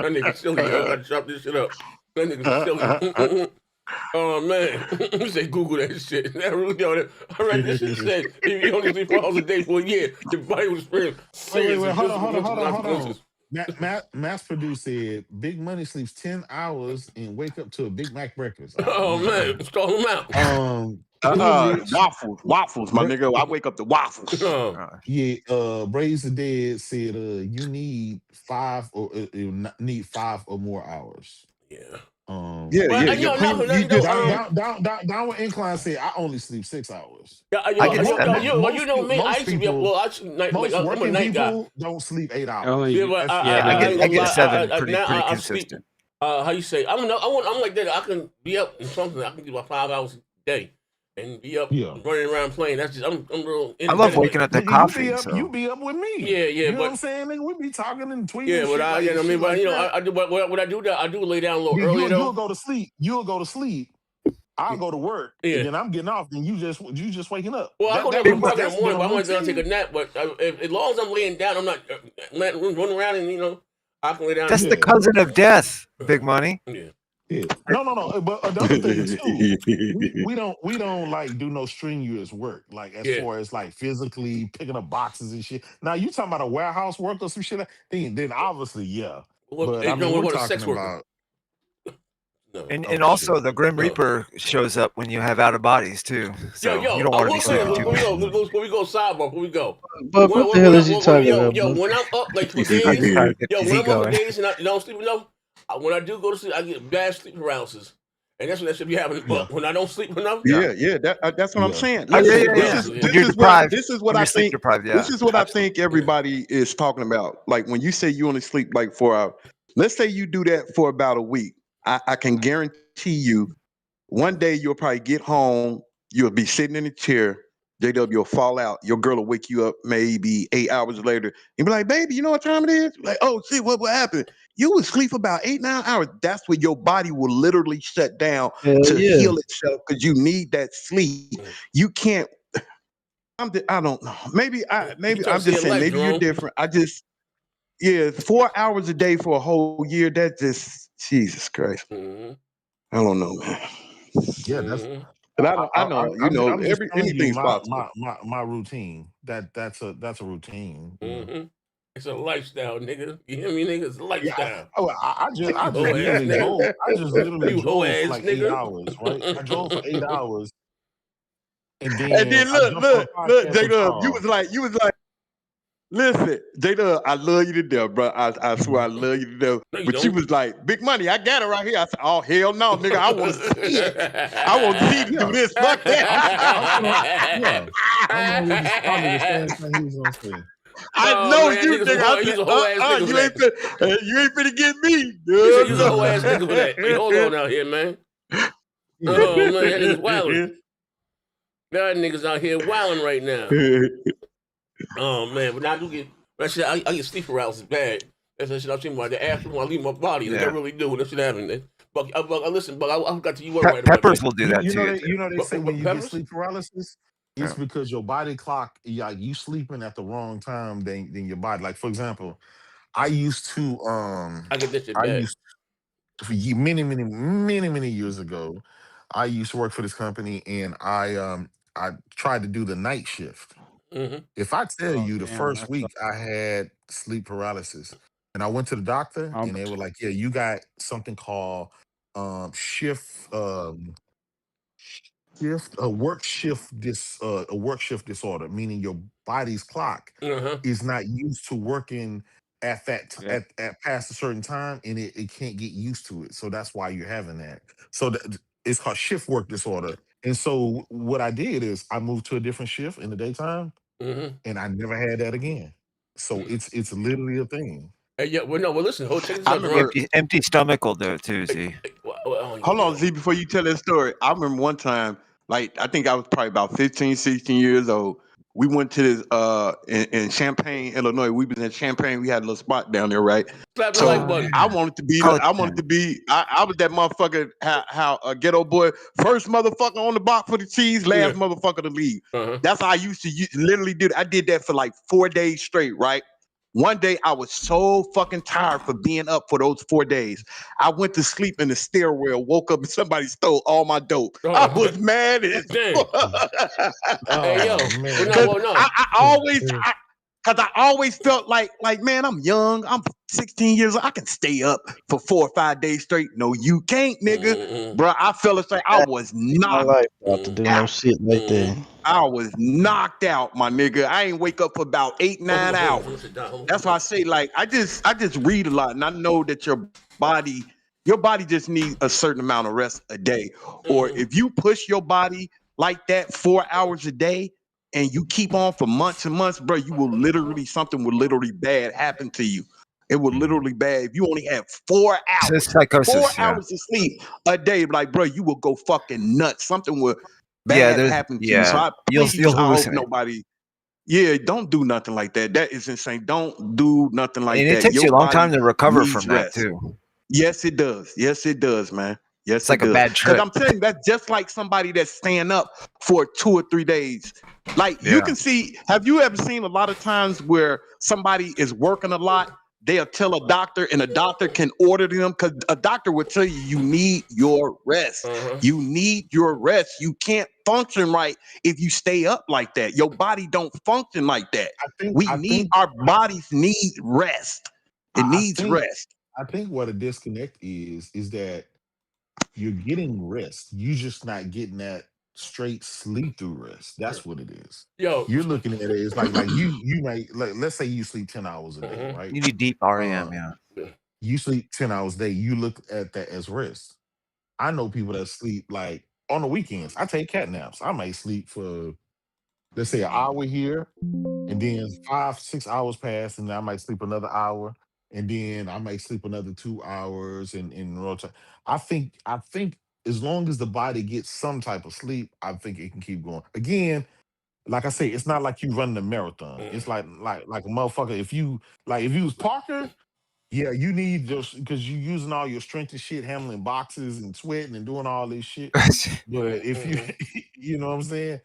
nigga silly, yo. I gotta chop this shit up. That nigga silly. Oh man, you say Google that shit. That really, yo, I read this shit said if you only sleep 4 hours a day for a year, your body will experience serious Wait. and Hold physical on, mental hold on. consequences. Mass produced said Big Money sleeps 10 hours and wake up to a Big Mac breakfast. Oh Oh man. man, stall him out. Hood Rich, Waffles, my nigga. I wake up to waffles. Oh, Braves the Dead said you need 5 or need 5 or more hours. yeah. Yeah, Well, yeah. you Your know, not for premium. You nothing though. just Downward Incline said I only sleep 6 hours. I get 7. You know me. I used to be up. Well, I should night. Most I'm a working night guy. people don't sleep 8 Only hours. Yeah, but That's Yeah, I ain't I gonna get lie. 7 pretty Now I sleep. consistent. How you say? I'm like that. I can be up in something. I can do about 5 hours a day and be up yeah. running around playing. That's just I'm real I love independent. waking up to Nigga, coffee. you So be up with me. Yeah, You know what but I'm saying? Nigga, we be talking and tweeting yeah, and but shit like shit but like that. I do. But what I do that I do lay down a little Then earlier you'll though. go to sleep. You'll go to sleep. I'll go to work. And Yeah. then I'm getting off. Then you just waking up. Well, I go down to work in the morning, but I might take a nap. But as long as I'm laying down, I'm not running around and I can lay down. that's the cousin of death, Big Money. Yeah. Yeah. No. But another thing too, we don't like do no strenuous work, like as far as like physically picking up boxes and shit. Now you talking about a warehouse work or some shit, then obviously yeah. But I mean what we're about a talking sex worker? about And also the Grim Reaper shows up when you have out of bodies too. So you don't want to be sleeping too much. Before we go sidebar, before we go. But what the hell is you talking about, bro? When I'm up like for I'm days, trying to get when TZ I'm up for going. days and I don't sleep enough, when I do go to sleep, I get bad sleep paralysis. And that's what that should be happening. But when I don't sleep enough, yeah. That's what I'm saying. Oh, Listen, yeah. this is what I think. This is what I think everybody is talking about. Like when you say you only sleep like 4 hours. Let's say you do that for about a week. I can guarantee you One day you'll probably get home, you'll be sitting in a chair, JW will fall out, your girl will wake you up maybe 8 hours later, and be like, baby, you know what time it is? Like, oh shit, what happened? You would sleep about 8-9 hours. That's when your body will literally shut down Hell to yeah. heal itself because you need that sleep. You can't. I don't know. Maybe I'm just saying. Maybe you're different. 4 hours a day for a whole year. That just Jesus Christ. Mm-hmm. I don't know, man. Yeah, that's. But I know. You know, I'm just telling you anything's possible. my routine. That's a routine. Mm-hmm. It's a lifestyle, nigga. You hear me, nigga? It's a lifestyle. I just hoe ass literally nigga. drove. I just literally You hoe drove for ass like nigga. 8 hours, right? I drove for 8 hours, and And then I jumped on a look, podcast with J-Dub, you y'all. was like, listen, J-Dub, I love you to death, bro. I swear I love you to death. No, you But you don't. was like, big money, I got it right here. I said, oh hell no, nigga, I want to see it. I want to see you do this. Fuck that. I'm gonna just probably the same thing he was gonna say. I Oh, know man, you, nigga. I he's said, a whole ass nigga for that. you ain't finna get me. He said you's a whole ass nigga for that. Hey, hold on out here, man. Oh man, that nigga's wilding. That nigga's out here wilding right now. Oh man, but now I do get that shit. I get sleep paralysis bad. That's that shit I'm talking about. The after when I leave my body, like I really do. That shit happen. But listen, but I got to you right about Peppers that. will do that too. You know they say when you Peppers? get sleep paralysis, it's because your body clock, like you sleeping at the wrong time than your body. Like for example, I used to I get this shit bad. Many years ago, I used to work for this company, and I tried to do the night shift. Mm-hmm. If I tell you the first that's week I had sleep paralysis, and I went to the doctor, and they were like, "Yeah, you got something called shift a work shift disorder, meaning your body's clock is not used to working at at past a certain time, and it can't get used to it. So that's why you're having that. So it's called shift work disorder. And so what I did is I moved to a different shift in the daytime, and I never had that again. So it's literally a thing. Hey, yeah, well, listen, check this I out, remember. Empty stomach will do it too, Z. Hold on, Z, before you tell that story. I remember one time, like, I think I was probably about 15, 16 years old. We went to this in Champaign, Illinois. We was in Champaign. We had a little spot down there, right? Slap the like button. I wanted to be. I was that motherfucker. How a ghetto boy, first motherfucker on the box for the cheese, last motherfucker to leave. That's how I used to literally do. I did that for like 4 days straight, right? One day I was so fucking tired for being up for those 4 days. I went to sleep in the stairwell, woke up and somebody stole all my dope. I was mad as fuck. Hey yo, man. I always felt like man, I'm young. I'm 16 years old. I can stay up for 4 or 5 days straight. No, you can't, nigga. Bro, I felt like I was knocked out to do no shit like that. I was knocked out, my nigga. I ain't wake up for about 8-9 hours. That's why I say, like, I just read a lot, and I know that your body just needs a certain amount of rest a day. Or if you push your body like that 4 hours a day and you keep on for months and months, bro, something will literally bad happen to you. It will literally bad. If you only have 4 hours, psychosis, 4 hours of sleep a day, like, bro, you will go fucking nuts. Something will bad happen to you. So I hope nobody. Yeah, don't do nothing like that. That is insane. Don't do nothing like that. And it takes you a long time to recover from that too. Yes, it does. Yes, it does, man. Yes, it's like a bad trip. Because I'm telling you, that's just like somebody that's staying up for 2 or 3 days. Like you can see. Have you ever seen a lot of times where somebody is working a lot? They'll tell a doctor, and a doctor can order them because a doctor will tell you need your rest. You need your rest. You can't function right if you stay up like that. Your body don't function like that. Our bodies need rest. It needs rest. I think what a disconnect is that you're getting rest. You're just not getting that straight sleep through rest. That's what it is. Yo, you're looking at it as like you might, like, let's say you sleep 10 hours a day, right? You need deep REM, You sleep 10 hours a day. You look at that as rest. I know people that sleep like on the weekends. I take cat naps. I might sleep for, let's say, an hour here, and then 5-6 hours pass, and I might sleep another hour, and then I might sleep another 2 hours in rotation. I think as long as the body gets some type of sleep, I think it can keep going. Again, like I say, it's not like you running a marathon. It's like a motherfucker. If you was Parker, yeah, you need just because you using all your strength and shit, handling boxes and sweating and doing all this shit. But if you, you know what I'm saying?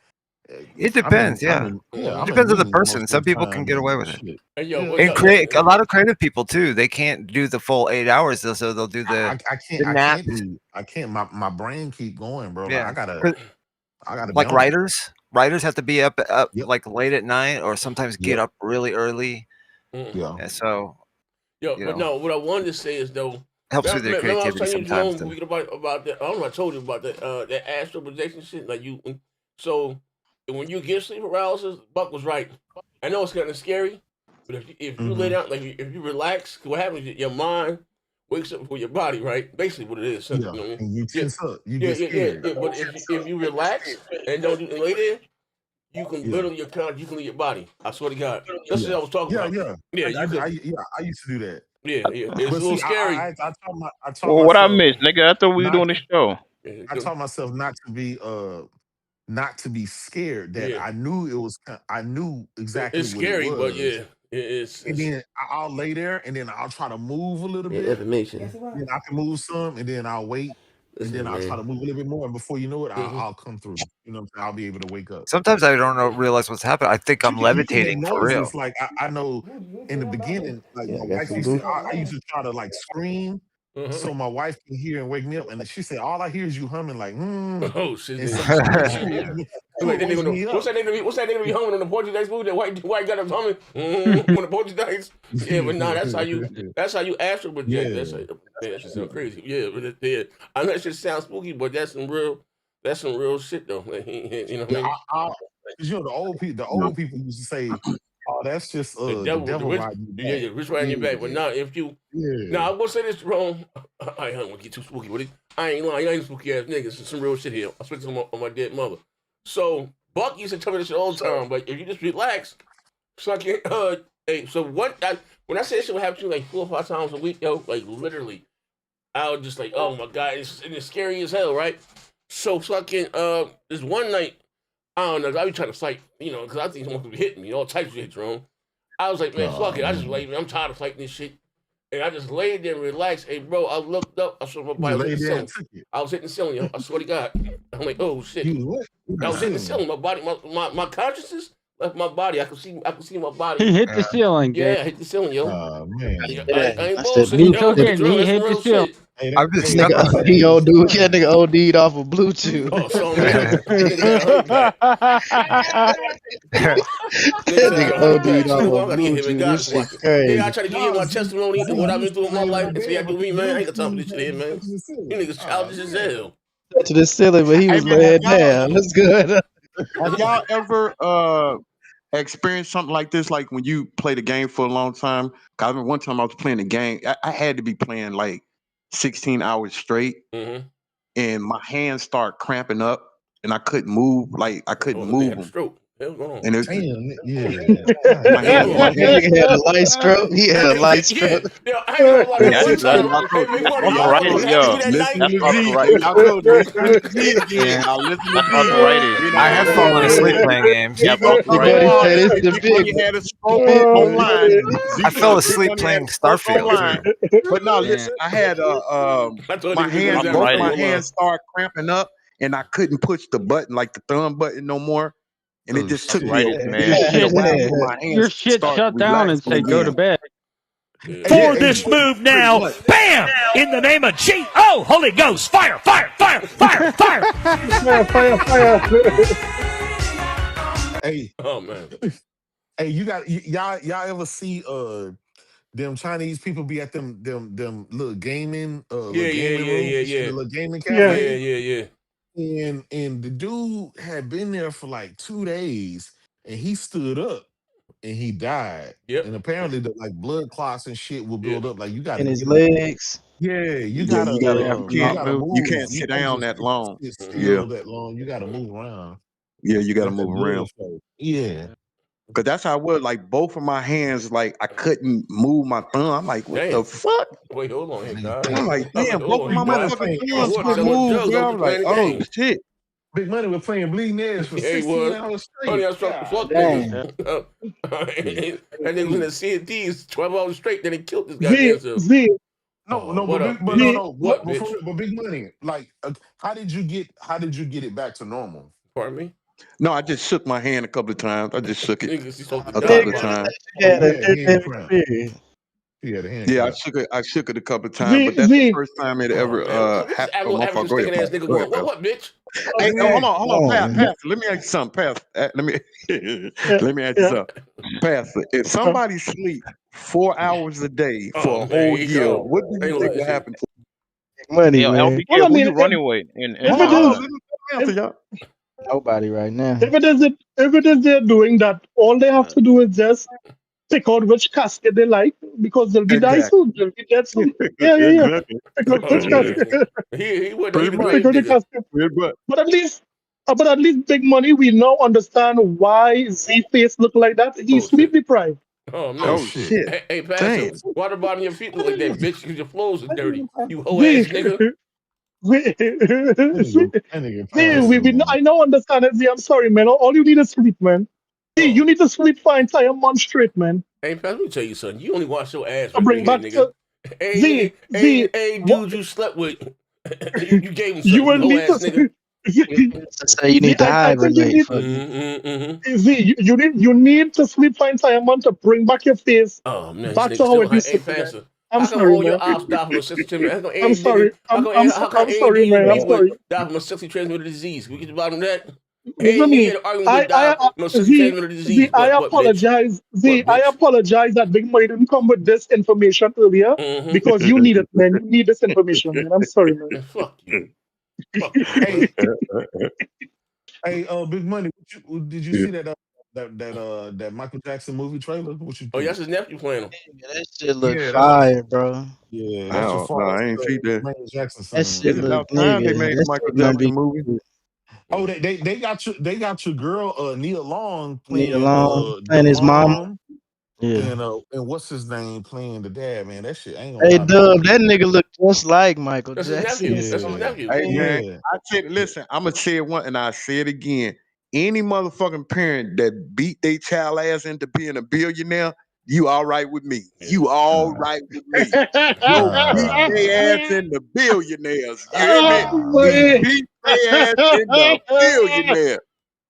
It depends, yeah. Yeah, It depends on the person. Some people can get away with it. And a lot of creative people too. They can't do the full 8 hours, so they'll do the nap. I can't. My brain keep going, bro. Yeah, like, I gotta like be on writers. Writers have to be up like late at night, or sometimes get up really early. Yeah. And so, but no, what I wanted to say is though, helps with their creativity I was telling sometimes. you, Jerome, about that. I don't know. I told you about that astral projection shit. Like you, so when you get sleep paralysis, Buck was right. I know it's kind of scary, but if you lay down, like if you relax, what happens? Your mind wakes up for your body, right? Basically, what it is. Yeah, You know what I mean? and you tense up. You get scared. Yeah. But if you relax and don't lay there, you can literally you can leave your body. I swear to God. That's what I was talking about. Yeah. Yeah, I used to do that. Yeah. It's a little scary. I taught Well, what I myself missed, nigga? I thought we were doing the show. I taught myself not to be scared. That I knew I knew exactly it's what scary, it was. but yeah, it's and then I'll lay there, and then I'll try to move a little bit. Information. Then I can move some, and then I'll wait, and then I'll try to move a little bit more, and before you know it, I'll come through. You know what I'm saying? I'll be able to wake up. Sometimes I don't realize what's happening. I think I'm levitating for real. Like I know in the beginning, like my wife I used to try to like scream. So my wife can hear and wake me up, and she said, "All I hear is you humming like." Oh shit! And What's that nigga? What's that nigga be humming on the Portuguese movie? That white guy that's humming on the Portuguese. Yeah, but nah, that's how you astral project. That shit sound crazy. Yeah, but I know that shit sounds spooky, but that's some real shit though. You know what I mean? Because the old people used to say, "Oh, that's just the devil riding your back." Yeah, just riding your back. But now, if you, now I will say this wrong. I don't want to get too spooky with it. I ain't lying. I ain't spooky ass niggas. Some real shit here. I speak to on my dead mother. So Buck used to tell me this shit all the time. But if you just relax, so I can. Hey, so when I say this shit would happen to you like 4 or 5 times a week, yo, like literally, I was just like, oh my god, it's scary as hell, right? So fucking this one night. I don't know. I be trying to fight, because I think someone could be hitting me. All types of shit, Jerome. I was like, man, fuck it. I just laid there. I'm tired of fighting this shit. And I just laid there and relaxed. Hey, bro, I looked up. I saw my body was hitting the ceiling. I was hitting the ceiling, yo. I swear to God. I'm like, oh, shit. I was hitting the ceiling. My body, my consciousness left my body. I could see my body. He hit the ceiling. Yeah, I hit the ceiling, yo. Oh, man. I ain't bullshit. He hit the ceiling. I'm just nigga OD'd off of Bluetooth. Oh, so man. Nigga OD'd off of Bluetooth. This shit crazy. Yeah, I try to give you my testimony and what I've been through in my life. And say, I do me, man. I ain't got time for this shit here, man. You niggas childish as hell. To the ceiling, but he was laying down. That's good. Have y'all ever experienced something like this? Like when you played a game for a long time? Cause I remember one time I was playing a game. I had to be playing like 16 hours straight, and my hands start cramping up, and I couldn't move. Like I couldn't move them. And it was, my hand had a light stroke. He had a light stroke. That's arthritis. I have fallen asleep playing games. Yeah, I fell asleep playing Starfield. But no, listen, I had my hands started cramping up, and I couldn't push the button, like the thumb button, no more. And it just took me a while for my hands Your shit shut down and say go to bed. For this move now, bam! In the name of G. Oh, Holy Ghost, fire, fire, fire, fire, fire, fire. Hey, oh man. Hey, y'all ever see them Chinese people be at them little gaming rooms, little gaming cafe? Yeah. And the dude had been there for like 2 days, and he stood up and he died. Yep. And apparently the like blood clots and shit will build up. Like you got in his legs. Yeah, you gotta move. You can't sit down that long. That long. You gotta move around. Yeah, you gotta move around. Yeah. Cause that's how I was. Like both of my hands, like I couldn't move my thumb. I'm like, what the fuck? Wait, hold on here, God. I'm like, I'm damn, both of my motherfucking thumbs wasn't couldn't telling no move, jokes. bro. I I was was like, playing the oh game. shit. Big Money was playing Bleeding Edge for Yeah, he 16 was. hours straight. Honey, I struck the fuck niggas. That nigga was in the CNTs 12 hours straight. Then he killed this goddamn self. What, but Big Money, like, how did you get it back to normal? Pardon me? No, I just shook my hand a couple of times. I just shook it Niggas, a couple of times. Yeah, I shook it a couple of times, but that's the first time it ever happened. Oh, Average sticking ass nigga going, what, bitch? Hey, hold on, Pastor. Let me ask you something, Pastor. Let me ask you something, Pastor. If somebody sleep 4 hours a day for a whole year, what do you think will happen to Money, man. LBK, who you running with? Nobody right now. If it is they're doing that, all they have to do is just pick out which casket they like because they'll be die soon. They'll be dead soon. Yeah. Pick out which casket. He wasn't the Pick out the casket. But at least Big Money, we now understand why Z-Face look like that. He's sleep deprived. Oh man! Oh shit! Hey, Pastor, why the bottom of your feet look like that, bitch? Because your flows are dirty. You hoe ass nigga. I now understand it. Z, I'm sorry, man. All you need is sleep, man. Z, you need to sleep for an entire month straight, man. Hey, Pastor, let me tell you something. You only wash your ass I'll with bring back nigga. Hey, dude, you slept with. You gave him something. You will need to. Nigga. You need to hibernate. Z, you need to sleep for an entire month to bring back your face. Oh man, back to how it used to be. Pastor. I'm sorry, sorry, man. Your ops die from a sexually transmitted. I'm sorry. I'm sorry, man. I'm sorry. Die from a sexually transmitted disease. We get the bottom of that. I apologize. I apologize that Big Money didn't come with this information earlier because you need it, man. You need this information, man. I'm sorry, man. Fuck you. Hey, Big Money, did you see that Michael Jackson movie trailer? What you think? Oh, that's his nephew playing him. That shit look fire, bro. Yeah, that's your fault. I ain't see that. Michael Jackson son. That shit It's about time they made a Michael Jackson movie. Oh, they got your girl Nia Long playing his mom. Yeah. And what's his name playing the dad, man? That shit ain't Hey, Dub, that nigga look just like Michael Jackson. That's his nephew. Hey, man, I said, listen, I'm going to say it once and I'll say it again. Any motherfucking parent that beat their child ass into being a billionaire, you all right with me. You all right with me. Yo, beat their ass into billionaires. You hear me? Beat their ass into billionaires.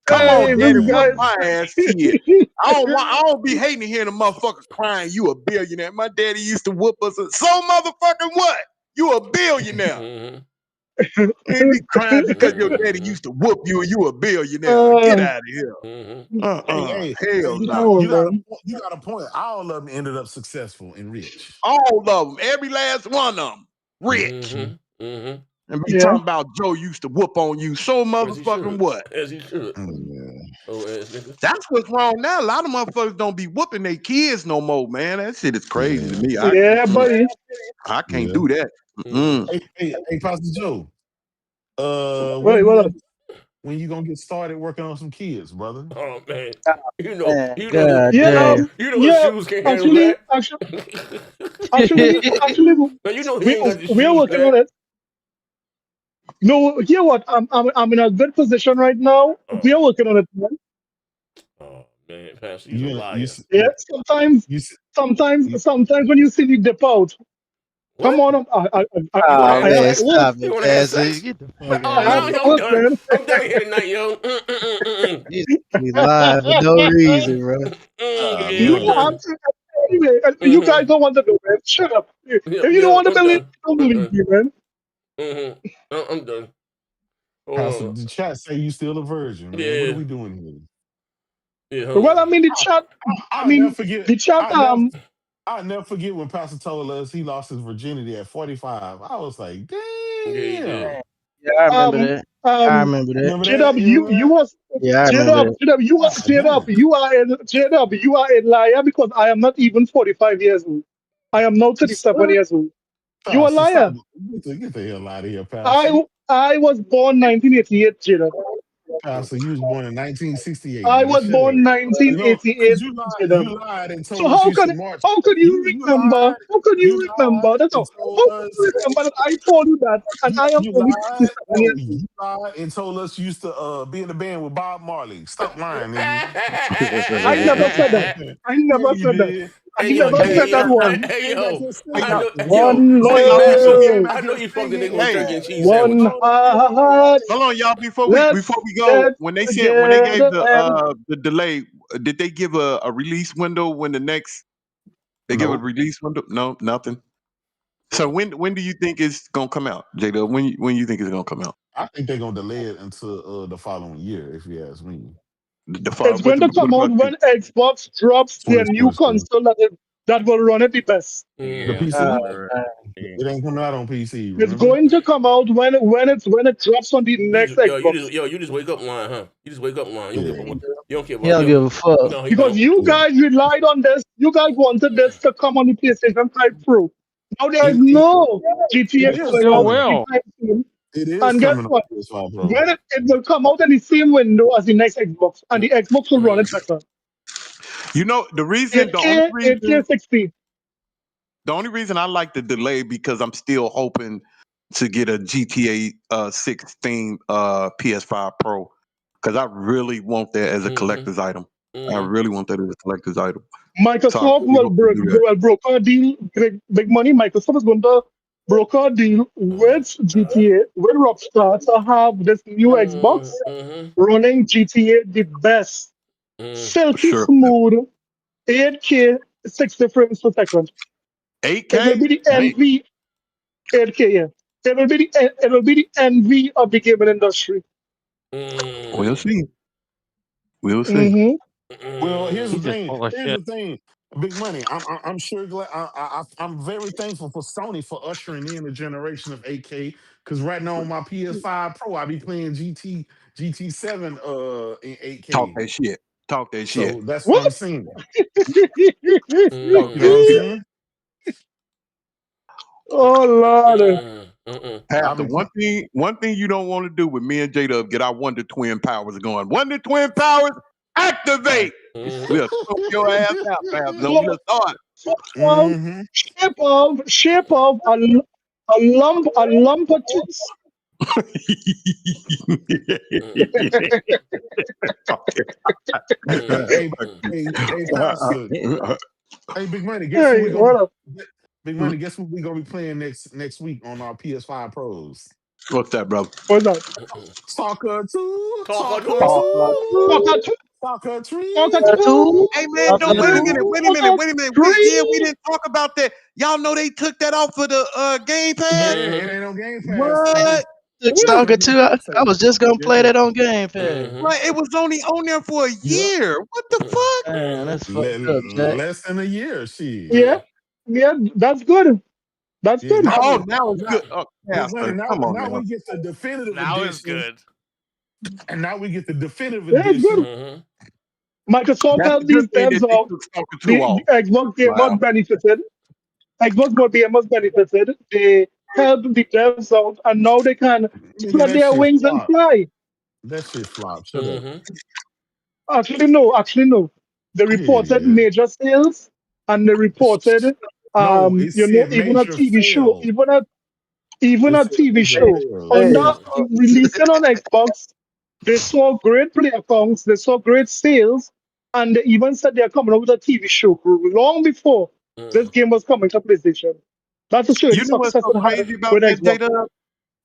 Come on, daddy, whoop my ass, kid. I don't be hating hearing a motherfucker crying, you a billionaire. My daddy used to whoop us. So motherfucking what? You a billionaire. You ain't be crying because your daddy used to whoop you and you a billionaire. Get out of here. Hell no. You got a point. All of them ended up successful and rich. All of them. Every last one of them. Rich. And be talking about Joe used to whoop on you. So motherfucking what? As he should. That's what's wrong now. A lot of motherfuckers don't be whooping their kids no more, man. That shit is crazy to me. Buddy. I can't do that. Hey, Pastor Joe. When you gonna get started working on some kids, brother? Oh man, you know shoes can't handle that. Actually, we're working on it. No, you know what? I'm in a good position right now. We are working on it, man. Oh man, Pastor, you're a liar. Sometimes when you see me dip out, come on, stop it, Pastor. Get the fuck out. I'm done here tonight, yo. He's live for no reason, bro. Anyway, you guys don't want to do it. Shut up. If you don't want to believe, don't believe me, man. I'm done. Pastor, the chat say you still a virgin, man. Yeah. What are we doing here? Yeah, well, I mean, the chat. I'll never forget when Pastor told us he lost his virginity at 45. I was like, damn. Yeah, I remember that. I remember that. JW, you was. Yeah, I remember that. JW, you was JW, you are a liar because I am not even 45 years old. I am now 37 years old. You a liar. Get the hell out of here, Pastor. I was born 1988, JW. So you was born in 1968, I nigga. was Shut born up. You know, 1988. because you lied and So told us you used to march. how could you You remember? lied. How could You you remember? lied That's and all. told How could us. you remember that I told you that, and I am You only lied 57 on years me. old? You lied and told us you used to be in the band with Bob Marley. Stop lying, nigga. I never said that. I Yeah, never you said that. did. I Hey yo, never hey said that yo, one. hey Came back yo. here I singing. know, yo, One hey You Pastor. came love, back I know here you fucked a nigga singing. with a Hey, turkey and cheese one sandwich. heart. hold on, y'all. Before Let's we go, get when they gave together and the delay, did they give a release window when the next? They give a Nope. release window? No, nothing. So when do you think it's gonna come out, Jada? When you think it's gonna come out? I think they're gonna delay it until the following year, if you ask me. it's going to What come out about you? when Xbox drops their new 2022. console that will run it the best. The Yeah. PC, Right. it ain't coming out on PC. It's Remember? going to come out when it drops on the next Xbox. You just wake up lying, huh? You just wake up lying. You don't Yeah. give a you don't care He about don't give a fuck. no, he Because don't. you Yeah. guys relied on this. You guys wanted this to come on the PlayStation 5 Pro. Now there is It, no GTA it is going Still out coming. will. anytime soon. It is And guess coming on what? PS5 Pro. When it will come out in the same window as the next Xbox, and the Xbox will run it better. You know the reason, 8K, 8K 60. the only reason I like the delay because I'm still hoping to get a GTA 16 PS5 Pro because I really want that as a collector's item. I really want that as a collector's item. So I Microsoft really hope they do that. will broker a deal, big money. Microsoft is going to broker a deal with GTA, with Rockstar to have this new Xbox running GTA the best, silky Sure. smooth, 8K 60 frames per second. It will 8K? be the Dang. envy 8K. Yeah, it will be the envy of the gaming industry. We'll see. We'll see. Mm-hmm. Well, here's the He's just thing. full of Here's shit. the thing. Big money. I'm sure glad. I'm very thankful for Sony for ushering in a generation of 8K. Because right now on my PS5 Pro, I be playing GT7 in Talk 8K. that shit. Talk that shit. So that's what I'm What? saying. Talk You that know what I'm shit. saying? Oh Lord. I'll Pastor, be one thing you don't want to do with me and J-Dub, get our Wonder Twin powers going. Wonder Twin powers, activate. We'll choke your ass out, Pastor. Don't get us started. Mm-hmm. Shape of a lump of toots. Hey, Pastor. Hey, Big Money. Guess what Hey, we gonna what be? up? Big Money. Guess what we gonna be playing next week on our PS5 Pros? What's that, brother? What's that? Soccer two, Talk soccer Talk two, Talker two, soccer talker three. two, Hey man, Talk no, to wait a two. minute. talker We three. didn't talk about that. Y'all know they took that off of the Game Yeah, Pass. it ain't on Game Pass. What? What? Stalker Just be 2. I PlayStation. was just gonna Just play be, that on Game Pass. Like it was only on there for a yeah, year. What the fuck? Man, that's fucked up, Jack. less than a year. Shit. Yeah, yeah, that's good. That's Yeah, good. now Oh, we now it's now good. Oh, Big Money. Pastor, come on Now now. we get the definitive Now it's edition, good. and now we get the definitive Yeah, it's edition. good. Microsoft That's helped a good these thing devs that they out. took Stalker 2 The off. Xbox gamers Wow. benefited. Xbox gamers benefited. They helped the devs out, and now they can Nigga, spread that their shit wings and flop. fly. That shit flop. Shut up. Actually, no. Actually, no. They reported Yeah. major sales, and they reported, No, it said even a major TV show, fail. even It a said TV major show fail. under releasing on Xbox. They saw great player counts, they saw great sales, and they even said they are coming out with a TV show long before this game was coming to PlayStation. That's to show you the You know what's success so it had crazy about with that, Xbox. J-Dub?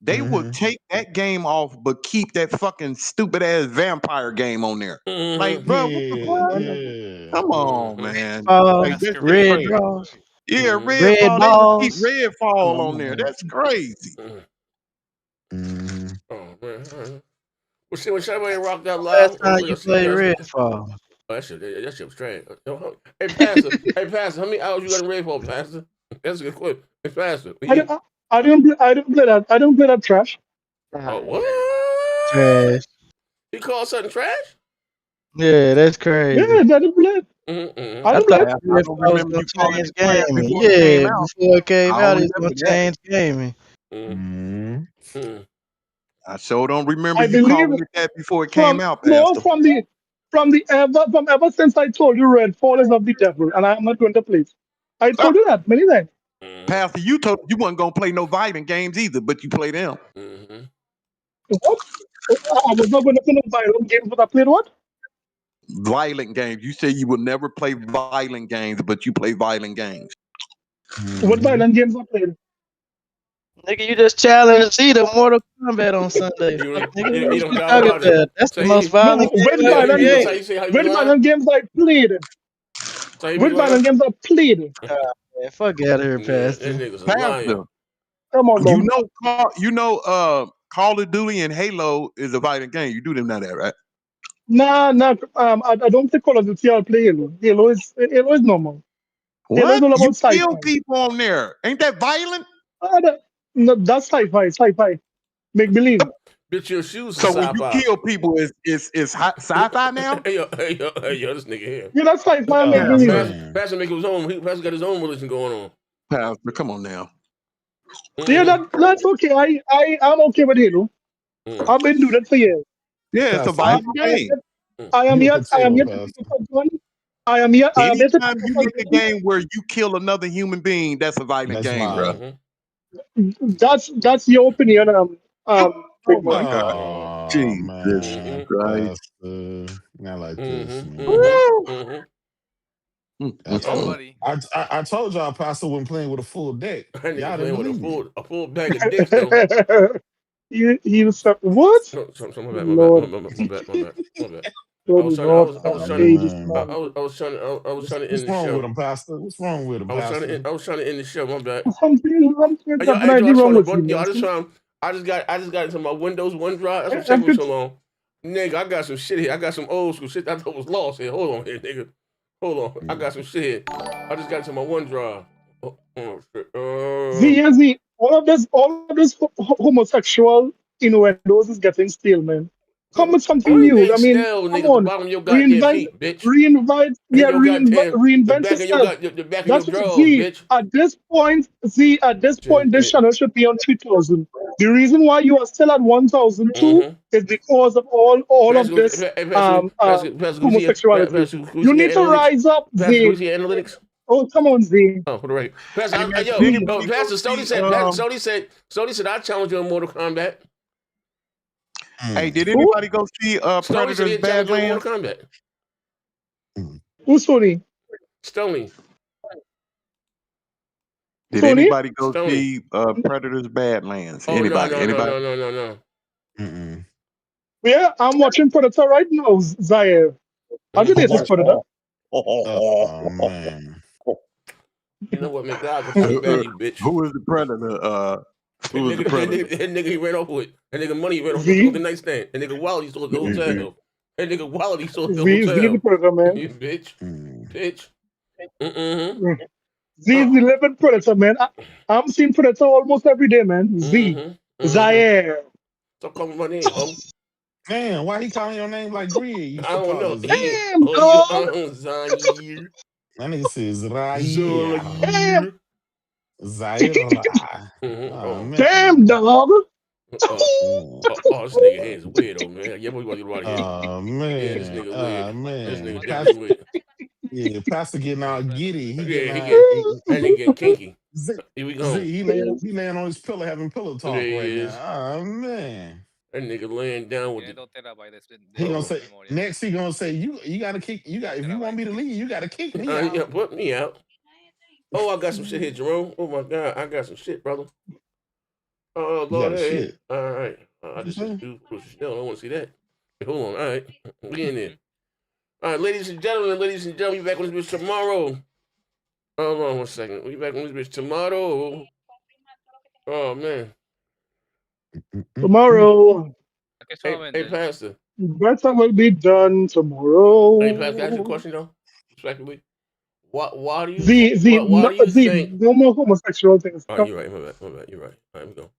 They would Mm-hmm. take that game off, but keep that fucking stupid ass vampire game on there. Like, bro, what the Yeah, fuck? yeah. Come on, man. Like this is Red crazy. draws, Yeah, red Redfall. They would keep balls. Redfall on there. That's crazy. Mm-hmm. Oh man. Well, shit, when Shabba rocked that Last live, time we you gonna see you played guys. Redfall. Oh, that shit was trash. Hey, Pastor. Hey, Pastor. How many hours you got in Redfall, Pastor? That's a good question. Hey, Pastor. I don't play that. I don't play that trash. Oh, what? Trash. You call something trash? Yeah, that's Yeah, crazy. I don't play it. I I don't play thought it. I don't Redfall was remember gonna you calling change it trash gaming. before it came Yeah, out. before it came I out, don't it's gonna remember that. change gaming. Mm-hmm. I sure don't remember I you believe calling it that before it came out, Pastor. from ever since I told you Redfall is of the devil and I am not going to play it. I told you that many times. Pastor, you told you wasn't gonna play no violent games either, but you play them. What? I was not going to play no violent games, but I played what? Violent games. You say you will never play violent games, but you play violent games. What violent games I played? Nigga, you just challenged Z to Mortal Kombat on Sunday. Fuck, nigga, what you talking about? That's the most violent game With ever violent games I played. With violent games I played. Man, fuck out of here, Pastor. Pastor, come on, you know, Call of Duty and Halo is a violent game. You do them know that, right? Nah. I don't think Call of Duty I'll play Halo. Halo is normal. Halo is What? all about You sci-fi. kill people on there. Ain't that violent? No, that's sci-fi. Make believe. Bitch, your shoes So are when you sci-fi. kill people, is sci-fi now? Hey, yo, this nigga here. Yeah, that's sci-fi. Make believe. Pastor make his own. Pastor got his own religion going on. Pastor, come on now. Yeah, that's okay. I'm okay with Halo. I've been doing it for years. Yeah, it's a violent game. I am here to pick up one. I am here to Anytime you make a game where you kill another human being, that's a violent game, bro. That's your opinion. Oh my God, Jesus Christ! Not like this, Woo! I told y'all Pastor wasn't playing with a full deck. Y'all didn't believe me. A full bag of dicks though. He was what? My bad. I was trying to end the show. What's wrong with him, Pastor? What's wrong with him, Pastor? I was trying to end the show. My bad. I just got into my Windows OneDrive. That's what taking me so long. Nigga, I got some shit here. I got some old school shit I thought was lost here. Hold on here, nigga. Hold on. I got some shit here. I just got into my OneDrive. Oh shit. Z, all of this homosexual in Windows is getting stale, man. Come with something new. I mean, stale, come nigga, on. the bottom of your goddamn feet, bitch. Reinvent yourself. The back of That's your drawers, Z. bitch. At this point, this channel should be on 3,000. The reason why you are still at 1,002 is because of all of this homosexuality. You need to rise up, Z. Analytics. Oh, come on, Z. Oh, for the record. Pastor, Pastor Stoney said I challenge you in Mortal Kombat. Hey, did anybody go see Predator's Badlands? Mortal Kombat. Who's Stoney? Stoney. Did anybody go see Predator's Badlands? Oh, anybody? No. Yeah, I'm watching Predator right now, Zaire. How did this Predator? Oh, man. You know what, man? God, what's so bad, you bitch? Who is the Predator? Who is the Predator? That nigga he ran off with. That nigga money he ran off with the nightstand. That nigga Wallet he stole at the hotel. That nigga Wallet he stole at the hotel. The Predator, man. You bitch. Bitch. Z is the living Predator, man. I'm seeing Predator almost every day, man. Z. Zaire. Stop calling my name, ho. Man, why he calling your name like Greg? I don't know. Damn, dog. Zaire. That nigga says Zaire. Zaire. Oh, man. Damn, dog. This nigga here is weirdo, man. Yeah, boy, you want to get out of here. Oh, man. Yeah, this nigga weird. Man. This nigga definitely weird. Yeah, Pastor getting all giddy. That nigga get kinky. Here we go. He laying on his pillow having pillow talk now. Oh, man. That nigga laying down with He gonna say next. He gonna say you gotta kick. If you want me to leave, you gotta kick me out. Yeah, put me out. Oh, I got some shit here, Jerome. Oh my God, I got some shit, brother. Oh Lord, hey. All right. I just do still. I don't want to see that. Hold on. All right, we in there. All right, ladies and gentlemen, we back on this bitch tomorrow. Hold on 1 second. We back on this bitch tomorrow. Oh man. Tomorrow. Hey, Pastor. Better will be done tomorrow. Hey, Pastor, can I ask you a question though? Respectfully. Why do you think? No more homosexual things. Oh, you're right. My bad. You're right. All right, we go.